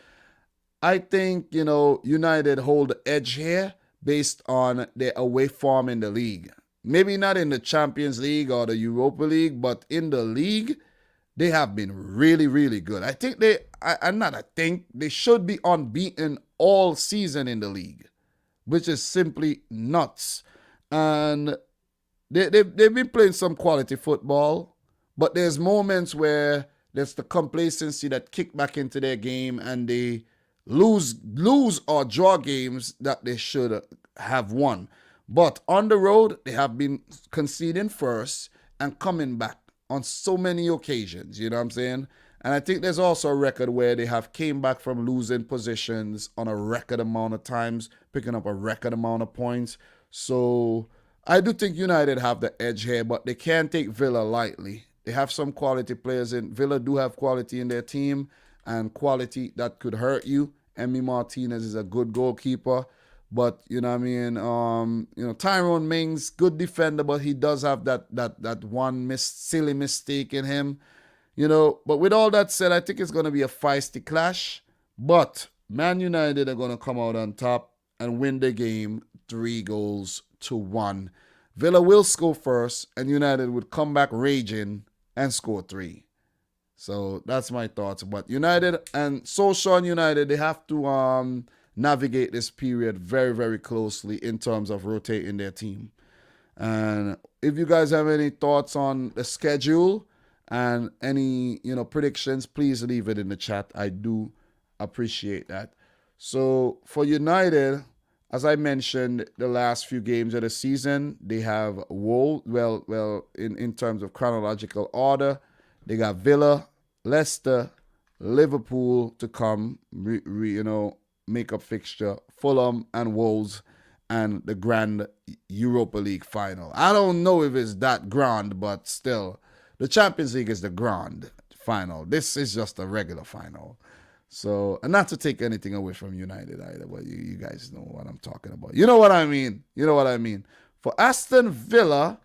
I think, United hold the edge here, based on their away form in the league. maybe not in the Champions League or the Europa League, but in the league, they have been really, really good. I think they should be unbeaten all season in the league, which is simply nuts. And they've been playing some quality football, but there's moments where there's the complacency that kick back into their game and they lose or draw games that they should have won. But on the road, they have been conceding first and coming back on so many occasions, you know what I'm saying? And I think there's also a record where they have came back from losing positions on a record amount of times, picking up a record amount of points. So I do think United have the edge here, but they can't take Villa lightly. They have some quality players in. Villa do have quality in their team and quality that could hurt you. Emi Martinez is a good goalkeeper. But, you know what I mean, Tyrone Mings, good defender, but he does have that one silly mistake in him. But with all that said, I think it's going to be a feisty clash. But Man United are going to come out on top and win the game 3-1. Villa will score first, and United would come back raging and score 3. So that's my thoughts. But United and Solskjaer United, they have to navigate this period very, very closely in terms of rotating their team. And if you guys have any thoughts on the schedule and any, predictions, please leave it in the chat. I do appreciate that. So for United, as I mentioned, the last few games of the season, they have in terms of chronological order, they got Villa, Leicester, Liverpool to come, make-up fixture, Fulham and Wolves, and the grand Europa League final. I don't know if it's that grand, but still, the Champions League is the grand final. This is just a regular final. So, and not to take anything away from United either, but you guys know what I'm talking about. You know what I mean? For Aston Villa,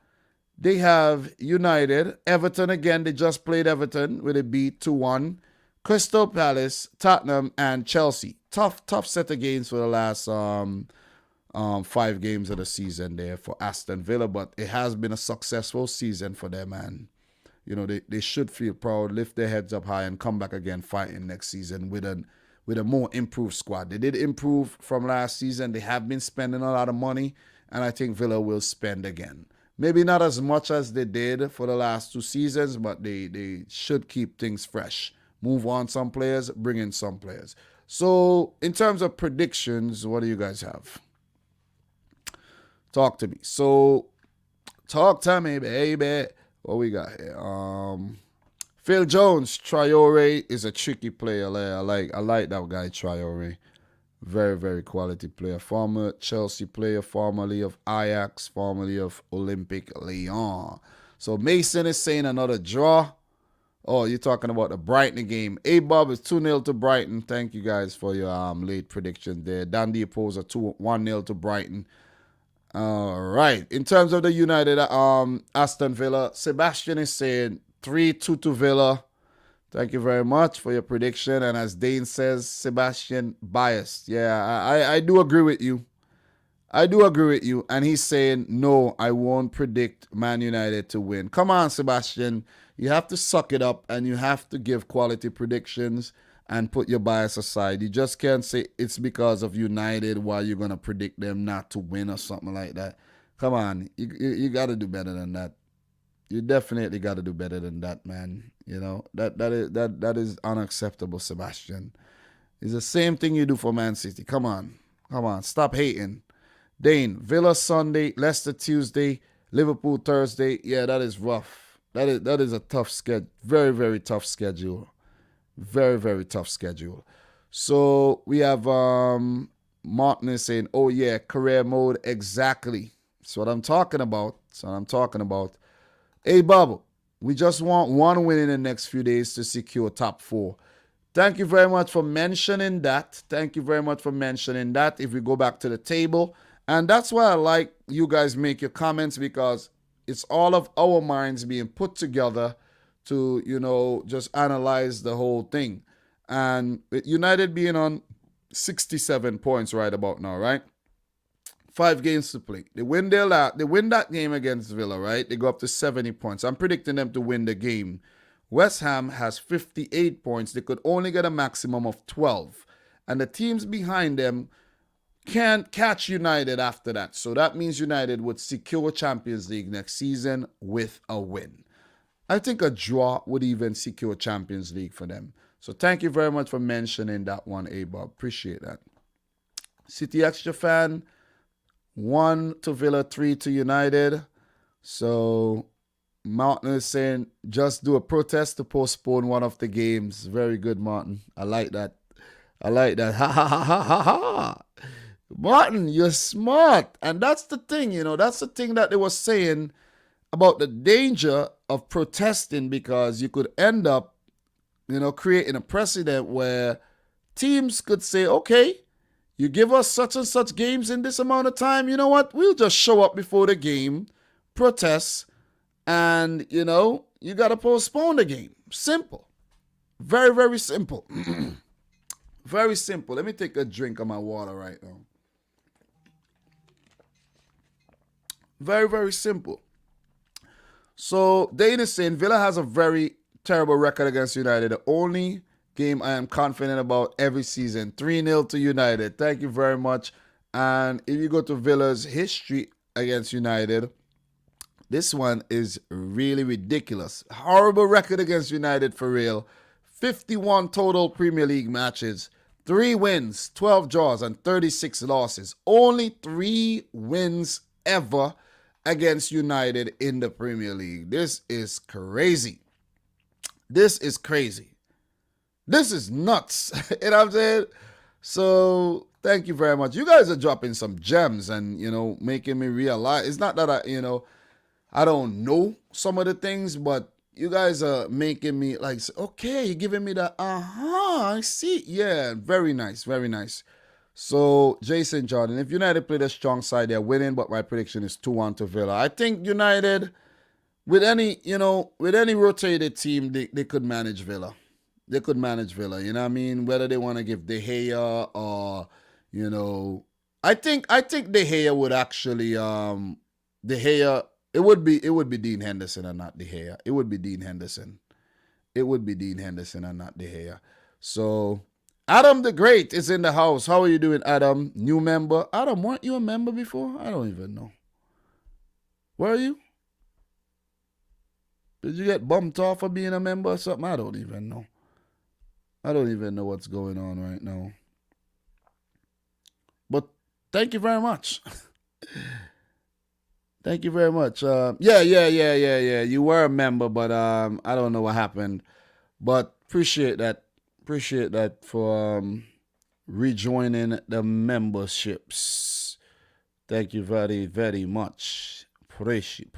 they have United. Everton again, they just played Everton with a beat 2-1. Crystal Palace, Tottenham, and Chelsea. Tough set of games for the last 5 games of the season there for Aston Villa, but it has been a successful season for them, and they should feel proud, lift their heads up high, and come back again fighting next season with a more improved squad. They did improve from last season. They have been spending a lot of money, and I think Villa will spend again. Maybe not as much as they did for the last 2 seasons, but they should keep things fresh. Move on some players, bring in some players. So, in terms of predictions, what do you guys have? Talk to me. So, talk to me, baby. What we got here? Phil Jones, Traore is a tricky player. I like that guy, Traore. Very, very quality player. Former Chelsea player, formerly of Ajax, formerly of Olympique Lyon. So, Mason is saying another draw. Oh, you're talking about the Brighton game. A-Bob is 2-0 to Brighton. Thank you guys for your late prediction there. Dandy Opposer 1-0 to Brighton. All right. In terms of the United, Aston Villa, Sebastian is saying 3-2 to Villa. Thank you very much for your prediction. And as Dane says, Sebastian biased. Yeah, I do agree with you. And he's saying, no, I won't predict Man United to win. Come on, Sebastian. You have to suck it up and you have to give quality predictions and put your bias aside. You just can't say it's because of United why you're going to predict them not to win or something like that. Come on. You got to do better than that. You definitely got to do better than that, man. That is unacceptable, Sebastian. It's the same thing you do for Man City. Come on. Stop hating. Dane, Villa Sunday, Leicester Tuesday, Liverpool Thursday. Yeah, that is rough. That is a tough schedule. Very, very tough schedule. Very, very tough schedule. So we have Martin saying, oh yeah, career mode. Exactly. That's what I'm talking about. Hey, Bubba, we just want one win in the next few days to secure top 4. Thank you very much for mentioning that. If we go back to the table. And that's why I like you guys make your comments, because it's all of our minds being put together to, just analyze the whole thing. And with United being on 67 points right about now, right? 5 games to play. They win they win that game against Villa, right? They go up to 70 points. I'm predicting them to win the game. West Ham has 58 points. They could only get a maximum of 12. And the teams behind them can't catch United after that. So that means United would secure Champions League next season with a win. I think a draw would even secure Champions League for them. So thank you very much for mentioning that one, A-Bob. Appreciate that. City Extra Fan, 1 to Villa, 3 to United. So Martin is saying, just do a protest to postpone one of the games. Very good, Martin. I like that. I like that. Ha, ha, ha, ha, ha, ha. Martin, you're smart. And that's the thing, that's the thing that they were saying about the danger of protesting, because you could end up, creating a precedent where teams could say, okay, you give us such and such games in this amount of time, you know what? We'll just show up before the game, protest, and, you got to postpone the game. Simple. Very, very simple. Very simple. Let me take a drink of my water right now. Very, very simple. So, Dane is saying Villa has a very terrible record against United. The only game I am confident about every season. 3-0 to United. Thank you very much. And if you go to Villa's history against United, this one is really ridiculous. Horrible record against United for real. 51 total Premier League matches. 3 wins, 12 draws, and 36 losses. Only 3 wins ever against United in the Premier League. This is crazy. This is crazy. This is nuts. You know what I'm saying? So, thank you very much. You guys are dropping some gems and, making me realize. It's not that I don't know some of the things, but you guys are making me like, okay, you're giving me the, I see. Yeah, very nice, very nice. So, Jason Jordan, if United played a strong side, they're winning, but my prediction is 2-1 to Villa. I think United, with any rotated team, they could manage Villa. They could manage Villa, you know what I mean? Whether they want to give De Gea or, I think De Gea would actually, De Gea, it would be Dean Henderson and not De Gea. It would be Dean Henderson. It would be Dean Henderson and not De Gea. So, Adam the Great is in the house. How are you doing, Adam? New member. Adam, weren't you a member before? I don't even know. Where are you? Did you get bumped off for being a member or something? I don't even know. I don't even know what's going on right now. But thank you very much. Thank you very much. Yeah. You were a member, but I don't know what happened. But appreciate that. Appreciate that for rejoining the memberships. Thank you very, very much. Appreciate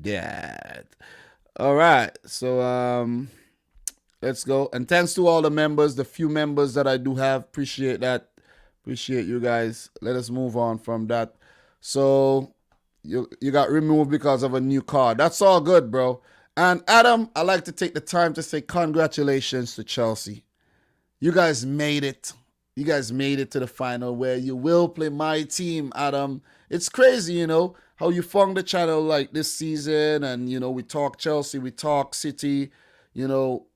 that. All right, so let's go. And thanks to all the members, the few members that I do have. Appreciate that. Appreciate you guys. Let us move on from that. So you got removed because of a new card. That's all good, bro. And Adam, I'd like to take the time to say congratulations to Chelsea. You guys made it. You guys made it to the final where you will play my team, Adam. It's crazy, how you found the channel like this season. And, we talk Chelsea, we talk City.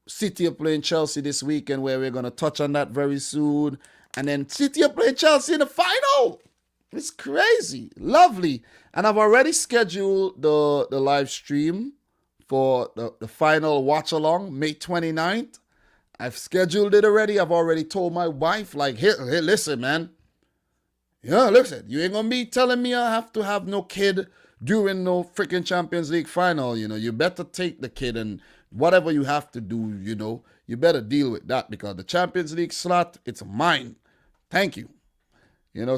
City are playing Chelsea this weekend where we're going to touch on that very soon. And then City are playing Chelsea in the final. It's crazy. Lovely. And I've already scheduled the live stream for the final watch-along, May 29th. I've scheduled it already. I've already told my wife, like, hey, listen, man. Yeah, listen, you ain't going to be telling me I have to have no kid during no freaking Champions League final. You better take the kid and whatever you have to do, you better deal with that because the Champions League slot, it's mine. Thank you.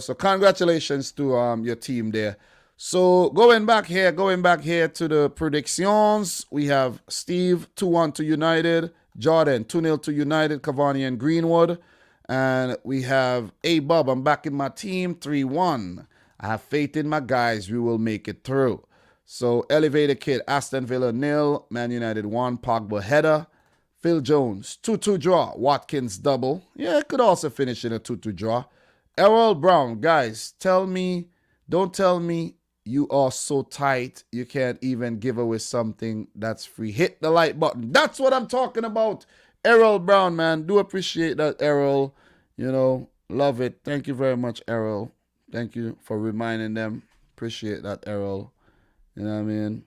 So congratulations to your team there. So going back here to the predictions, we have Steve 2-1 to United, Jordan 2-0 to United, Cavani and Greenwood, and we have A-Bob, I'm back in my team, 3-1. I have faith in my guys, we will make it through. So Elevator Kid, Aston Villa 0, Man United 1, Pogba header, Phil Jones, 2-2 draw. Watkins double. Yeah, it could also finish in a 2-2 draw. Errol Brown, guys, don't tell me you are so tight you can't even give away something that's free. Hit the like button. That's what I'm talking about. Errol Brown, man. Do appreciate that, Errol. Love it. Thank you very much, Errol. Thank you for reminding them. Appreciate that, Errol. You know what I mean?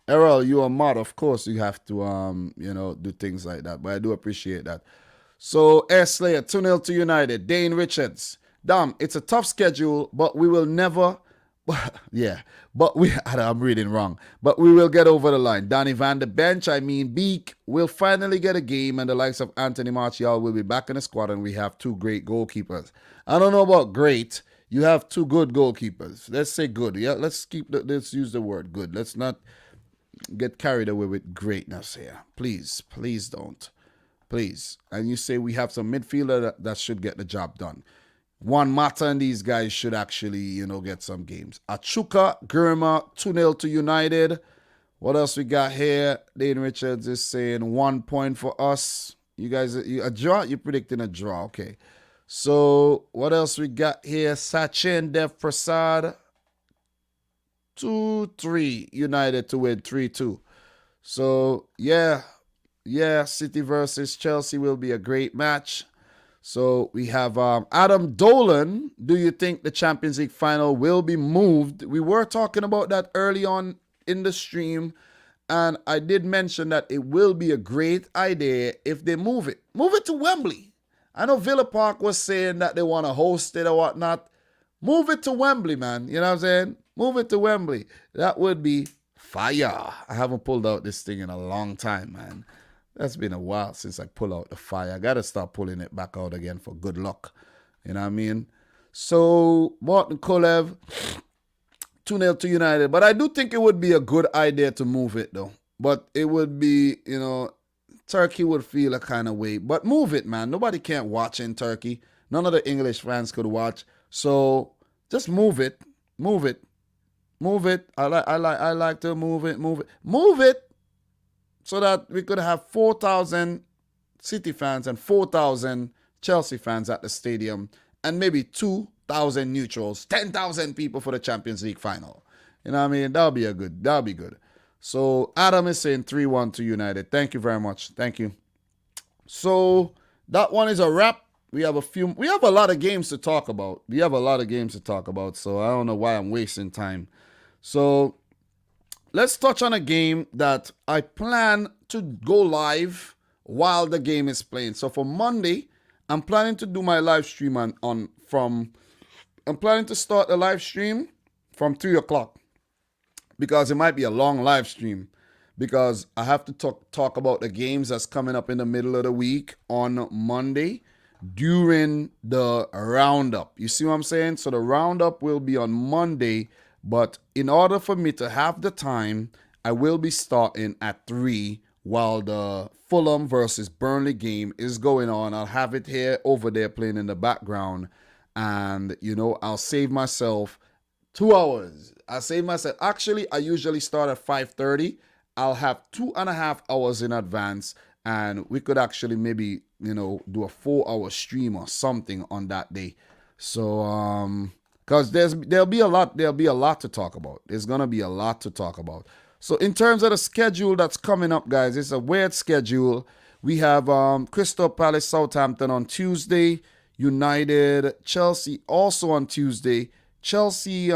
Errol, you are mod. Of course, you have to, do things like that. But I do appreciate that. So, Air Slayer, 2-0 to United. Dane Richards. Dom, it's a tough schedule, but we will never... I'm reading wrong. But we will get over the line. Donny van de Bench, Beek, will finally get a game, and the likes of Anthony Martial will be back in the squad, and we have two great goalkeepers. I don't know about great. You have two good goalkeepers. Let's say good. Yeah, let's use the word good. Let's not get carried away with greatness here. Please don't. Please. And you say we have some midfielder that should get the job done. Juan Mata and these guys should actually, get some games. Achuka, Gurma, 2-0 to United. What else we got here? Dane Richards is saying 1 point for us. You guys, a draw? You're predicting a draw. Okay. So, what else we got here? Sachin Dev Prasad, 2-3. United to win 3-2. So, yeah, City versus Chelsea will be a great match. So we have Adam Dolan. Do you think the Champions League final will be moved? We were talking about that early on in the stream, and I did mention that it will be a great idea if they move it. Move it to Wembley. I know Villa Park was saying that they want to host it or whatnot. Move it to Wembley, man. You know what I'm saying? Move it to Wembley. That would be fire. I haven't pulled out this thing in a long time, man. That's been a while since I pull out the fire. I got to start pulling it back out again for good luck. You know what I mean? So, Martin Kolev, 2-0 to United. But I do think it would be a good idea to move it, though. But it would be, Turkey would feel a kind of way. But move it, man. Nobody can't watch in Turkey. None of the English fans could watch. So, just move it. Move it. Move it. I like to move it. Move it. So that we could have 4,000 City fans and 4,000 Chelsea fans at the stadium, and maybe 2,000 neutrals, 10,000 people for the Champions League final. You know what I mean? That'll be good. So Adam is saying 3-1 to United. Thank you very much. Thank you. So that one is a wrap. We have a lot of games to talk about. So I don't know why I'm wasting time. So let's touch on a game that I plan to go live while the game is playing. So for Monday, I'm planning to do my live stream I'm planning to start the live stream from 3 o'clock because it might be a long live stream because I have to talk about the games that's coming up in the middle of the week on Monday during the roundup. You see what I'm saying? So the roundup will be on Monday. But in order for me to have the time, I will be starting at 3 while the Fulham versus Burnley game is going on. I'll have it here over there playing in the background. And, I'll save myself 2 hours. Actually, I usually start at 5:30. I'll have 2.5 hours in advance. And we could actually maybe, do a 4-hour stream or something on that day. So, because there'll be a lot to talk about. There's gonna be a lot to talk about. So in terms of the schedule that's coming up, guys, it's a weird schedule. We have Crystal Palace, Southampton on Tuesday, United, Chelsea also on Tuesday, Chelsea,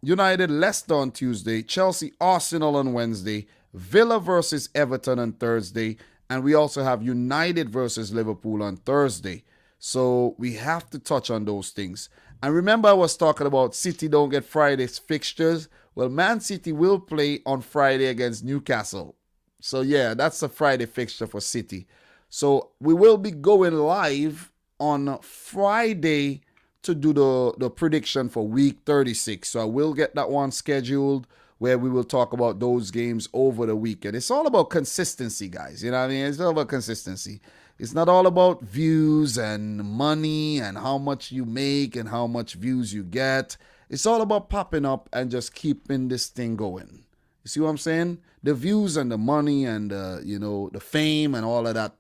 United, Leicester on Tuesday, Chelsea, Arsenal on Wednesday, Villa versus Everton on Thursday, and we also have United versus Liverpool on Thursday. So we have to touch on those things. And remember I was talking about City don't get Friday's fixtures. Well, Man City will play on Friday against Newcastle. So yeah, that's a Friday fixture for City. So we will be going live on Friday to do the prediction for week 36. So I will get that one scheduled where we will talk about those games over the weekend. It's all about consistency, guys. You know what I mean? It's all about consistency. It's not all about views and money and how much you make and how much views you get. It's all about popping up and just keeping this thing going. You see what I'm saying? The views and the money and the fame and all of that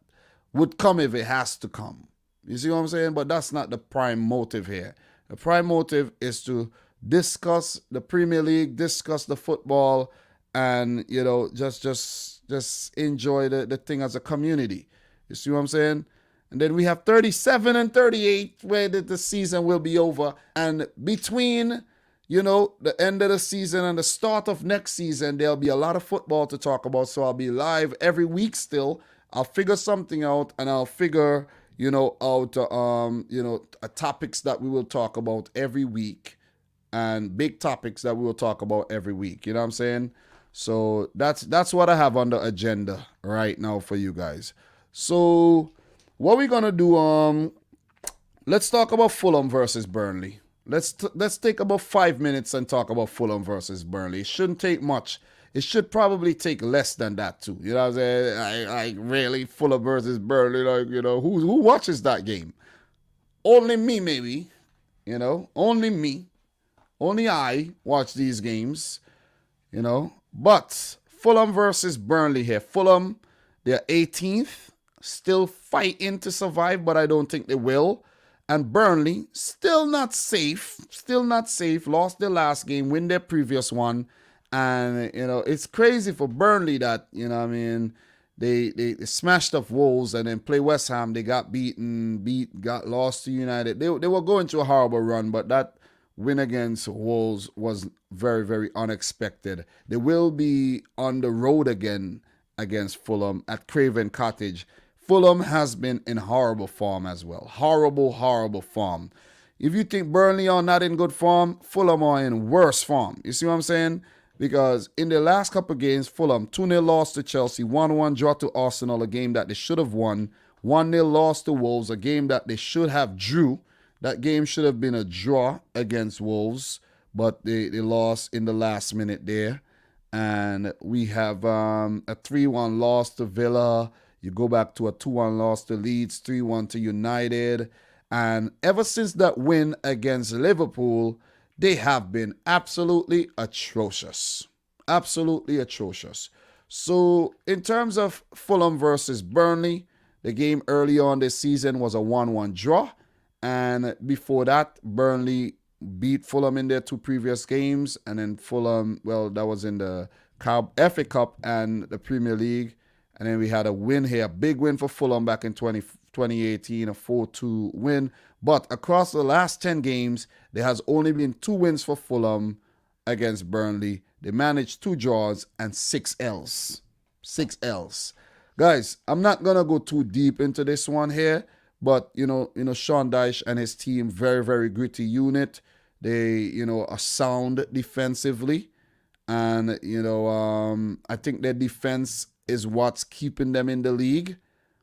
would come if it has to come. You see what I'm saying? But that's not the prime motive here. The prime motive is to discuss the Premier League, discuss the football, and just enjoy the thing as a community. You see what I'm saying? And then we have 37 and 38 where the season will be over. And between, the end of the season and the start of next season, there'll be a lot of football to talk about. So I'll be live every week still. I'll figure something out and I'll figure, out, topics that we will talk about every week and big topics that we will talk about every week. You know what I'm saying? So that's what I have on the agenda right now for you guys. So what we're gonna do, let's talk about Fulham versus Burnley. Let's take about 5 minutes and talk about Fulham versus Burnley. It shouldn't take much. It should probably take less than that too. You know what I'm saying? Like really, Fulham versus Burnley. Like, who watches that game? Only me, maybe. Only me. Only I watch these games. But Fulham versus Burnley here. Fulham, they're 18th. Still fighting to survive, but I don't think they will. And Burnley, still not safe. Lost their last game, win their previous one. And, it's crazy for Burnley that, they smashed up Wolves and then play West Ham. They got got lost to United. They were going through a horrible run, but that win against Wolves was very, very unexpected. They will be on the road again against Fulham at Craven Cottage. Fulham has been in horrible form as well. Horrible form. If you think Burnley are not in good form, Fulham are in worse form. You see what I'm saying? Because in the last couple of games, Fulham 2-0 loss to Chelsea, 1-1 draw to Arsenal, a game that they should have won, 1-0 loss to Wolves, a game that they should have drew. That game should have been a draw against Wolves, but they lost in the last minute there. And we have a 3-1 loss to Villa. You go back to a 2-1 loss to Leeds, 3-1 to United. And ever since that win against Liverpool, they have been absolutely atrocious. Absolutely atrocious. So in terms of Fulham versus Burnley, the game early on this season was a 1-1 draw. And before that, Burnley beat Fulham in their two previous games. And then Fulham, that was in the FA Cup and the Premier League. And then we had a win here, a big win for Fulham back in 2018, a 4-2 win. But across the last 10 games, there has only been 2 wins for Fulham against Burnley. They managed 2 draws and 6 L's. 6 L's. Guys, I'm not going to go too deep into this one here. But, Sean Dyche and his team, very, very gritty unit. They, are sound defensively. And, I think their defense is what's keeping them in the league,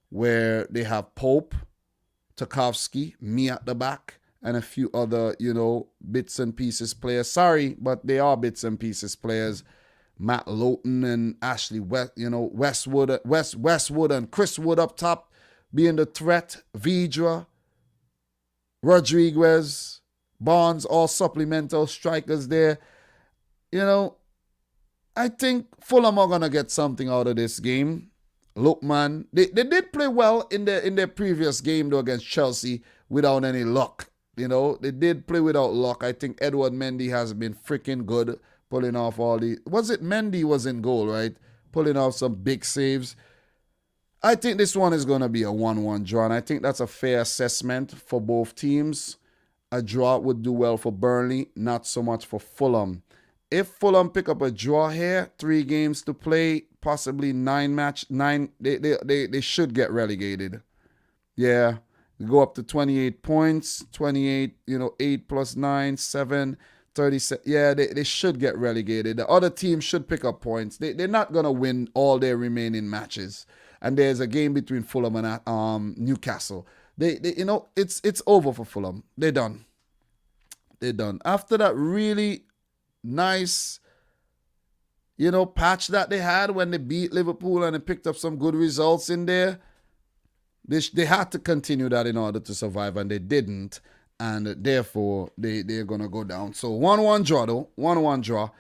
where they have Pope, Tarkowski, me at the back, and a few other, bits and pieces players. Sorry, but they are bits and pieces players. Matt Lowton and Ashley Westwood and Chris Wood up top being the threat. Vidra, Rodriguez, Barnes, all supplemental strikers there. I think Fulham are going to get something out of this game. Look, man, they did play well in their previous game, though, against Chelsea without any luck. They did play without luck. I think Edward Mendy has been freaking good, pulling off all the... Was it Mendy was in goal, right? Pulling off some big saves. I think this one is going to be a 1-1 draw, and I think that's a fair assessment for both teams. A draw would do well for Burnley, not so much for Fulham. If Fulham pick up a draw here, 3 games to play, possibly 9, they should get relegated. Yeah, they go up to 28 points, 28, 8 plus 9, 7, 37. Yeah, they should get relegated. The other team should pick up points. They're not going to win all their remaining matches. And there's a game between Fulham and Newcastle. It's over for Fulham. They're done. After that really nice, patch that they had when they beat Liverpool and they picked up some good results in there, they had to continue that in order to survive, and they didn't. And therefore, they're going to go down. So 1-1 draw, though. 1-1 draw.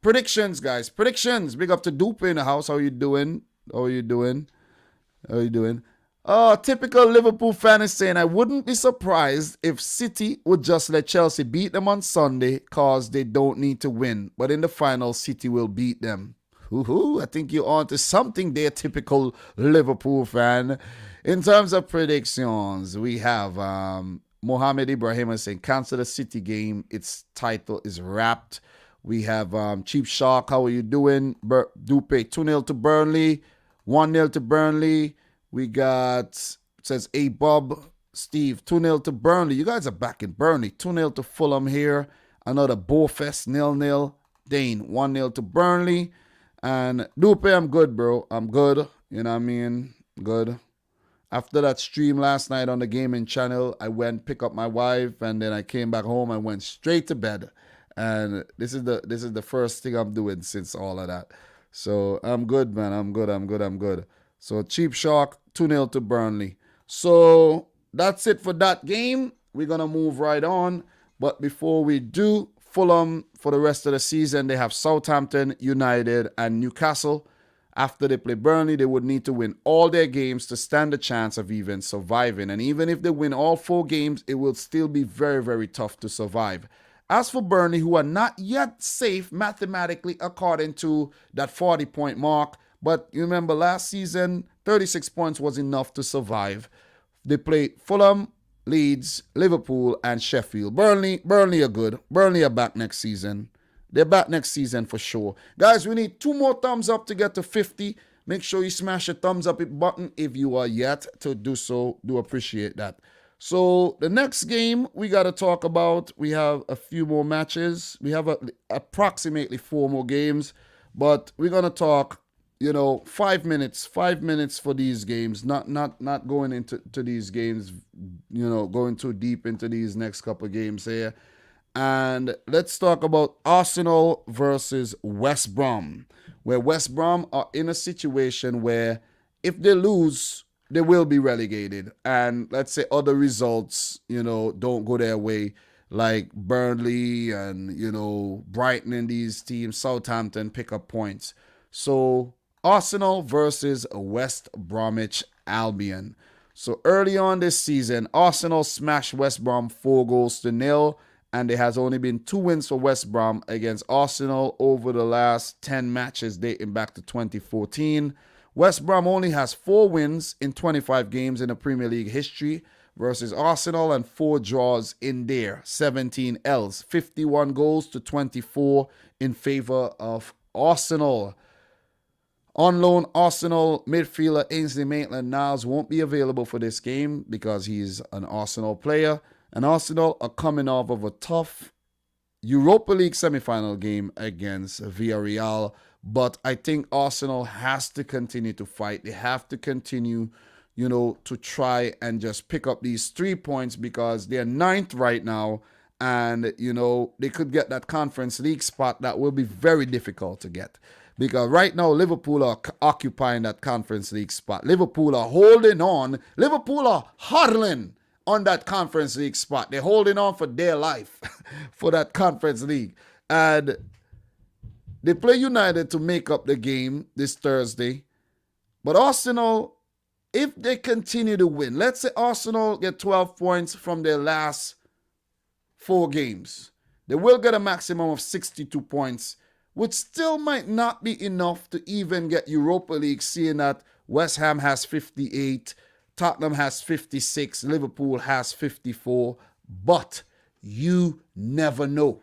predictions, guys. Predictions. Big up to Dupe in the house. How you doing? How are you doing? How are you doing? Typical Liverpool fan is saying, I wouldn't be surprised if City would just let Chelsea beat them on Sunday because they don't need to win. But in the final, City will beat them. I think you're on to something there, typical Liverpool fan. In terms of predictions, we have Mohamed Ibrahim saying, cancel the City game. Its title is wrapped. We have Cheap Shark. How are you doing? Dupe 2-0 to Burnley. 1-0 to Burnley. We got, says A Bob, Steve, 2-0 to Burnley. You guys are back in Burnley. 2-0 to Fulham here. Another Bowfest, 0-0. Dane, 1-0 to Burnley. And Dupe, I'm good, bro. I'm good. You know what I mean? Good. After that stream last night on the gaming channel, I went pick up my wife, and then I came back home and went straight to bed. And this is the first thing I'm doing since all of that. So I'm good, man. I'm good. So Cheap Shark, 2-0 to Burnley. So that's it for that game. We're going to move right on. But before we do, Fulham, for the rest of the season, they have Southampton, United, and Newcastle. After they play Burnley, they would need to win all their games to stand a chance of even surviving. And even if they win all 4 games, it will still be very, very tough to survive. As for Burnley, who are not yet safe mathematically according to that 40-point mark, but you remember last season, 36 points was enough to survive. They played Fulham, Leeds, Liverpool, and Sheffield. Burnley are good. Burnley are back next season. They're back next season for sure. Guys, we need 2 more thumbs up to get to 50. Make sure you smash the thumbs up button if you are yet to do so. Do appreciate that. So the next game we got to talk about, we have a few more matches. We have approximately 4 more games, but we're going to talk 5 minutes for these games, not going into these games, going too deep into these next couple of games here. And let's talk about Arsenal versus West Brom, where West Brom are in a situation where if they lose, they will be relegated. And let's say other results, don't go their way, like Burnley and, Brighton and these teams, Southampton pick up points. So Arsenal versus West Bromwich Albion. So early on this season, Arsenal smashed West Brom 4-0, and there has only been 2 wins for West Brom against Arsenal over the last 10 matches dating back to 2014. West Brom only has 4 wins in 25 games in the Premier League history versus Arsenal, and 4 draws in there, 17 L's, 51 goals to 24 in favor of Arsenal. On loan, Arsenal midfielder Ainsley Maitland-Niles won't be available for this game because he's an Arsenal player. And Arsenal are coming off of a tough Europa League semi-final game against Villarreal. But I think Arsenal has to continue to fight. They have to continue, to try and just pick up these 3 points because they're 9th right now. And, they could get that Conference League spot that will be very difficult to get. Because right now, Liverpool are occupying that Conference League spot. Liverpool are holding on. Liverpool are huddling on that Conference League spot. They're holding on for their life for that Conference League. And they play United to make up the game this Thursday. But Arsenal, if they continue to win, let's say Arsenal get 12 points from their last 4 games, they will get a maximum of 62 points, which still might not be enough to even get Europa League, seeing that West Ham has 58, Tottenham has 56, Liverpool has 54. But you never know.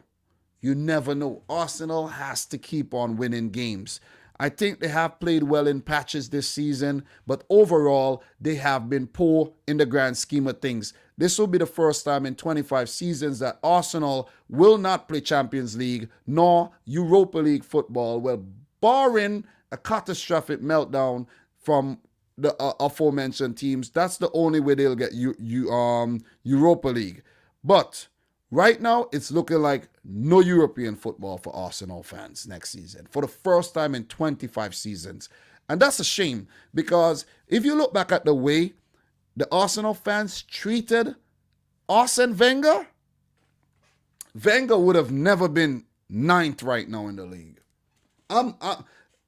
You never know. Arsenal has to keep on winning games. I think they have played well in patches this season, but overall, they have been poor in the grand scheme of things. This will be the first time in 25 seasons that Arsenal will not play Champions League nor Europa League football. Well, barring a catastrophic meltdown from the aforementioned teams, that's the only way they'll get Europa League. But right now, it's looking like no European football for Arsenal fans next season, for the first time in 25 seasons. And that's a shame, because if you look back at the way the Arsenal fans treated Arsene Wenger, Wenger would have never been 9th right now in the league.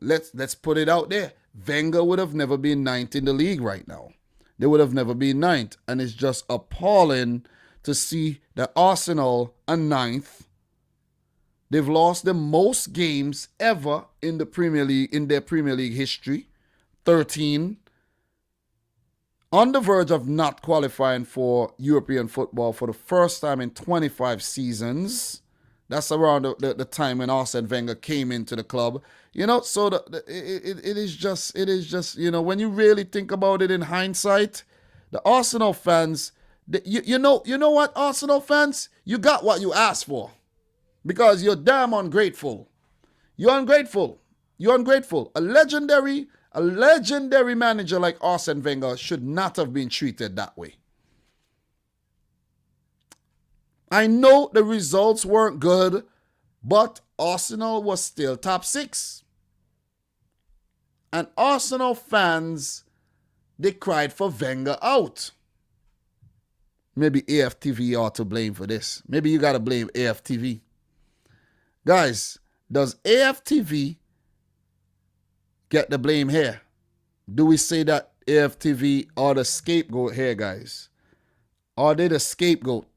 Let's put it out there. Wenger would have never been ninth in the league right now. They would have never been ninth. And it's just appalling to see that Arsenal are ninth. They've lost the most games ever in the Premier League, in their Premier League history. 13. On the verge of not qualifying for European football for the first time in 25 seasons. That's around the time when Arsene Wenger came into the club. You know, so it is just, you know, when you really think about it in hindsight, the Arsenal fans, you know what, Arsenal fans? You got what you asked for. Because you're damn ungrateful. You're ungrateful. You're ungrateful. A legendary manager like Arsene Wenger should not have been treated that way. I know the results weren't good, but Arsenal was still top 6. And Arsenal fans, they cried for Wenger out. Maybe AFTV ought to blame for this. Maybe you got to blame AFTV. Guys, does AFTV get the blame here? Do we say that AFTV are the scapegoat here, guys? Are they the scapegoat?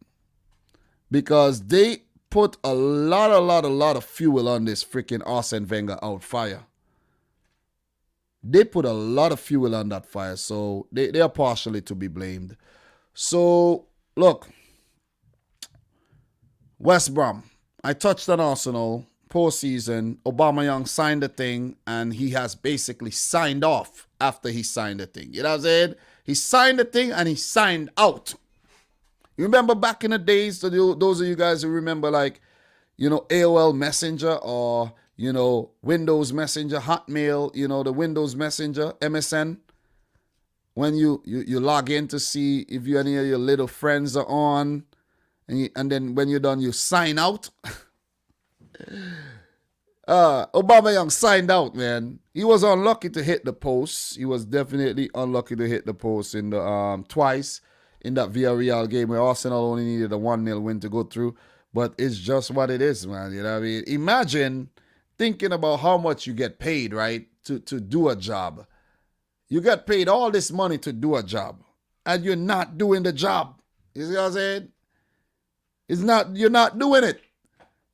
Because they put a lot of fuel on this freaking Arsene Wenger out fire. They put a lot of fuel on that fire, so they are partially to be blamed. So, look, West Brom. I touched on Arsenal postseason. Aubameyang signed the thing, and he has basically signed off after he signed the thing. You know what I'm saying? He signed the thing, and he signed out. You remember back in the days, those of you guys who remember, like, you know, AOL Messenger or, you know, Windows Messenger, Hotmail, you know, the Windows Messenger, MSN. When you log in to see if any of your little friends are on, and then when you're done, you sign out. Aubameyang signed out, man. He was unlucky to hit the post. He was definitely unlucky to hit the post in the twice in that Villarreal game where Arsenal only needed a 1-0 win to go through. But it's just what it is, man. You know what I mean? Imagine thinking about how much you get paid, right, to do a job. You get paid all this money to do a job, and you're not doing the job. You see what I'm saying? You're not doing it.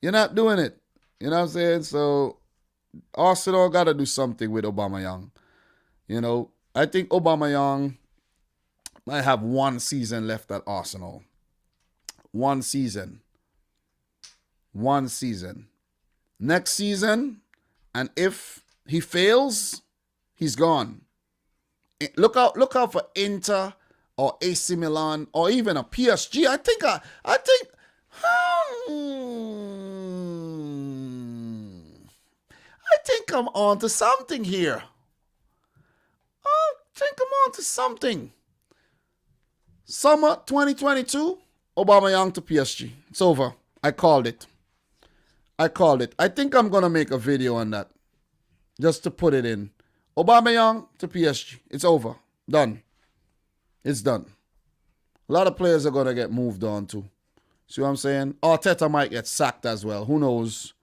You're not doing it. You know what I'm saying? So Arsenal got to do something with Aubameyang. You know, I think Aubameyang might have one season left at Arsenal. One season. Next season, and if he fails, he's gone. Look out for Inter or AC Milan or even a PSG. I think I'm on to something here. I think I'm on to something. Summer 2022, Aubameyang to PSG. It's over. I called it. I think I'm going to make a video on that. Just to put it in. Aubameyang to PSG. It's over. Done. It's done. A lot of players are going to get moved on to. See what I'm saying? Arteta might get sacked as well. Who knows?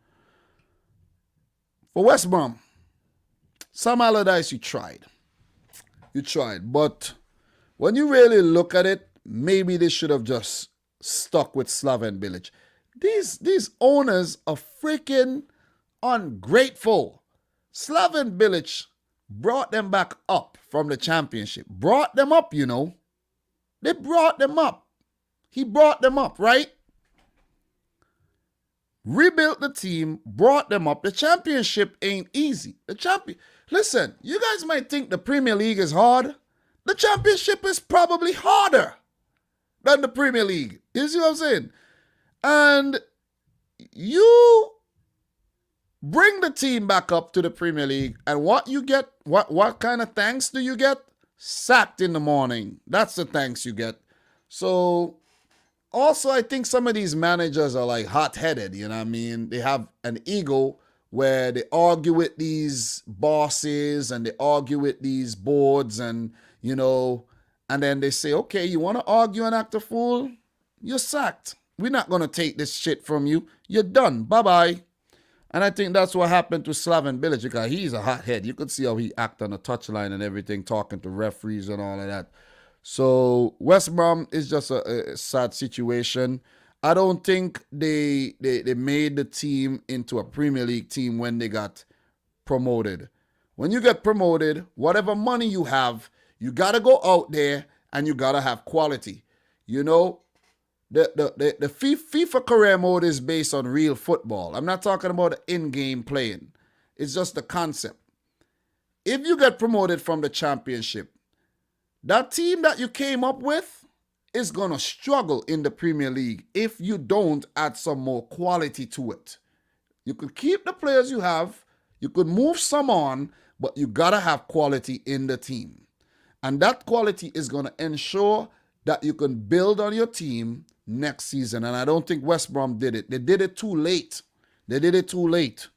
For West Brom, Sam Allardyce, you tried. But when you really look at it, maybe they should have just stuck with Slaven Bilic. These owners are freaking ungrateful. Slaven Bilic brought them back up from the championship. Brought them up, you know. They brought them up. He brought them up, right? Rebuilt the team, brought them up. The championship ain't easy. Listen, you guys might think the Premier League is hard. The championship is probably harder than the Premier League. You see what I'm saying? And you bring the team back up to the Premier League, and what you get, what kind of thanks do you get? Sacked in the morning. That's the thanks you get. So, also, I think some of these managers are like hot-headed, you know what I mean? They have an ego where they argue with these bosses and they argue with these boards and, you know, and then they say, okay, you want to argue and act a fool? You're sacked. We're not going to take this shit from you. You're done. Bye-bye. And I think that's what happened to Slaven Bilic because he's a hothead. You could see how he act on the touchline and everything, talking to referees and all of that. So West Brom is just a sad situation. I don't think they made the team into a Premier League team when they got promoted. When you get promoted, whatever money you have, you got to go out there and you got to have quality. You know, the FIFA career mode is based on real football. I'm not talking about the in-game playing. It's just the concept. If you get promoted from the championship, that team that you came up with is going to struggle in the Premier League if you don't add some more quality to it. You could keep the players you have, you could move some on, but you got to have quality in the team. And that quality is going to ensure that you can build on your team next season. And I don't think West Brom did it. They did it too late. They did it too late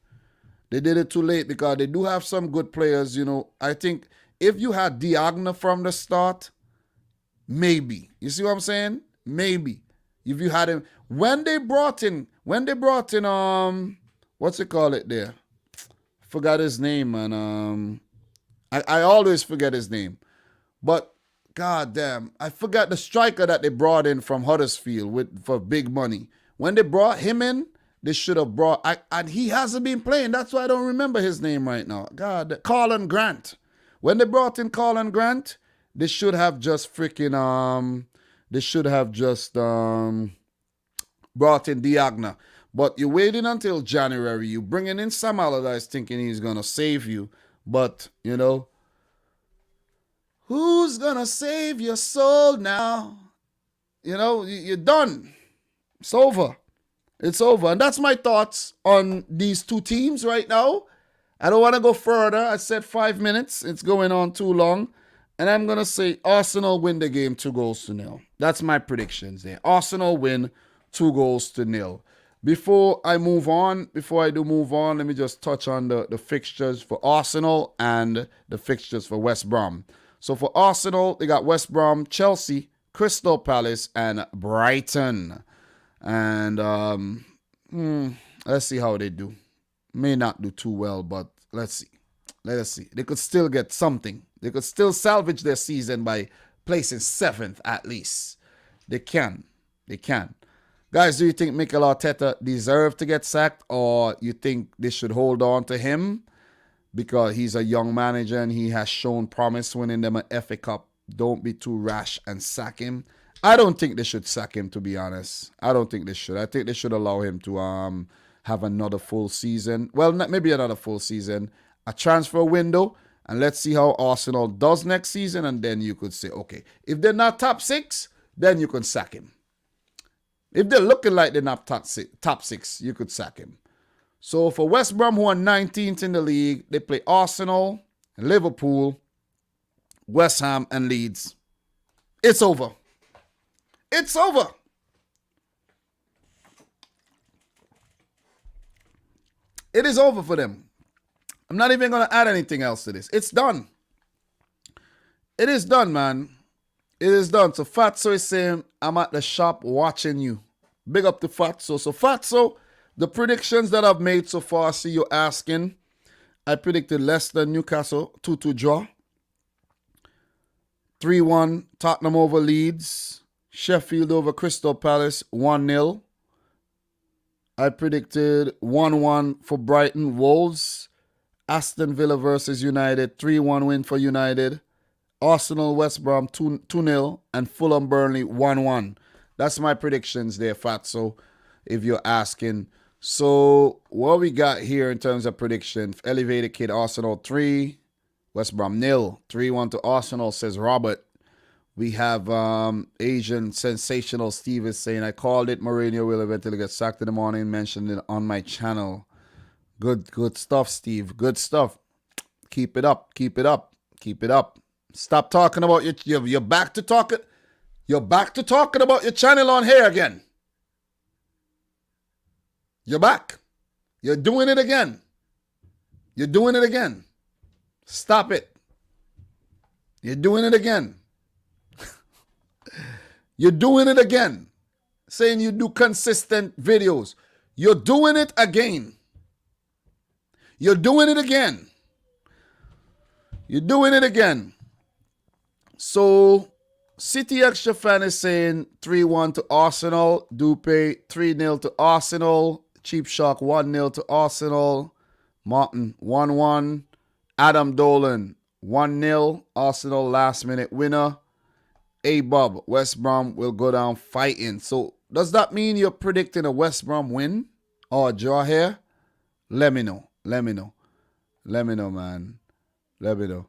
because they do have some good players. You know, I think if you had Diagna from the start, maybe. You see what I'm saying? Maybe. If you had him. When they brought in, what's it called it there? Forgot his name, and I always forget his name. But god damn, I forgot the striker that they brought in from Huddersfield for big money. When they brought him in, they should have brought and he hasn't been playing. That's why I don't remember his name right now. God, Colin Grant. When they brought in Colin Grant, they should have just brought in Diagna. But you're waiting until January. You're bringing in Sam Allardyce thinking he's going to save you. But, you know, who's going to save your soul now? You know, you're done. It's over. It's over. And that's my thoughts on these two teams right now. I don't want to go further. I said 5 minutes. It's going on too long. And I'm going to say Arsenal win the game 2-0. That's my predictions there. Arsenal win 2-0. Before I do move on, let me just touch on the fixtures for Arsenal and the fixtures for West Brom. So for Arsenal, they got West Brom, Chelsea, Crystal Palace, and Brighton. And let's see how they do. May not do too well, but let's see. Let us see. They could still get something. They could still salvage their season by placing 7th at least. They can. Guys, do you think Mikel Arteta deserved to get sacked, or you think they should hold on to him because he's a young manager and he has shown promise winning them an FA Cup? Don't be too rash and sack him. I don't think they should sack him, to be honest. I don't think they should. I think they should allow him to have another full season. Well, maybe another full season, a transfer window, and let's see how Arsenal does next season, and then you could say, okay, if they're not top 6, then you can sack him. If they're looking like they're not top six, you could sack him. So for West Brom, who are 19th in the league, they play Arsenal, Liverpool, West Ham, and Leeds. It's over. It's over. It is over for them. I'm not even going to add anything else to this. It's done. It is done, man. It is done. So Fatso is saying, I'm at the shop watching you. Big up to Fatso. So Fatso, the predictions that I've made so far, I see you asking. I predicted Leicester, Newcastle, 2-2 draw. 3-1, Tottenham over Leeds. Sheffield over Crystal Palace, 1-0. I predicted 1-1 for Brighton, Wolves. Aston Villa versus United, 3-1 win for United. Arsenal, West Brom, 2-0. And Fulham, Burnley, 1-1. That's my predictions there, Fatso, if you're asking. So what we got here in terms of predictions, Elevated Kid, Arsenal 3, West Brom 0. 3-1 to Arsenal, says Robert. We have Asian Sensational Steve is saying, I called it. Mourinho will eventually get sacked in the morning. Mentioned it on my channel. Good stuff, Steve. Good stuff. Keep it up. Keep it up. Keep it up. Stop talking about you're back to talking. You're back to talking about your channel on here again. You're back. You're doing it again. You're doing it again. Stop it. You're doing it again. You're doing it again. Saying you do consistent videos. You're doing it again. You're doing it again. You're doing it again. So, City Extra Fan is saying 3-1 to Arsenal. Dupe 3-0 to Arsenal. Cheap Shock 1-0 to Arsenal. Martin 1-1. Adam Dolan 1-0. Arsenal last minute winner. A-Bob, West Brom will go down fighting. So, does that mean you're predicting a West Brom win or a draw here? Let me know. Let me know. Let me know, man. Let me know.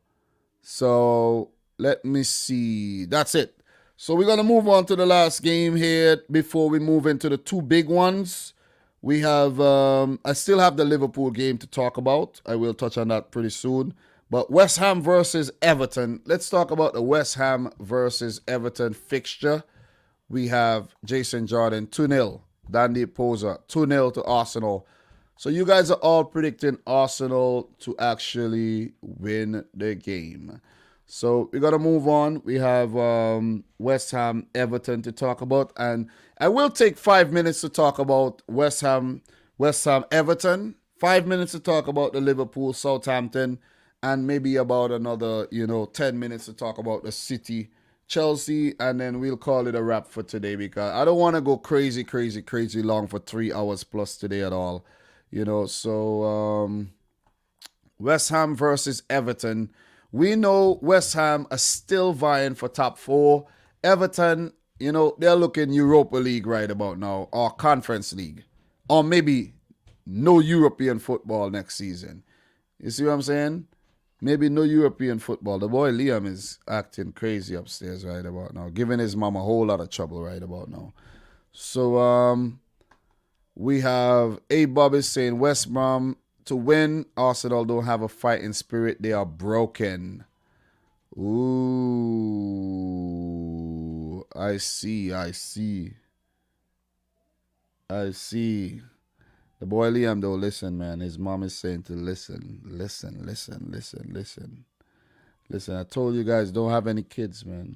So, let me see. That's it. So, we're going to move on to the last game here before we move into the two big ones. We have, I still have the Liverpool game to talk about. I will touch on that pretty soon. But West Ham versus Everton. Let's talk about the West Ham versus Everton fixture. We have Jason Jordan 2-0. Dandy Poser 2-0 to Arsenal. So you guys are all predicting Arsenal to actually win the game. So we're going to move on. We have West Ham, Everton to talk about. And I will take 5 minutes to talk about West Ham, Everton. 5 minutes to talk about the Liverpool, Southampton. And maybe about another, 10 minutes to talk about the City, Chelsea. And then we'll call it a wrap for today because I don't want to go crazy long for 3 hours plus today at all. So West Ham versus Everton. We know West Ham are still vying for top 4. Everton, they're looking Europa League right about now, or Conference League, or maybe no European football next season. You see what I'm saying? Maybe no European football. The boy Liam is acting crazy upstairs right about now, giving his mom a whole lot of trouble right about now. So we have A-Bob is saying West Brom to win. Arsenal don't have a fighting spirit. They are broken. Ooh, I see. The boy Liam, though, listen, man. His mom is saying to listen. Listen, I told you guys, don't have any kids, man.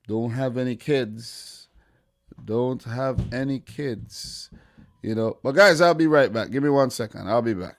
Don't have any kids. But guys, I'll be right back. Give me 1 second. I'll be back.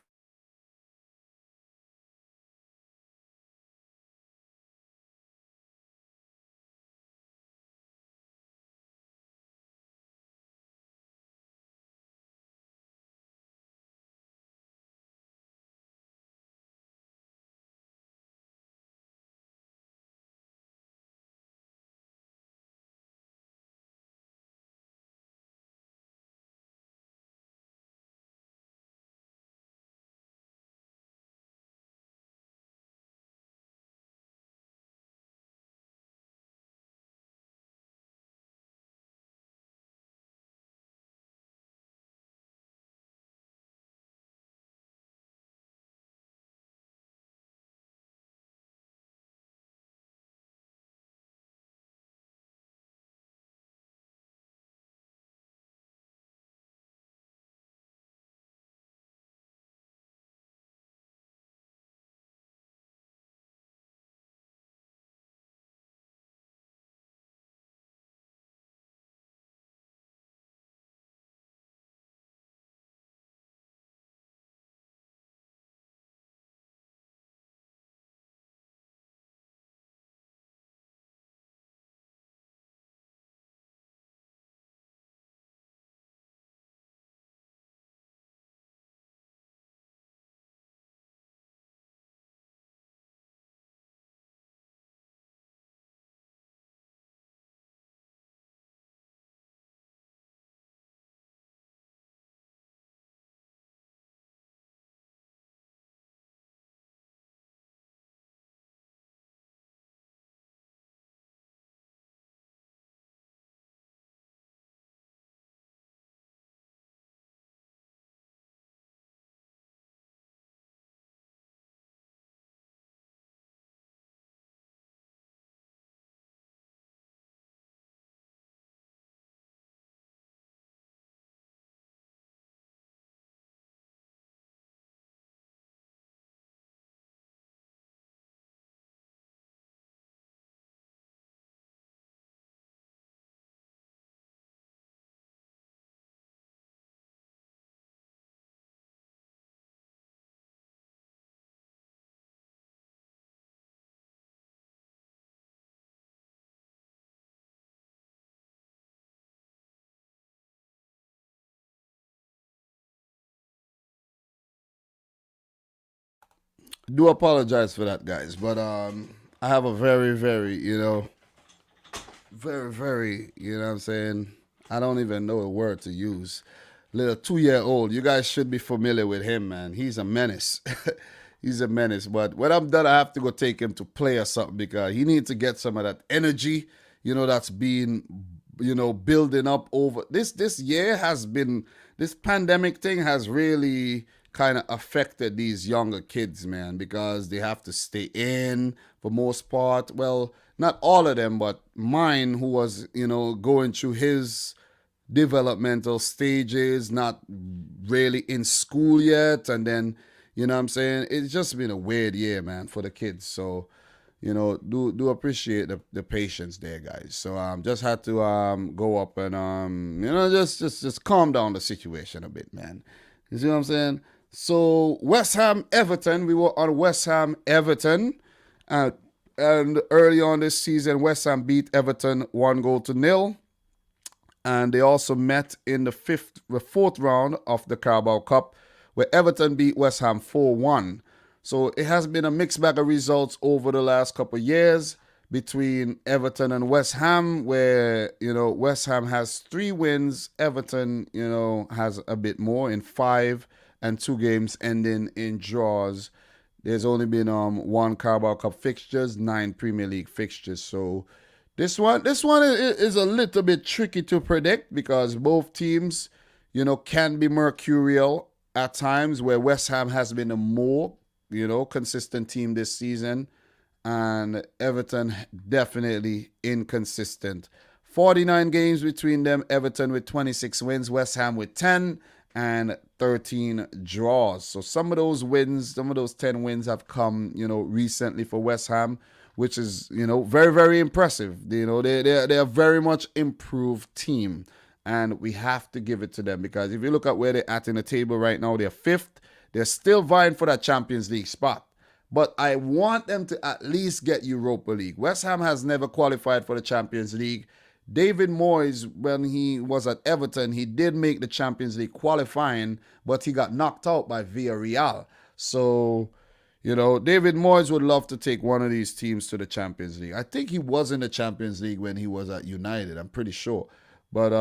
Do apologize for that, guys. But I have a very, very, very, very, what I'm saying? I don't even know a word to use. Little 2 year old. You guys should be familiar with him, man. He's a menace. He's a menace. But when I'm done, I have to go take him to play or something because he needs to get some of that energy, that's been, building up over this year has been this pandemic thing has really kind of affected these younger kids, man, because they have to stay in for most part. Well, not all of them, but mine, who was, going through his developmental stages, not really in school yet. And then, what I'm saying? It's just been a weird year, man, for the kids. So, do appreciate the patience there, guys. So just had to go up and just calm down the situation a bit, man. You see what I'm saying? So West Ham Everton, we were on West Ham Everton, and early on this season, West Ham beat Everton 1-0. And they also met in the fourth round of the Carabao Cup, where Everton beat West Ham 4-1. So it has been a mixed bag of results over the last couple of years between Everton and West Ham, where, West Ham has 3 wins. Everton, has a bit more in 5 and 2 games ending in draws. There's only been 1 Carabao Cup fixtures, 9 Premier League fixtures. So this one is a little bit tricky to predict because both teams, can be mercurial at times, where West Ham has been a more, consistent team this season, and Everton definitely inconsistent. 49 games between them, Everton with 26 wins, West Ham with 10, and 13 draws. So some of those 10 wins have come, recently for West Ham, which is, very, very impressive. They're a very much improved team, and we have to give it to them because if you look at where they're at in the table right now, they're 5th. They're still vying for that Champions League spot. But I want them to at least get Europa League. West Ham has never qualified for the Champions League. David Moyes, when he was at Everton, he did make the Champions League qualifying, but he got knocked out by Villarreal. So, David Moyes would love to take one of these teams to the Champions League. I think he was in the Champions League when he was at United, I'm pretty sure. But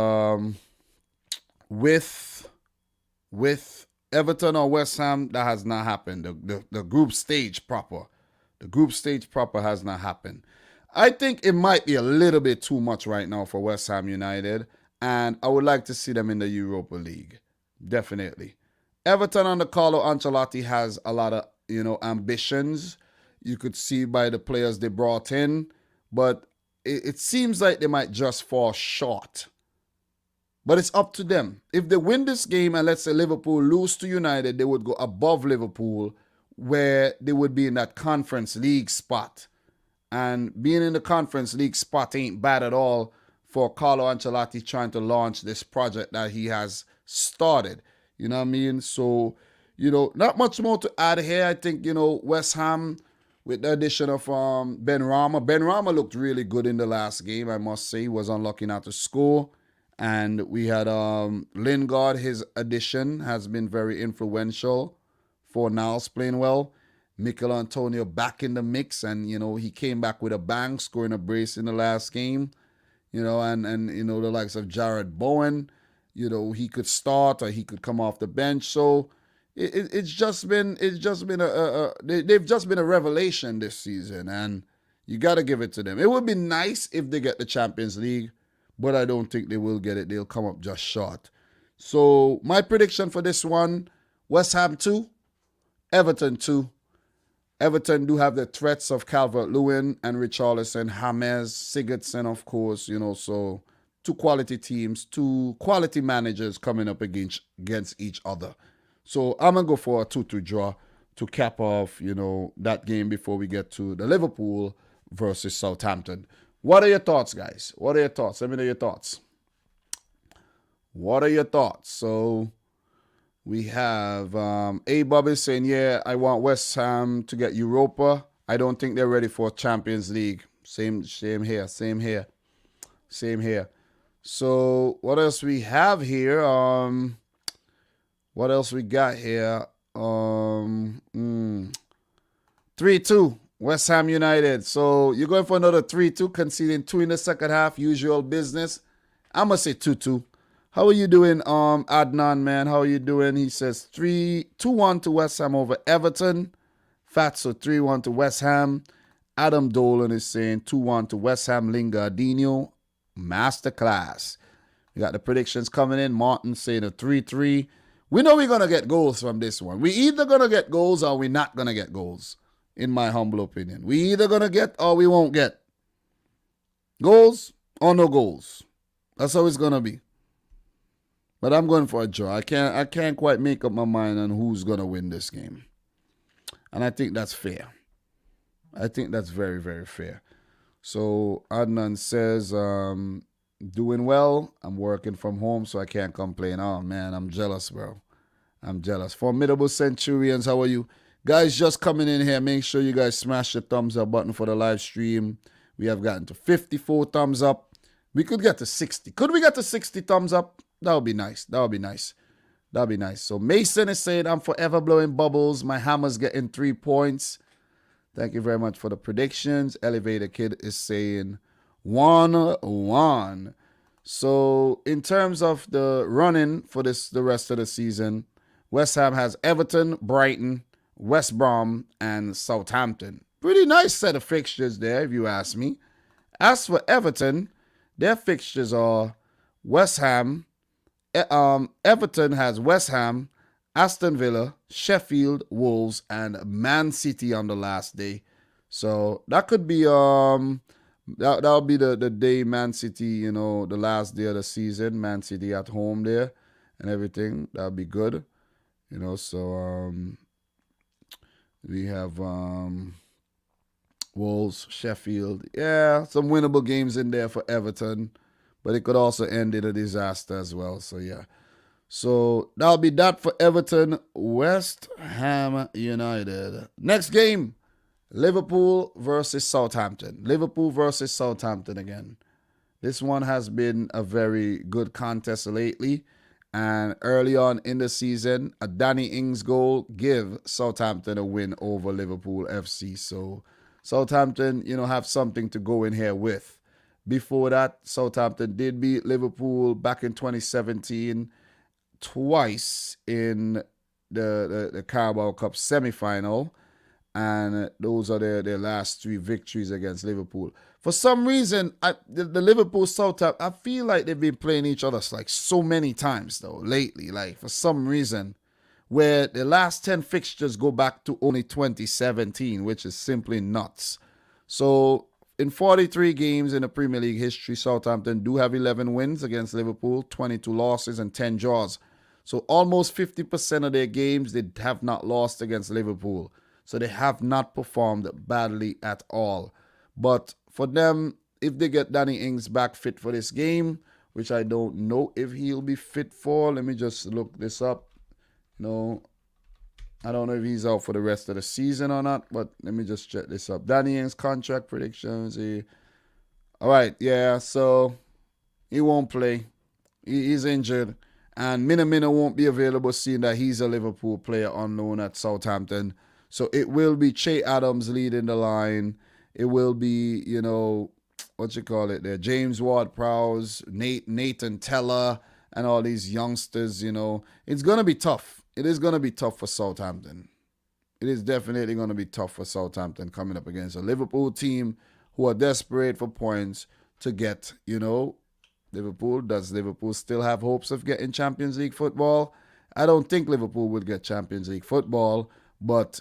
with Everton or West Ham, that has not happened. The group stage proper. The group stage proper has not happened. I think it might be a little bit too much right now for West Ham United, and I would like to see them in the Europa League. Definitely. Everton under Carlo Ancelotti has a lot of, ambitions. You could see by the players they brought in, but it seems like they might just fall short. But it's up to them. If they win this game and let's say Liverpool lose to United, they would go above Liverpool, where they would be in that Conference League spot. And being in the Conference League spot ain't bad at all for Carlo Ancelotti trying to launch this project that he has started. You know what I mean? So, not much more to add here. I think, West Ham, with the addition of Ben Rama. Ben Rama looked really good in the last game, I must say. He was unlucky not to score. And we had Lingard, his addition has been very influential for Niles playing well. Mikel Antonio back in the mix, and he came back with a bang, scoring a brace in the last game. And the likes of Jared Bowen, he could start or he could come off the bench. So they've just been a revelation this season, and you got to give it to them. It would be nice if they get the Champions League, but I don't think they will get it. They'll come up just short. So my prediction for this one, West Ham 2, Everton 2. Everton do have the threats of Calvert-Lewin and Richarlison, James, Sigurdsson, of course, so 2 quality teams, 2 quality managers coming up against each other. So I'm going to go for a 2-2 draw to cap off, that game before we get to the Liverpool versus Southampton. What are your thoughts, guys? What are your thoughts? Let me know your thoughts. What are your thoughts? So we have A. Bobby saying, yeah, I want West Ham to get Europa. I don't think they're ready for Champions League. Same here. So what else we have here? What else we got here? 3-2, West Ham United. So you're going for another 3-2, conceding 2 in the second half, usual business. I'm going to say 2-2. How are you doing, Adnan, man? How are you doing? He says 2-1 to West Ham over Everton. Fatso 3-1 to West Ham. Adam Dolan is saying 2-1 to West Ham. Lingardino, masterclass. We got the predictions coming in. Martin saying a 3-3. We know we're going to get goals from this one. We either going to get goals or we're not going to get goals, in my humble opinion. We either going to get or we won't get. Goals or no goals. That's how it's going to be. But I'm going for a draw. I can't quite make up my mind on who's going to win this game. And I think that's fair. I think that's very, very fair. So Adnan says, doing well. I'm working from home, so I can't complain. Oh, man, I'm jealous, bro. I'm jealous. Formidable Centurions, how are you? Guys just coming in here, make sure you guys smash the thumbs up button for the live stream. We have gotten to 54 thumbs up. We could get to 60. Could we get to 60 thumbs up? That would be nice. That would be nice. That would be nice. So Mason is saying, I'm forever blowing bubbles. My hammer's getting 3 points. Thank you very much for the predictions. Elevator Kid is saying 1-1. So in terms of the running for the rest of the season, West Ham has Everton, Brighton, West Brom, and Southampton. Pretty nice set of fixtures there, if you ask me. As for Everton, their fixtures are West Ham. Everton has West Ham, Aston Villa, Sheffield, Wolves, and Man City on the last day. So that could be that'll be the day Man City, the last day of the season. Man City at home there and everything. That'll be good. So we have Wolves, Sheffield. Yeah, some winnable games in there for Everton. But it could also end in a disaster as well. So, yeah. So, that'll be that for Everton, West Ham United. Next game, Liverpool versus Southampton. Liverpool versus Southampton again. This one has been a very good contest lately. And early on in the season, a Danny Ings goal give Southampton a win over Liverpool FC. So, Southampton, have something to go in here with. Before that, Southampton did beat Liverpool back in 2017 twice in the Carabao Cup semi-final. And those are their last 3 victories against Liverpool. For some reason, the Liverpool Southampton, I feel like they've been playing each other like so many times though lately. Like for some reason, where the last 10 fixtures go back to only 2017, which is simply nuts. So in 43 games in the Premier League history, Southampton do have 11 wins against Liverpool, 22 losses and 10 draws. So almost 50% of their games, they have not lost against Liverpool. So they have not performed badly at all. But for them, if they get Danny Ings back fit for this game, which I don't know if he'll be fit for. Let me just look this up. I don't know if he's out for the rest of the season or not, but let me just check this up. Danny Ings contract predictions. All right, yeah, so he won't play. He's injured. And Mina won't be available, seeing that he's a Liverpool player on loan at Southampton. So it will be Che Adams leading the line. It will be, James Ward-Prowse, Nathan Teller, and all these youngsters, It's going to be tough. It is going to be tough for Southampton. It is definitely going to be tough for Southampton coming up against a Liverpool team who are desperate for points to get, Liverpool. Does Liverpool still have hopes of getting Champions League football? I don't think Liverpool would get Champions League football, but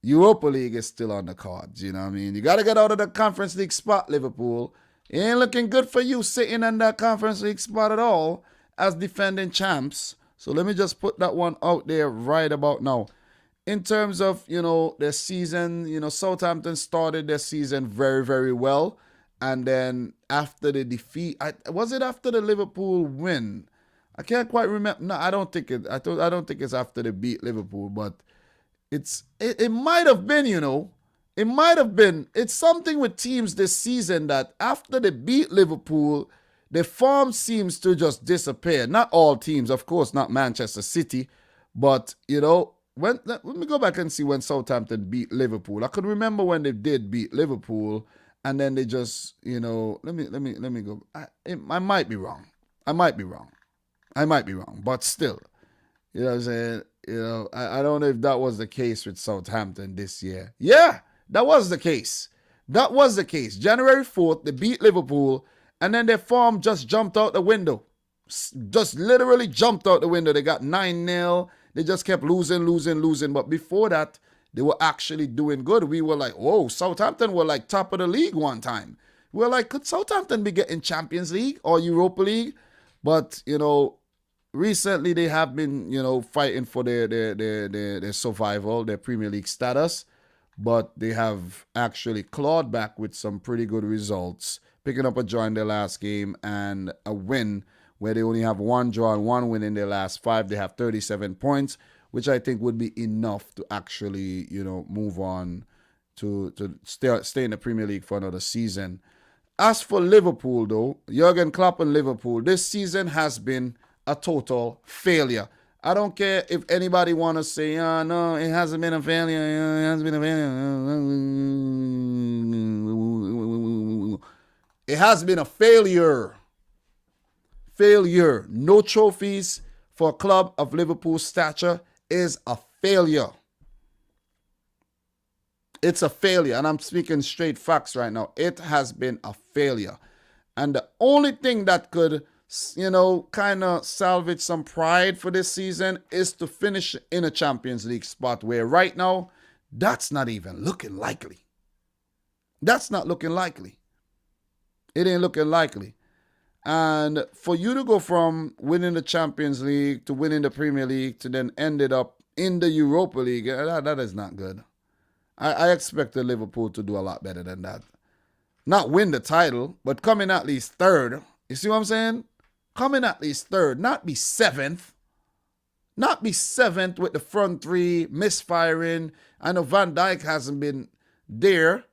Europa League is still on the cards, You got to get out of the Conference League spot, Liverpool. It ain't looking good for you sitting in that Conference League spot at all as defending champs. So let me just put that one out there right about now. In terms of, their season, Southampton started their season very, very well. And then after the defeat, was it after the Liverpool win? I can't quite remember. No, I don't think it. I don't think it's after they beat Liverpool, but it might have been, It might have been. It's something with teams this season that after they beat Liverpool, the form seems to just disappear. Not all teams, of course, not Manchester City, but, let me go back and see when Southampton beat Liverpool. I could remember when they did beat Liverpool, and then they just, let me go. I might be wrong. I might be wrong, but still, you know what I'm saying? I don't know if that was the case with Southampton this year. Yeah, that was the case. That was the case. January 4th, they beat Liverpool, and then their form just jumped out the window. Just literally jumped out the window. They got 9-0. They just kept losing. But before that, they were actually doing good. We were like, whoa, Southampton were like top of the league one time. We were like, could Southampton be getting Champions League or Europa League? But, recently they have been, fighting for their survival, their Premier League status. But they have actually clawed back with some pretty good results, picking up a draw in their last game and a win where they only have one draw and one win in their last 5. They have 37 points, which I think would be enough to actually, move on to stay in the Premier League for another season. As for Liverpool, though, Jurgen Klopp and Liverpool, this season has been a total failure. I don't care if anybody want to say, no, it hasn't been a failure. It hasn't been a failure. It has been a failure. Failure. No trophies for a club of Liverpool's stature is a failure. It's a failure. And I'm speaking straight facts right now. It has been a failure. And the only thing that could kind of salvage some pride for this season is to finish in a Champions League spot, where right now, that's not even looking likely. That's not looking likely. It ain't looking likely. And for you to go from winning the Champions League to winning the Premier League to then ended up in the Europa League, that is not good. I expected Liverpool to do a lot better than that. Not win the title, but come in at least third. You see what I'm saying? Come in at least third, not be seventh. Not be seventh with the front three misfiring. I know Van Dijk hasn't been there.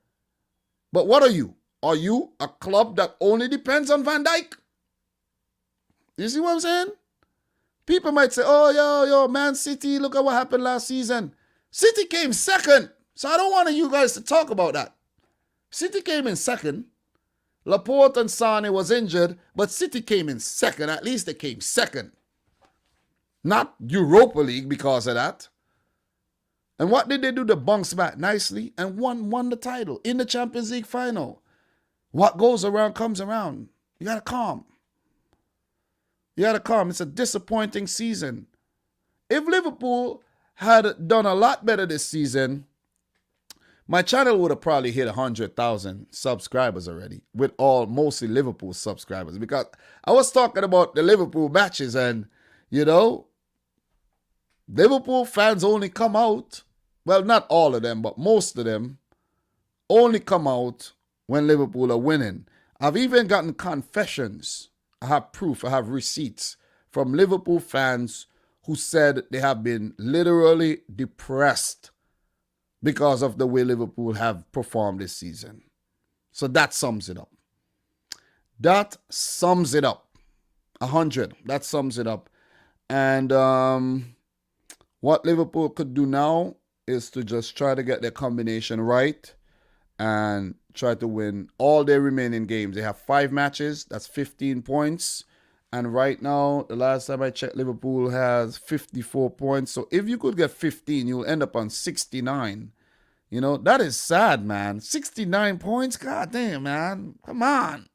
But what are you? Are you a club that only depends on Van Dijk? You see what I'm saying? People might say, oh, yo, Man City, look at what happened last season. City came second. So I don't want you guys to talk about that. City came in second. Laporte and Sane was injured, but City came in second. At least they came second. Not Europa League because of that. And what did they do to bounce back nicely and won the title in the Champions League final? What goes around comes around. You got to calm. You got to calm. It's a disappointing season. If Liverpool had done a lot better this season, my channel would have probably hit 100,000 subscribers already, with all mostly Liverpool subscribers, because I was talking about the Liverpool matches, and, Liverpool fans only come out, well, not all of them, but most of them only come out when Liverpool are winning. I've even gotten confessions. I have proof, I have receipts from Liverpool fans who said they have been literally depressed because of the way Liverpool have performed this season. So that sums it up. That sums it up. 100. That sums it up. And what Liverpool could do now is to just try to get their combination right and try to win all their remaining games. They have 5 matches. That's 15 points. And right now, the last time I checked, Liverpool has 54 points. So if you could get 15, you'll end up on 69. That is sad, man. 69 points? God damn, man. Come on.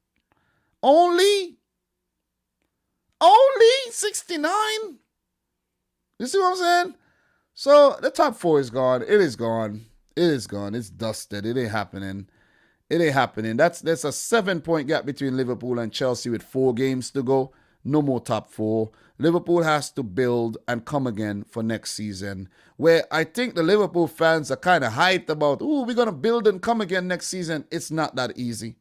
Only 69? You see what I'm saying? So the top 4 is gone. It is gone. It is gone. It's dusted. It ain't happening. It ain't happening. There's a 7-point gap between Liverpool and Chelsea with 4 games to go. No more top 4. Liverpool has to build and come again for next season, where I think the Liverpool fans are kind of hyped about, we're going to build and come again next season. It's not that easy.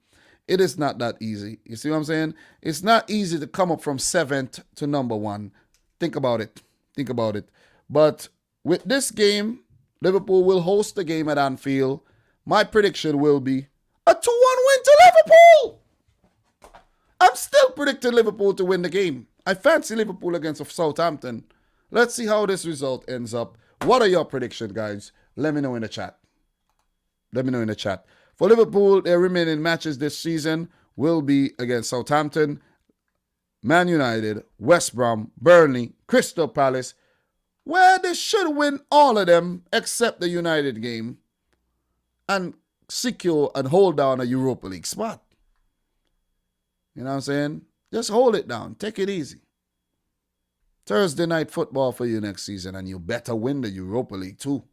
It is not that easy. You see what I'm saying? It's not easy to come up from 7th to number 1. Think about it. Think about it. But with this game, Liverpool will host the game at Anfield. My prediction will be a 2-1 win to Liverpool. I'm still predicting Liverpool to win the game. I fancy Liverpool against Southampton. Let's see how this result ends up. What are your predictions, guys? Let me know in the chat. Let me know in the chat. For Liverpool, their remaining matches this season will be against Southampton, Man United, West Brom, Burnley, Crystal Palace, where they should win all of them except the United game and secure and hold down a Europa League spot. You know what I'm saying? Just hold it down. Take it easy. Thursday night football for you next season, and you better win the Europa League too.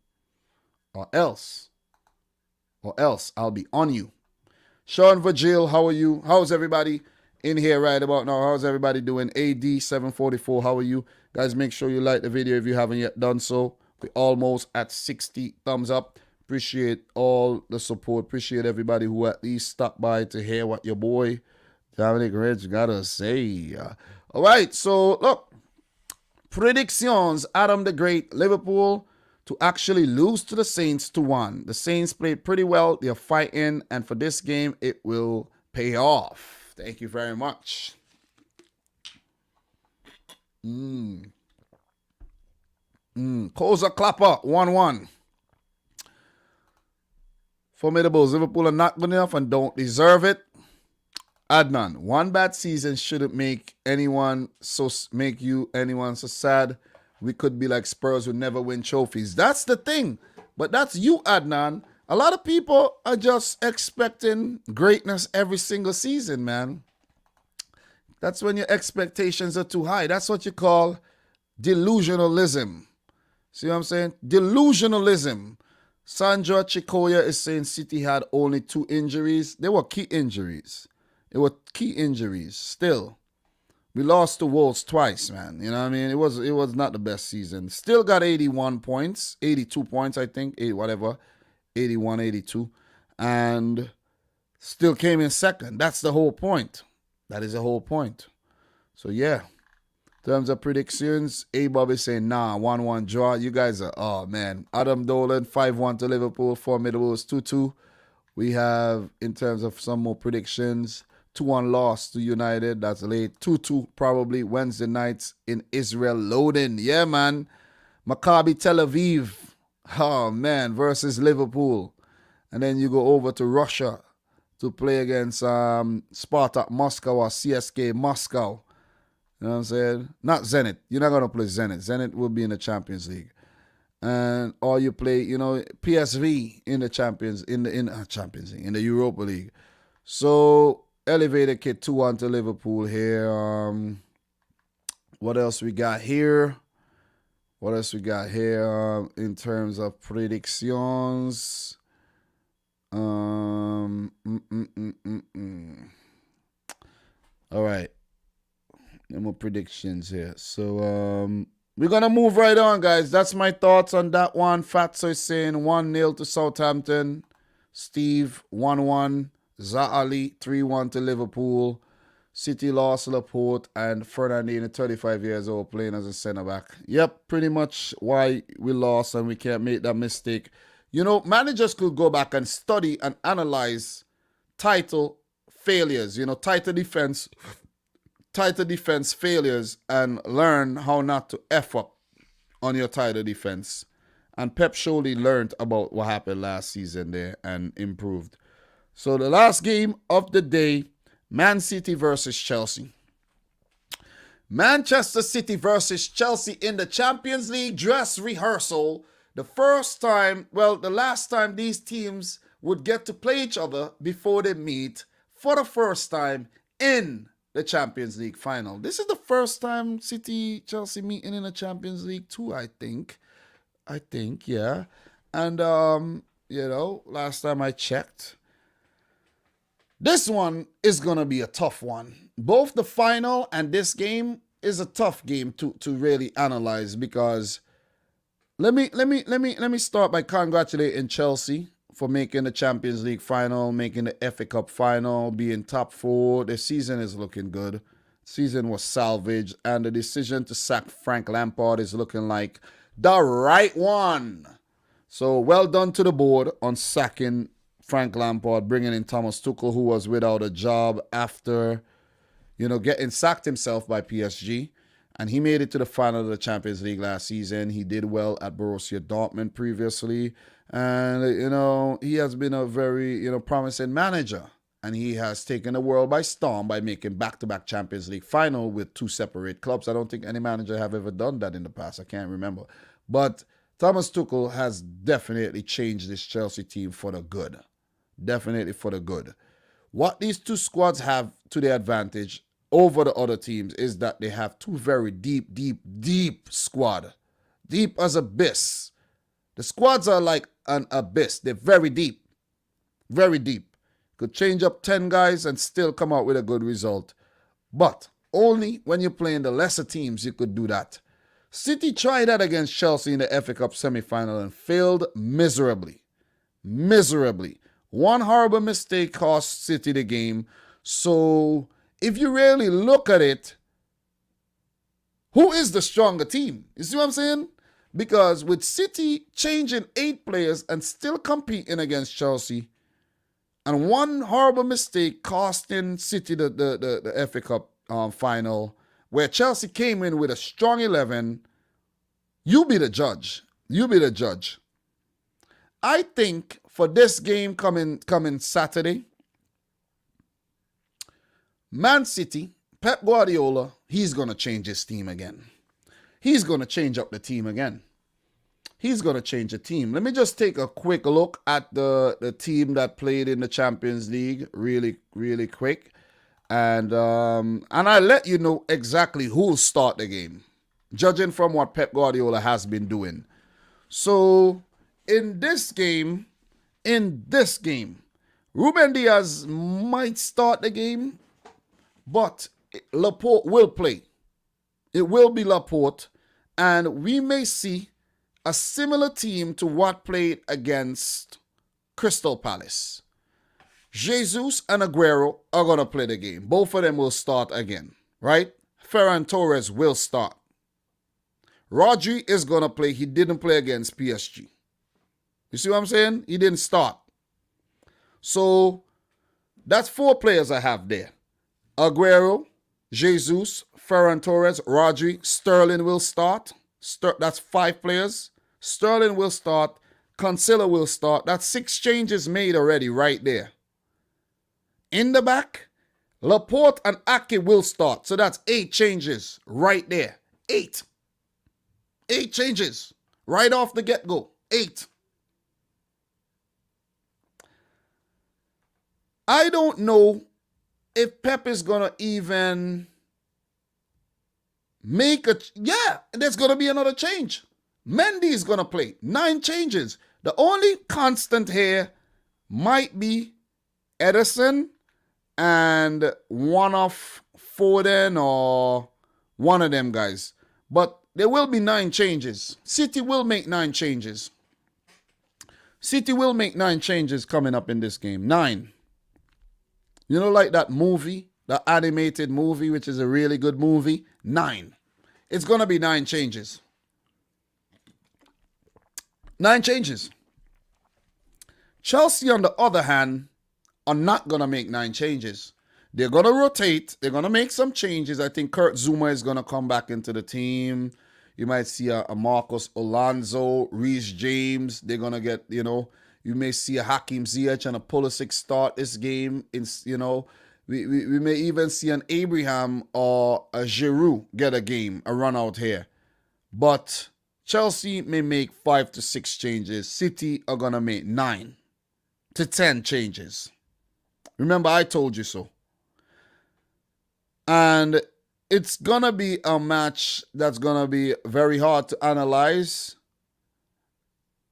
Or else I'll be on you. Sean Virgil, how are you? How's everybody in here right about now? How's everybody doing? AD744, how are you? Guys, make sure you like the video if you haven't yet done so. We're almost at 60 thumbs up. Appreciate all the support. Appreciate everybody who at least stopped by to hear what your boy Dominic Rich gotta say. All right, so look. Predictions. Adam the Great. Liverpool to actually lose to the Saints 2-1. The Saints played pretty well. They're fighting. And for this game, it will pay off. Thank you very much. Koza Clapper, 1-1. Formidables. Liverpool are not good enough and don't deserve it. Adnan, one bad season shouldn't make anyone so sad. We could be like Spurs who never win trophies. That's the thing. But that's you, Adnan. A lot of people are just expecting greatness every single season, man. That's when your expectations are too high. That's what you call delusionalism. See what I'm saying? Delusionalism. Sandra Chikoya is saying City had only 2 injuries. They were key injuries. It were key injuries. Still, we lost to Wolves twice, man. You know what I mean? It was not the best season. Still got 81 points, 82 points, I think, 81, 82, and still came in second. That's the whole point. That is the whole point. So yeah, in terms of predictions, A-Bob is saying, nah, 1-1 draw. You guys are, oh man. Adam Dolan, 5-1 to Liverpool, Formidables, 2-2. We have, in terms of some more predictions, 2-1 loss to United. That's late. 2-2 probably Wednesday nights in Israel. Loading. Yeah, man. Maccabi Tel Aviv. Oh, man. Versus Liverpool. And then you go over to Russia to play against Spartak Moscow or CSK Moscow. You know what I'm saying? Not Zenit. You're not going to play Zenit. Zenit will be in the Champions League. And or you play, PSV in the Champions League, in the Europa League. So elevator kit 2-1 to Liverpool here. What else we got here? In terms of predictions? All right. No more predictions here. So we're going to move right on, guys. That's my thoughts on that one. Fatso is saying 1-0 to Southampton. Steve, 1-1. Zaali, 3-1 to Liverpool. City lost Laporte and Fernandinho, 35 years old, playing as a centre-back. Yep, pretty much why we lost and we can't make that mistake. Managers could go back and study and analyze title failures, title defense failures, and learn how not to F up on your title defense. And Pep surely learned about what happened last season there and improved. So the last game of the day, Man City versus Chelsea. Manchester City versus Chelsea in the Champions League dress rehearsal. The last time these teams would get to play each other before they meet for the first time in the Champions League final. This is the first time City-Chelsea meeting in the Champions League too, I think, yeah. And, last time I checked, this one is going to be a tough one. Both the final and this game is a tough game to really analyze, because let me start by congratulating Chelsea for making the Champions League final, making the FA Cup final, being top 4. The season is looking good. Season was salvaged, and the decision to sack Frank Lampard is looking like the right one. So well done to the board on sacking Frank Lampard, bringing in Thomas Tuchel, who was without a job after, getting sacked himself by PSG. And he made it to the final of the Champions League last season. He did well at Borussia Dortmund previously. And, he has been a very, promising manager. And he has taken the world by storm by making back-to-back Champions League final with 2 separate clubs. I don't think any manager have ever done that in the past. I can't remember. But Thomas Tuchel has definitely changed this Chelsea team for the good. Definitely for the good. What these 2 squads have to their advantage over the other teams is that they have 2 very deep squad. Deep as abyss. The squads are like an abyss. They're very deep. Very deep. Could change up 10 guys and still come out with a good result. But only when you're playing the lesser teams you could do that. City tried that against Chelsea in the FA Cup semi-final and failed miserably. Miserably. One horrible mistake cost City the game. So if you really look at it, who is the stronger team? You see what I'm saying? Because with City changing 8 players and still competing against Chelsea, and one horrible mistake costing City the FA Cup final, where Chelsea came in with a strong 11, you be the judge. You be the judge. I think for this game coming Saturday, Man City, Pep Guardiola, he's going to change his team again. He's going to change up the team again. He's going to change the team. Let me just take a quick look at the team that played in the Champions League really quick. And I'll let you know exactly who will start the game, judging from what Pep Guardiola has been doing. So in this game, Ruben Diaz might start the game, but Laporte will play. It will be Laporte, and we may see a similar team to what played against Crystal Palace. Jesus and Aguero are going to play the game. Both of them will start again, right? Ferran Torres will start. Rodri is going to play. He didn't play against PSG. You see what I'm saying? He didn't start. So that's 4 players I have there. Aguero, Jesus, Ferran Torres, Rodri, Sterling will start. That's 5 players. Sterling will start. Cancelo will start. That's 6 changes made already right there. In the back, Laporte and Ake will start. So that's 8 changes right there. 8. 8 changes right off the get-go. 8. I don't know if Pep is going to even make a... Yeah, there's going to be another change. Mendy is going to play. 9 changes. The only constant here might be Ederson and one of Foden or one of them guys. But there will be 9 changes. City will make 9 changes. City will make 9 changes coming up in this game. 9. You know, like that movie, the animated movie, which is a really good movie? 9. It's going to be 9 changes. 9 changes. Chelsea, on the other hand, are not going to make 9 changes. They're going to rotate. They're going to make some changes. I think Kurt Zuma is going to come back into the team. You might see a Marcos Alonso, Reece James. They're going to get, you may see a Hakim Ziyech and a Pulisic start this game. We may even see an Abraham or a Giroud get a game, a run out here. But Chelsea may make 5 to 6 changes. City are going to make 9 to 10 changes. Remember, I told you so. And it's going to be a match that's going to be very hard to analyze.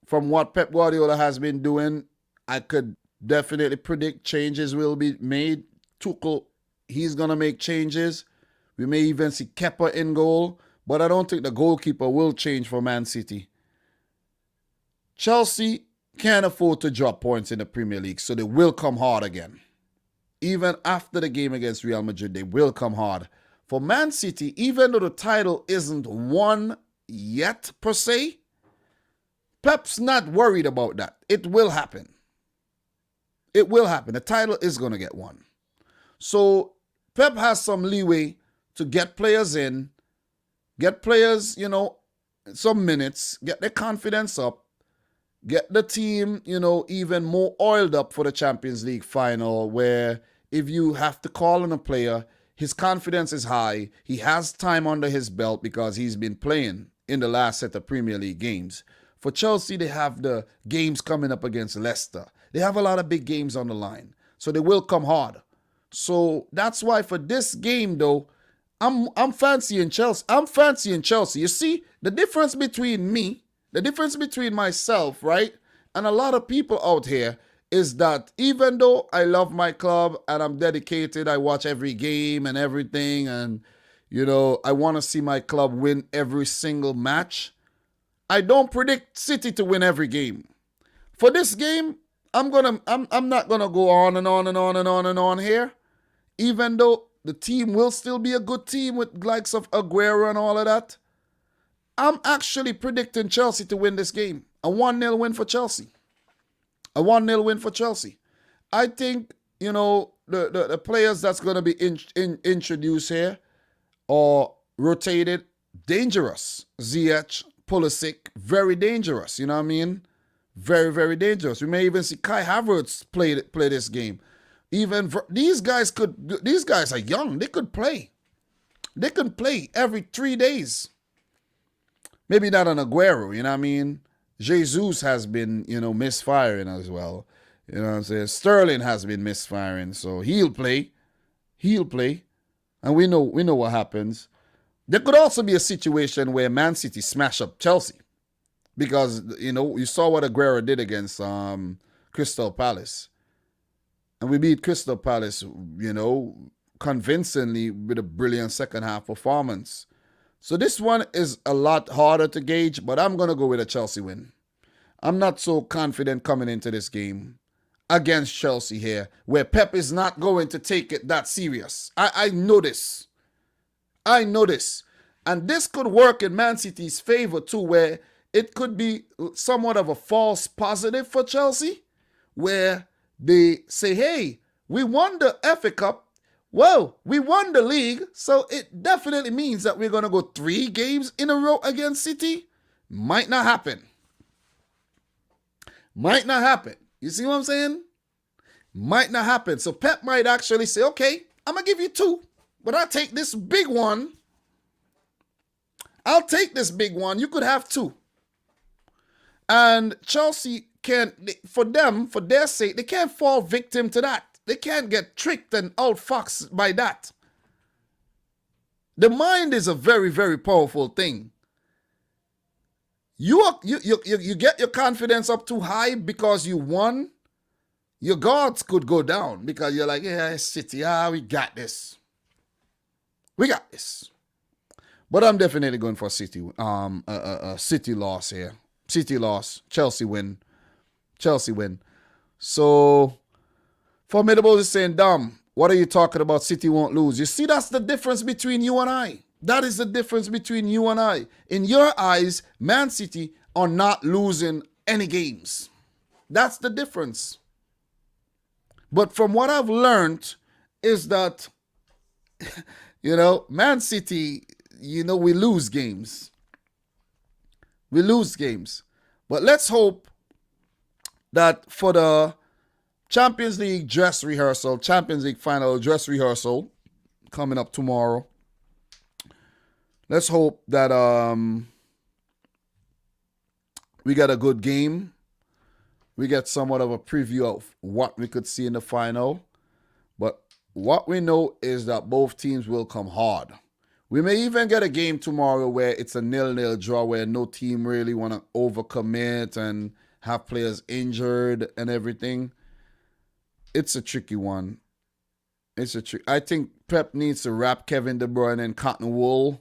From what Pep Guardiola has been doing, I could definitely predict changes will be made. Tuchel, he's going to make changes. We may even see Kepa in goal, but I don't think the goalkeeper will change for Man City. Chelsea can't afford to drop points in the Premier League, so they will come hard again. Even after the game against Real Madrid, they will come hard. For Man City, even though the title isn't won yet per se, Pep's not worried about that. It will happen. It will happen. The title is going to get won. So Pep has some leeway to get players in Get players, some minutes, get their confidence up, get the team, even more oiled up for the Champions League final, where if you have to call on a player, his confidence is high. He has time under his belt because he's been playing in the last set of Premier League games. For Chelsea, they have the games coming up against Leicester. They have a lot of big games on the line, so they will come hard. So that's why for this game, though, I'm fancying Chelsea. I'm fancying Chelsea. You see, the difference between me, the difference between myself, right, and a lot of people out here is that even though I love my club and I'm dedicated, I watch every game and everything, and, I want to see my club win every single match, I don't predict City to win every game. For this game, I'm not gonna go on and on and on and on and on here, even though the team will still be a good team with likes of Aguero and all of that. I'm actually predicting Chelsea to win this game. A 1-0 win for Chelsea. A 1-0 win for Chelsea. I think, the players that's going to be introduced here or rotated, dangerous. Ziyech, Pulisic, very dangerous. You know what I mean? Very, very dangerous. We may even see Kai Havertz play this game. Even these guys are young. They could play. They can play every 3 days. Maybe not on Aguero, you know what I mean? Jesus has been, misfiring as well. You know what I'm saying? Sterling has been misfiring, so he'll play. He'll play. And we know what happens. There could also be a situation where Man City smash up Chelsea. Because, you saw what Aguero did against Crystal Palace. And we beat Crystal Palace, convincingly with a brilliant second half performance. So this one is a lot harder to gauge, but I'm going to go with a Chelsea win. I'm not so confident coming into this game against Chelsea here, where Pep is not going to take it that serious. I know this. I know this. And this could work in Man City's favor too, where it could be somewhat of a false positive for Chelsea, where they say, hey, we won the FA Cup. Well, we won the league, so it definitely means that we're going to go 3 games in a row against City. Might not happen. Might not happen. You see what I'm saying? Might not happen. So Pep might actually say, okay, I'm going to give you 2, but I'll take this big one. I'll take this big one. You could have 2. And Chelsea for their sake, they can't fall victim to that. They can't get tricked and outfoxed by that. The mind is a very, very powerful thing. You get your confidence up too high because you won. Your guards could go down because you're like, yeah, City, we got this. We got this. But I'm definitely going for City. A City loss here. City loss. Chelsea win. Chelsea win. So, Formidable is saying, Dom, what are you talking about? City won't lose. You see, that's the difference between you and I. That is the difference between you and I. In your eyes, Man City are not losing any games. That's the difference. But from what I've learned is that, Man City, we lose games. We lose games. But let's hope that for the Champions League dress rehearsal, Champions League final dress rehearsal coming up tomorrow, let's hope that we get a good game. We get somewhat of a preview of what we could see in the final. But what we know is that both teams will come hard. We may even get a game tomorrow where it's a 0-0 draw, where no team really want to overcommit and have players injured and everything. It's a tricky one. I think Pep needs to wrap Kevin De Bruyne in cotton wool.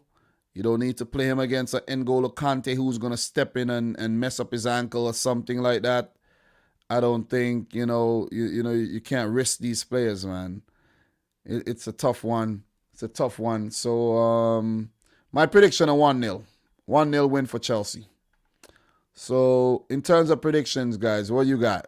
You don't need to play him against an N'Golo Kante who's going to step in and mess up his ankle or something like that. I don't think, you can't risk these players, man. It's a tough one. It's a tough one. So, my prediction, a 1-0. 1-0 win for Chelsea. So, in terms of predictions, guys, what you got?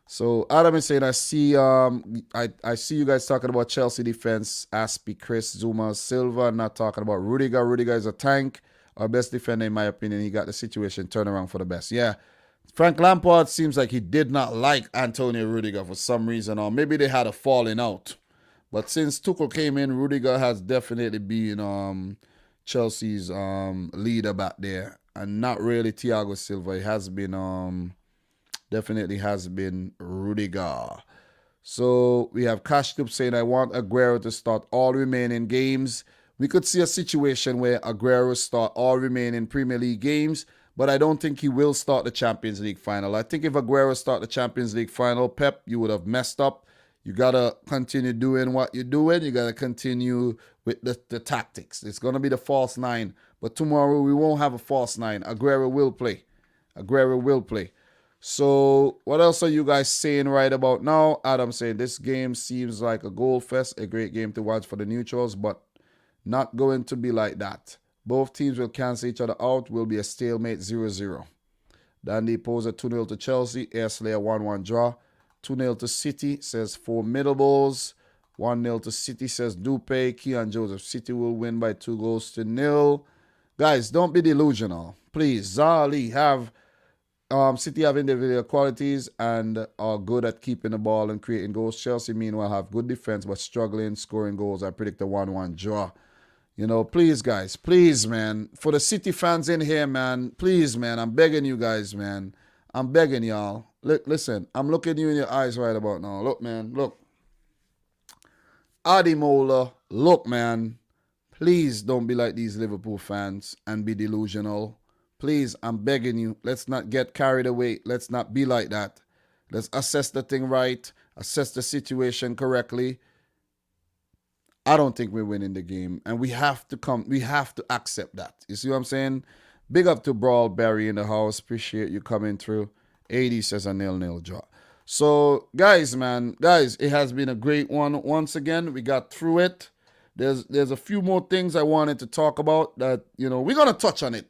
So Adam is saying, I see you guys talking about Chelsea defense, Aspie, Chris, Zuma, Silva, not talking about Rudiger. Rudiger is a tank. Our best defender, in my opinion. He got the situation turned around for the best. Yeah. Frank Lampard seems like he did not like Antonio Rudiger for some reason, or maybe they had a falling out. But since Tuchel came in, Rudiger has definitely been Chelsea's leader back there, and not really Thiago Silva. It has been definitely has been Rudiger. So we have Kashtub saying, I want Aguero to start all remaining games. We could see a situation where Aguero start all remaining Premier League games, but I don't think he will start the Champions League final. I think if Aguero start the Champions League final, Pep, you would have messed up. You got to continue doing what you're doing. You got to continue with the tactics. It's going to be the false nine, but tomorrow we won't have a false nine. Aguero will play. Aguero will play. So what else are you guys saying right about now? Adam saying this game seems like a goal fest, a great game to watch for the neutrals, but not going to be like that. Both teams will cancel each other out. Will be a stalemate 0-0. Dandy Poser 2-0 to Chelsea. Air Slayer 1-1 draw. 2-0 to City, says Formidables. 1-0 to City, says Dupe. Keon Joseph. City will win by 2-0. Guys, don't be delusional. Please, Zali have... City have individual qualities and are good at keeping the ball and creating goals. Chelsea, meanwhile, have good defense but struggling scoring goals. I predict a 1-1 draw. You know, please, guys. Please, man. For the City fans in here, man. Please, man. I'm begging you guys, man. I'm begging y'all. Listen, I'm looking you in your eyes right about now. Look, man. Look. Ademola, look, man. Please don't be like these Liverpool fans and be delusional. Please, I'm begging you, let's not get carried away. Let's not be like that. Let's assess the thing right, assess the situation correctly. I don't think we're winning the game, and we have to accept that. You see what I'm saying? Big up to Brawl Barry in the house. Appreciate you coming through. 80 says a 0-0 draw. So, guys, it has been a great one. Once again, we got through it. There's a few more things I wanted to talk about that, we're going to touch on it.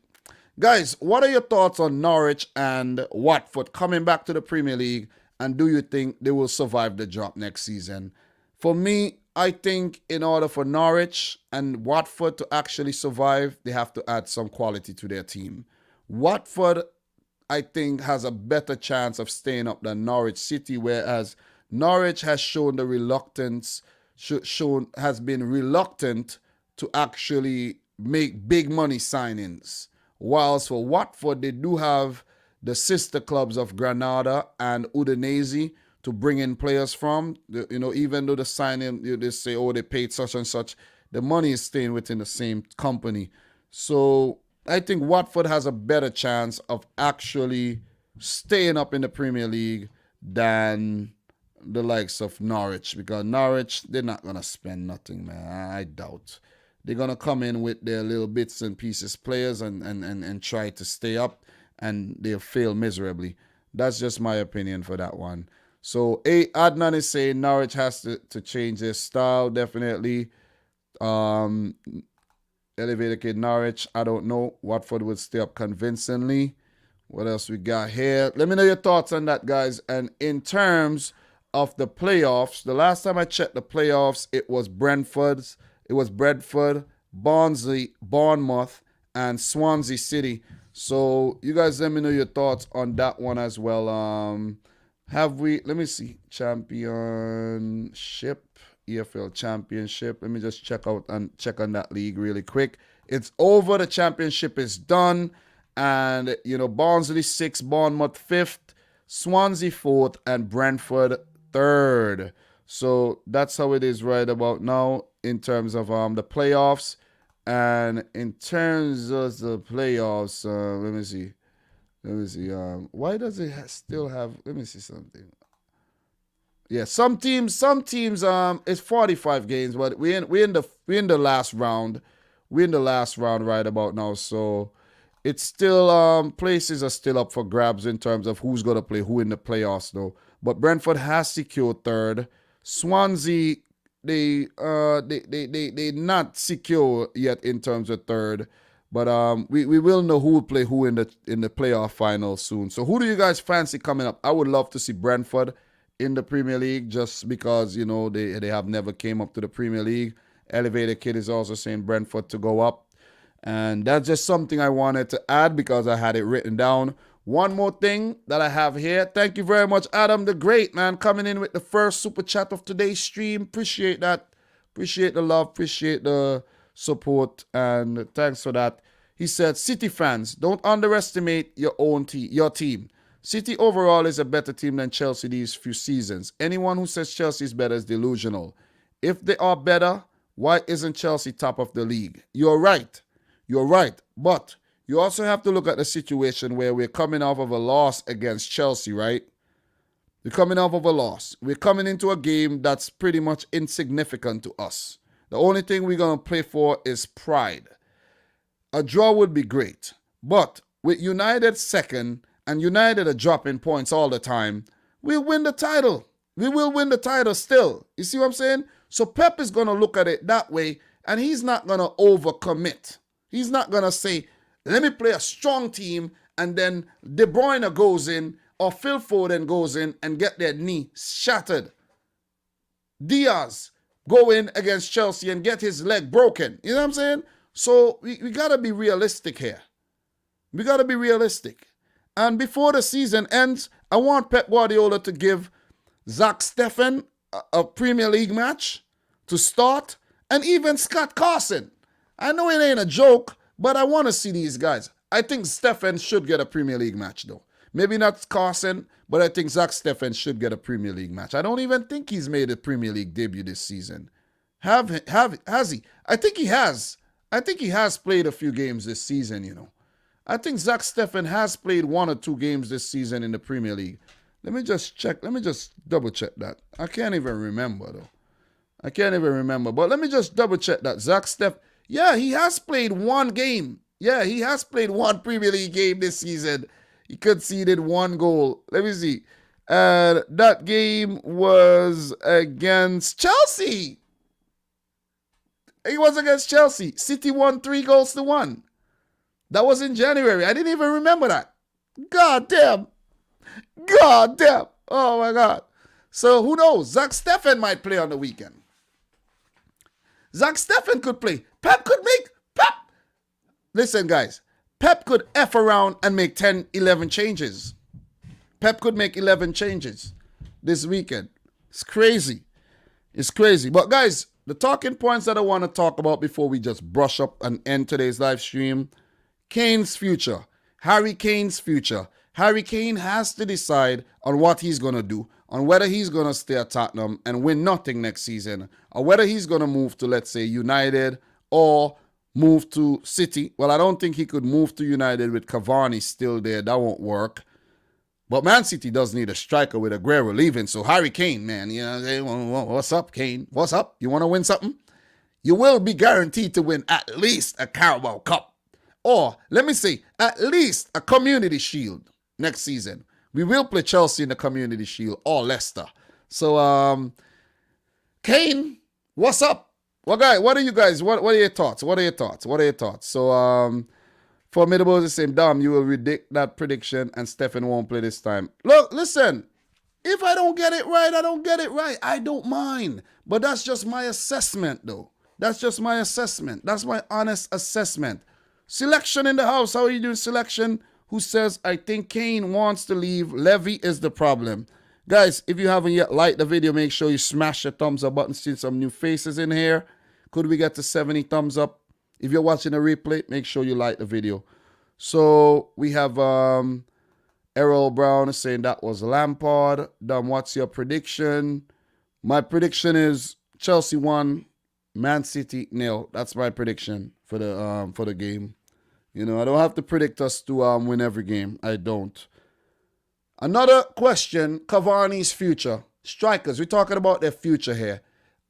Guys, what are your thoughts on Norwich and Watford coming back to the Premier League, and do you think they will survive the drop next season? For me, I think in order for Norwich and Watford to actually survive, they have to add some quality to their team. Watford, I think, has a better chance of staying up than Norwich City, whereas Norwich has shown the reluctance, has been reluctant to actually make big money signings. Whilst for Watford, they do have the sister clubs of Granada and Udinese to bring in players from. Even though the signing, they say, they paid such and such, the money is staying within the same company. So I think Watford has a better chance of actually staying up in the Premier League than the likes of Norwich, because Norwich, they're not going to spend nothing, man. I doubt. They're going to come in with their little bits and pieces players and try to stay up, and they'll fail miserably. That's just my opinion for that one. So, Adnan is saying Norwich has to change their style, definitely. Elevator Kid Norwich, I don't know. Watford would stay up convincingly. What else we got here? Let me know your thoughts on that, guys. And in terms of the playoffs, the last time I checked the playoffs, it was Brentford, Barnsley, Bournemouth, and Swansea City. So you guys let me know your thoughts on that one as well. Let me see, Championship, EFL Championship. Let me just check on that league really quick. It's over. The championship is done. And, Barnsley 6th, Bournemouth 5th, Swansea 4th, and Brentford 3rd. So that's how it is right about now in terms of the playoffs. And in terms of the playoffs, let me see. Why does it still have? Let me see something. Yeah, some teams. It's 45 games, but we in the last round. We're in the last round right about now. So it's still places are still up for grabs in terms of who's gonna play who in the playoffs though. But Brentford has secured 3rd. Swansea, they not secure yet in terms of 3rd. But we will know who will play who in the playoff final soon. So who do you guys fancy coming up? I would love to see Brentford in the Premier League just because, they have never came up to the Premier League. Elevator Kid is also saying Brentford to go up. And that's just something I wanted to add because I had it written down. One more thing that I have here. Thank you very much, Adam the Great, man, coming in with the first super chat of today's stream. Appreciate that. Appreciate the love. Appreciate the support. And thanks for that. He said, City fans, don't underestimate your team. City overall is a better team than Chelsea these few seasons. Anyone who says Chelsea is better is delusional. If they are better, why isn't Chelsea top of the league? You're right. You're right. But you also have to look at the situation where we're coming off of a loss against Chelsea, right? We're coming off of a loss. We're coming into a game that's pretty much insignificant to us. The only thing we're going to play for is pride. A draw would be great. But with United second and United are dropping points all the time, we'll win the title. We will win the title still. You see what I'm saying? So Pep is going to look at it that way, and he's not going to overcommit. He's not going to say, let me play a strong team, and then De Bruyne goes in, or Phil Foden goes in and get their knee shattered. Diaz go in against Chelsea and get his leg broken. You know what I'm saying? So we got to be realistic here. We got to be realistic. And before the season ends, I want Pep Guardiola to give Zach Steffen a Premier League match to start, and even Scott Carson. I know it ain't a joke, but I want to see these guys. I think Steffen should get a Premier League match, though. Maybe not Carson, but I think Zach Steffen should get a Premier League match. I don't even think he's made a Premier League debut this season. Has he? I think he has. I think he has played a few games this season, I think Zach Steffen has played 1 or 2 games this season in the Premier League. Let me just check. Let me just double check that. I can't even remember, though. I can't even remember. But let me just double check that. Zach Steffen, yeah, he has played 1 game. Yeah, he has played 1 Premier League game this season. He conceded 1 goal. Let me see. That game was against Chelsea. It was against Chelsea. City won 3-1. That was in January. I didn't even remember that. God damn. God damn. Oh, my God. So, who knows? Zach Steffen might play on the weekend. Zach Steffen could play. Pep. Listen, guys. Pep could F around and make 10, 11 changes. Pep could make 11 changes this weekend. It's crazy. It's crazy. But, guys, the talking points that I want to talk about before we just brush up and end today's live stream. Kane's future. Harry Kane's future. Harry Kane has to decide on what he's going to do, on whether he's going to stay at Tottenham and win nothing next season, or whether he's going to move to, let's say, United or move to City. Well, I don't think he could move to United with Cavani still there. That won't work. But Man City does need a striker with Aguero leaving. So Harry Kane, man, what's up, Kane? What's up? You want to win something? You will be guaranteed to win at least a Carabao Cup. Or, let me say, at least a Community Shield next season. We will play Chelsea in the Community Shield or Leicester. So, Kane, what's up? What are you guys? What are your thoughts? So, Formidable is the same. Dom, you will predict that prediction and Stephen won't play this time. Look, listen. If I don't get it right, I don't get it right. I don't mind. But that's just my assessment, though. That's just my assessment. That's my honest assessment. Selection in the house. How are you doing, Selection? Who says, I think Kane wants to leave. Levy is the problem. Guys, if you haven't yet liked the video, make sure you smash the thumbs up button. See some new faces in here. Could we get to 70 thumbs up? If you're watching a replay, make sure you like the video. So we have Errol Brown saying that was Lampard. Dom, what's your prediction? My prediction is Chelsea 1, Man City 0. That's my prediction for the game. I don't have to predict us to win every game. I don't. Another question, Cavani's future. Strikers, we're talking about their future here.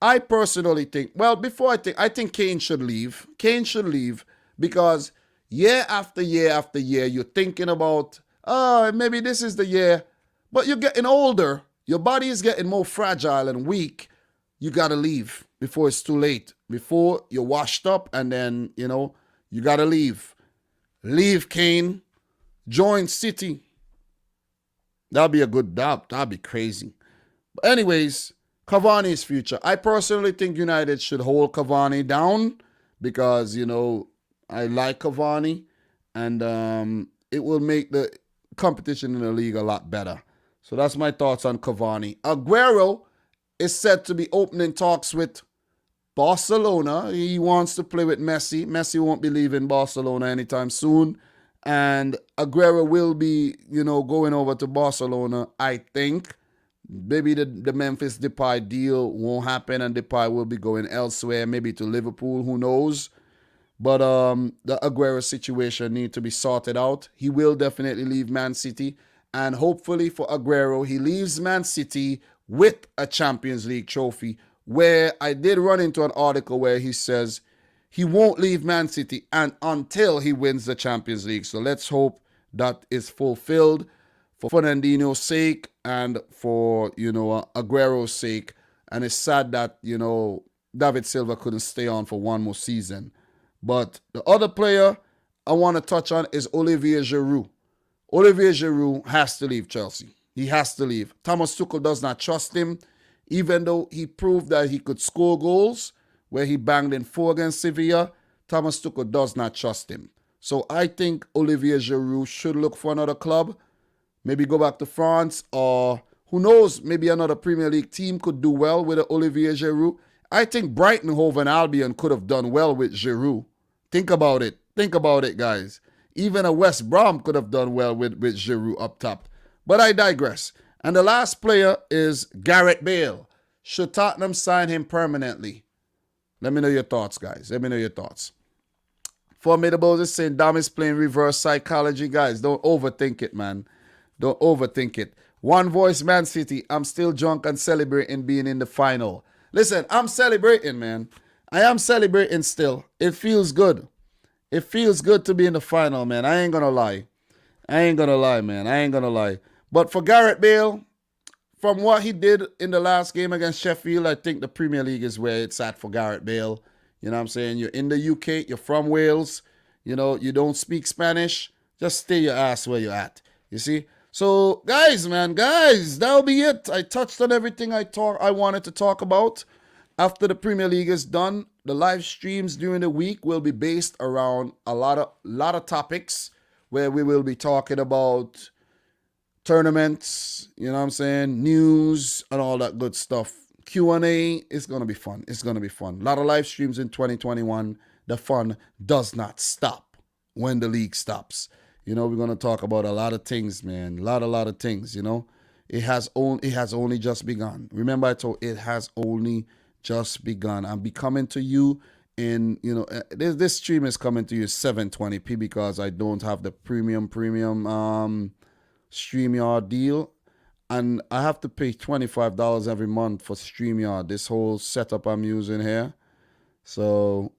I personally think, I think Kane should leave. Kane should leave because year after year after year, you're thinking about, maybe this is the year. But you're getting older. Your body is getting more fragile and weak. You got to leave before it's too late. Before you're washed up and then, You got to leave. Leave, Kane. Join City. That'd be a good dub. That'd be crazy. But anyways, Cavani's future. I personally think United should hold Cavani down because, I like Cavani and it will make the competition in the league a lot better. So that's my thoughts on Cavani. Aguero is said to be opening talks with Barcelona. He wants to play with Messi. Messi won't be leaving Barcelona anytime soon. And Aguero will be, going over to Barcelona, I think. Maybe the Memphis Depay deal won't happen and Depay will be going elsewhere, maybe to Liverpool, who knows. But the Aguero situation needs to be sorted out. He will definitely leave Man City. And hopefully for Aguero, he leaves Man City with a Champions League trophy, where I did run into an article where he says he won't leave Man City until he wins the Champions League. So let's hope that is fulfilled for Fernandinho's sake and for, Aguero's sake. And it's sad that, David Silva couldn't stay on for one more season. But the other player I want to touch on is Olivier Giroud. Olivier Giroud has to leave Chelsea. He has to leave. Thomas Tuchel does not trust him, even though he proved that he could score goals, where he banged in 4 against Sevilla. Thomas Tuchel does not trust him. So I think Olivier Giroud should look for another club, maybe go back to France, or who knows, maybe another Premier League team could do well with Olivier Giroud. I think Brighton, Hove and Albion could have done well with Giroud. Think about it. Think about it, guys. Even a West Brom could have done well with Giroud up top. But I digress. And the last player is Gareth Bale. Should Tottenham sign him permanently? Let me know your thoughts, guys. Let me know your thoughts. Formidable is saying Dom is playing reverse psychology. Guys, don't overthink it, man. Don't overthink it. One voice, Man City. I'm still drunk and celebrating being in the final. Listen, I'm celebrating, man. I am celebrating still. It feels good. It feels good to be in the final, man. I ain't gonna lie. I ain't gonna lie, man. I ain't gonna lie. But for Gareth Bale, from what he did in the last game against Sheffield, I think the Premier League is where it's at for Gareth Bale. You know what I'm saying? You're in the UK. You're from Wales. You don't speak Spanish. Just stay your ass where you're at. You see? So, guys, that'll be it. I touched on everything I wanted to talk about. After the Premier League is done, the live streams during the week will be based around a lot of topics where we will be talking about tournaments, news and all that good stuff. Q&A is going to be fun. It's going to be fun. A lot of live streams in 2021. The fun does not stop when the league stops. We're going to talk about a lot of things, man. A lot of things, It has only just begun. Remember I told it has only just begun. I'll be coming to you in, this stream is coming to you 720p because I don't have the premium StreamYard deal. And I have to pay $25 every month for StreamYard, this whole setup I'm using here. So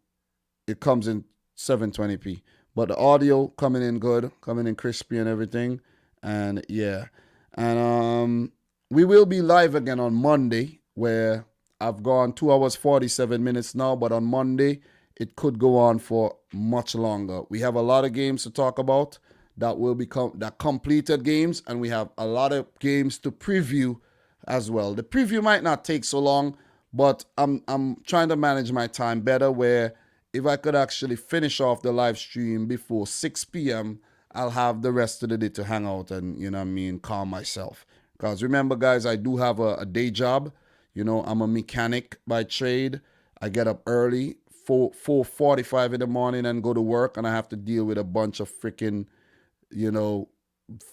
it comes in 720p. But the audio coming in good, coming in crispy and everything. And yeah. And we will be live again on Monday, where I've gone 2 hours 47 minutes now, but on Monday it could go on for much longer. We have a lot of games to talk about that will become that completed games, and we have a lot of games to preview as well. The preview might not take so long, but I'm trying to manage my time better, where if I could actually finish off the live stream before 6 p.m., I'll have the rest of the day to hang out and, calm myself. Because remember, guys, I do have a day job. I'm a mechanic by trade. I get up early, 4:45 in the morning and go to work, and I have to deal with a bunch of freaking,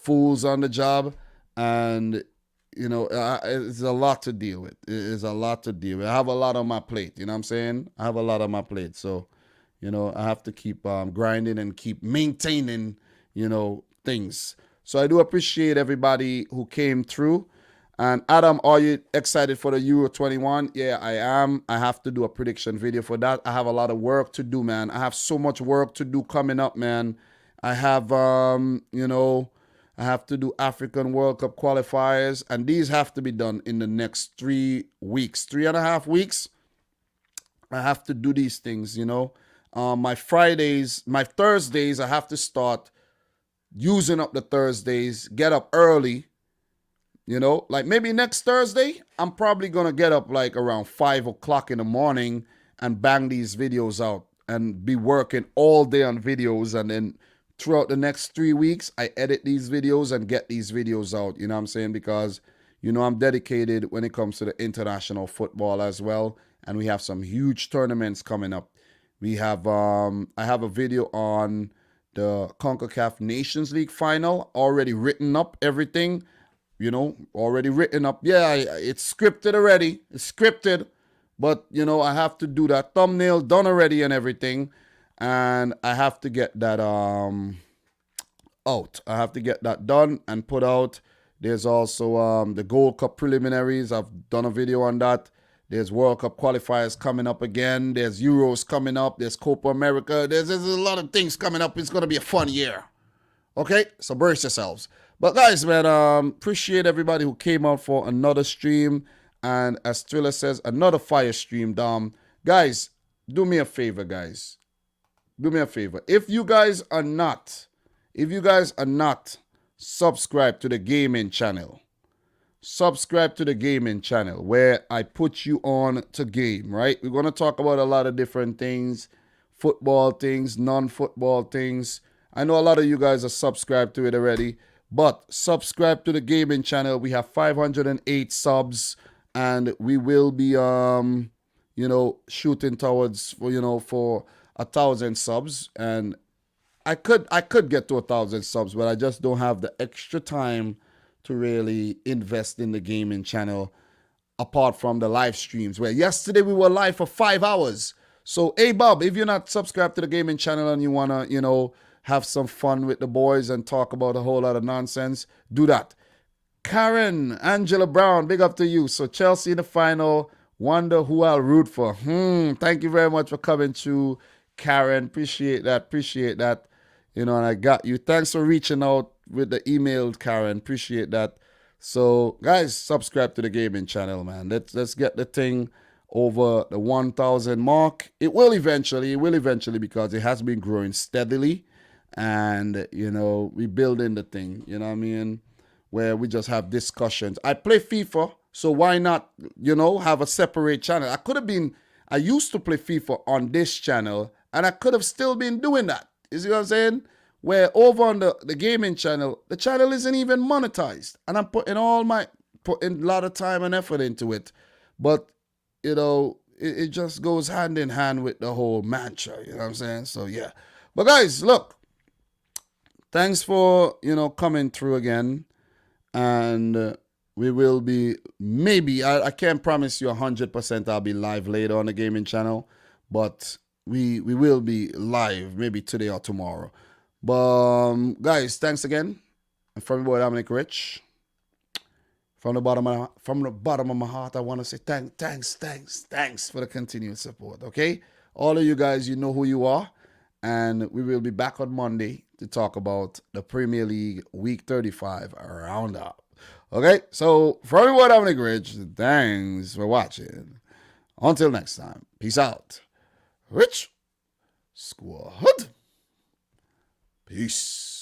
fools on the job. And, it's a lot to deal with. It's a lot to deal with. I have a lot on my plate, you know what I'm saying? I have a lot on my plate. So, I have to keep grinding and keep maintaining, things. So I do appreciate everybody who came through. And Adam, are you excited for the Euro 21? Yeah, I am. I have to do a prediction video for that. I have a lot of work to do, man. I have so much work to do coming up, man. I have, I have to do African World Cup qualifiers, and these have to be done in the next 3 weeks, 3.5 weeks. I have to do these things, My Fridays, my Thursdays, I have to start using up the Thursdays, get up early. Like maybe next Thursday, I'm probably going to get up like around 5 o'clock in the morning and bang these videos out and be working all day on videos. And then throughout the next 3 weeks, I edit these videos and get these videos out. You know what I'm saying? Because, I'm dedicated when it comes to the international football as well. And we have some huge tournaments coming up. We have, I have a video on the CONCACAF Nations League final, already written up, everything. Already written up. Yeah, it's scripted already. It's scripted. But, I have to do that thumbnail done already and everything. And I have to get that out. I have to get that done and put out. There's also the Gold Cup preliminaries. I've done a video on that. There's World Cup qualifiers coming up again. There's Euros coming up. There's Copa America. There's a lot of things coming up. It's going to be a fun year. Okay? So brace yourselves. But guys, man, appreciate everybody who came out for another stream. And as Thriller says, another fire stream, Dom. Guys, do me a favor, guys. Do me a favor. If you guys are not subscribed to the gaming channel, subscribe to the gaming channel where I put you on to game, right? We're going to talk about a lot of different things, football things, non-football things. I know a lot of you guys are subscribed to it already, but subscribe to the gaming channel. We have 508 subs and we will be, shooting towards, for 1,000 subs. And I could get to 1,000 subs, but I just don't have the extra time to really invest in the gaming channel apart from the live streams, where yesterday we were live for 5 hours. So, hey, Bob, if you're not subscribed to the gaming channel and you want to, have some fun with the boys and talk about a whole lot of nonsense, do that. Karen, Angela Brown, big up to you. So, Chelsea in the final, wonder who I'll root for. Thank you very much for coming through, Karen. Appreciate that. And I got you. Thanks for reaching out with the email, Karen. Appreciate that. So, guys, subscribe to the gaming channel, man. Let's get the thing over the 1,000 mark. It will eventually because it has been growing steadily. And, we building the thing, you know what I mean? Where we just have discussions. I play FIFA, so why not, have a separate channel? I used to play FIFA on this channel, and I could have still been doing that. You see what I'm saying? Where over on the gaming channel, the channel isn't even monetized. And I'm putting a lot of time and effort into it. But, it just goes hand in hand with the whole mantra. You know what I'm saying? So, yeah. But, guys, look. Thanks for, coming through again. And we will be, maybe, I can't promise you 100% I'll be live later on the gaming channel. But we will be live maybe today or tomorrow. But guys, thanks again. And from your boy Dominic Rich, from the bottom of my heart, I want to say thanks for the continued support. Okay, all of you guys, you know who you are, and we will be back on Monday to talk about the Premier League Week 35 roundup. Okay, so from your boy Dominic Rich, thanks for watching. Until next time, peace out. Rich Squad. Peace.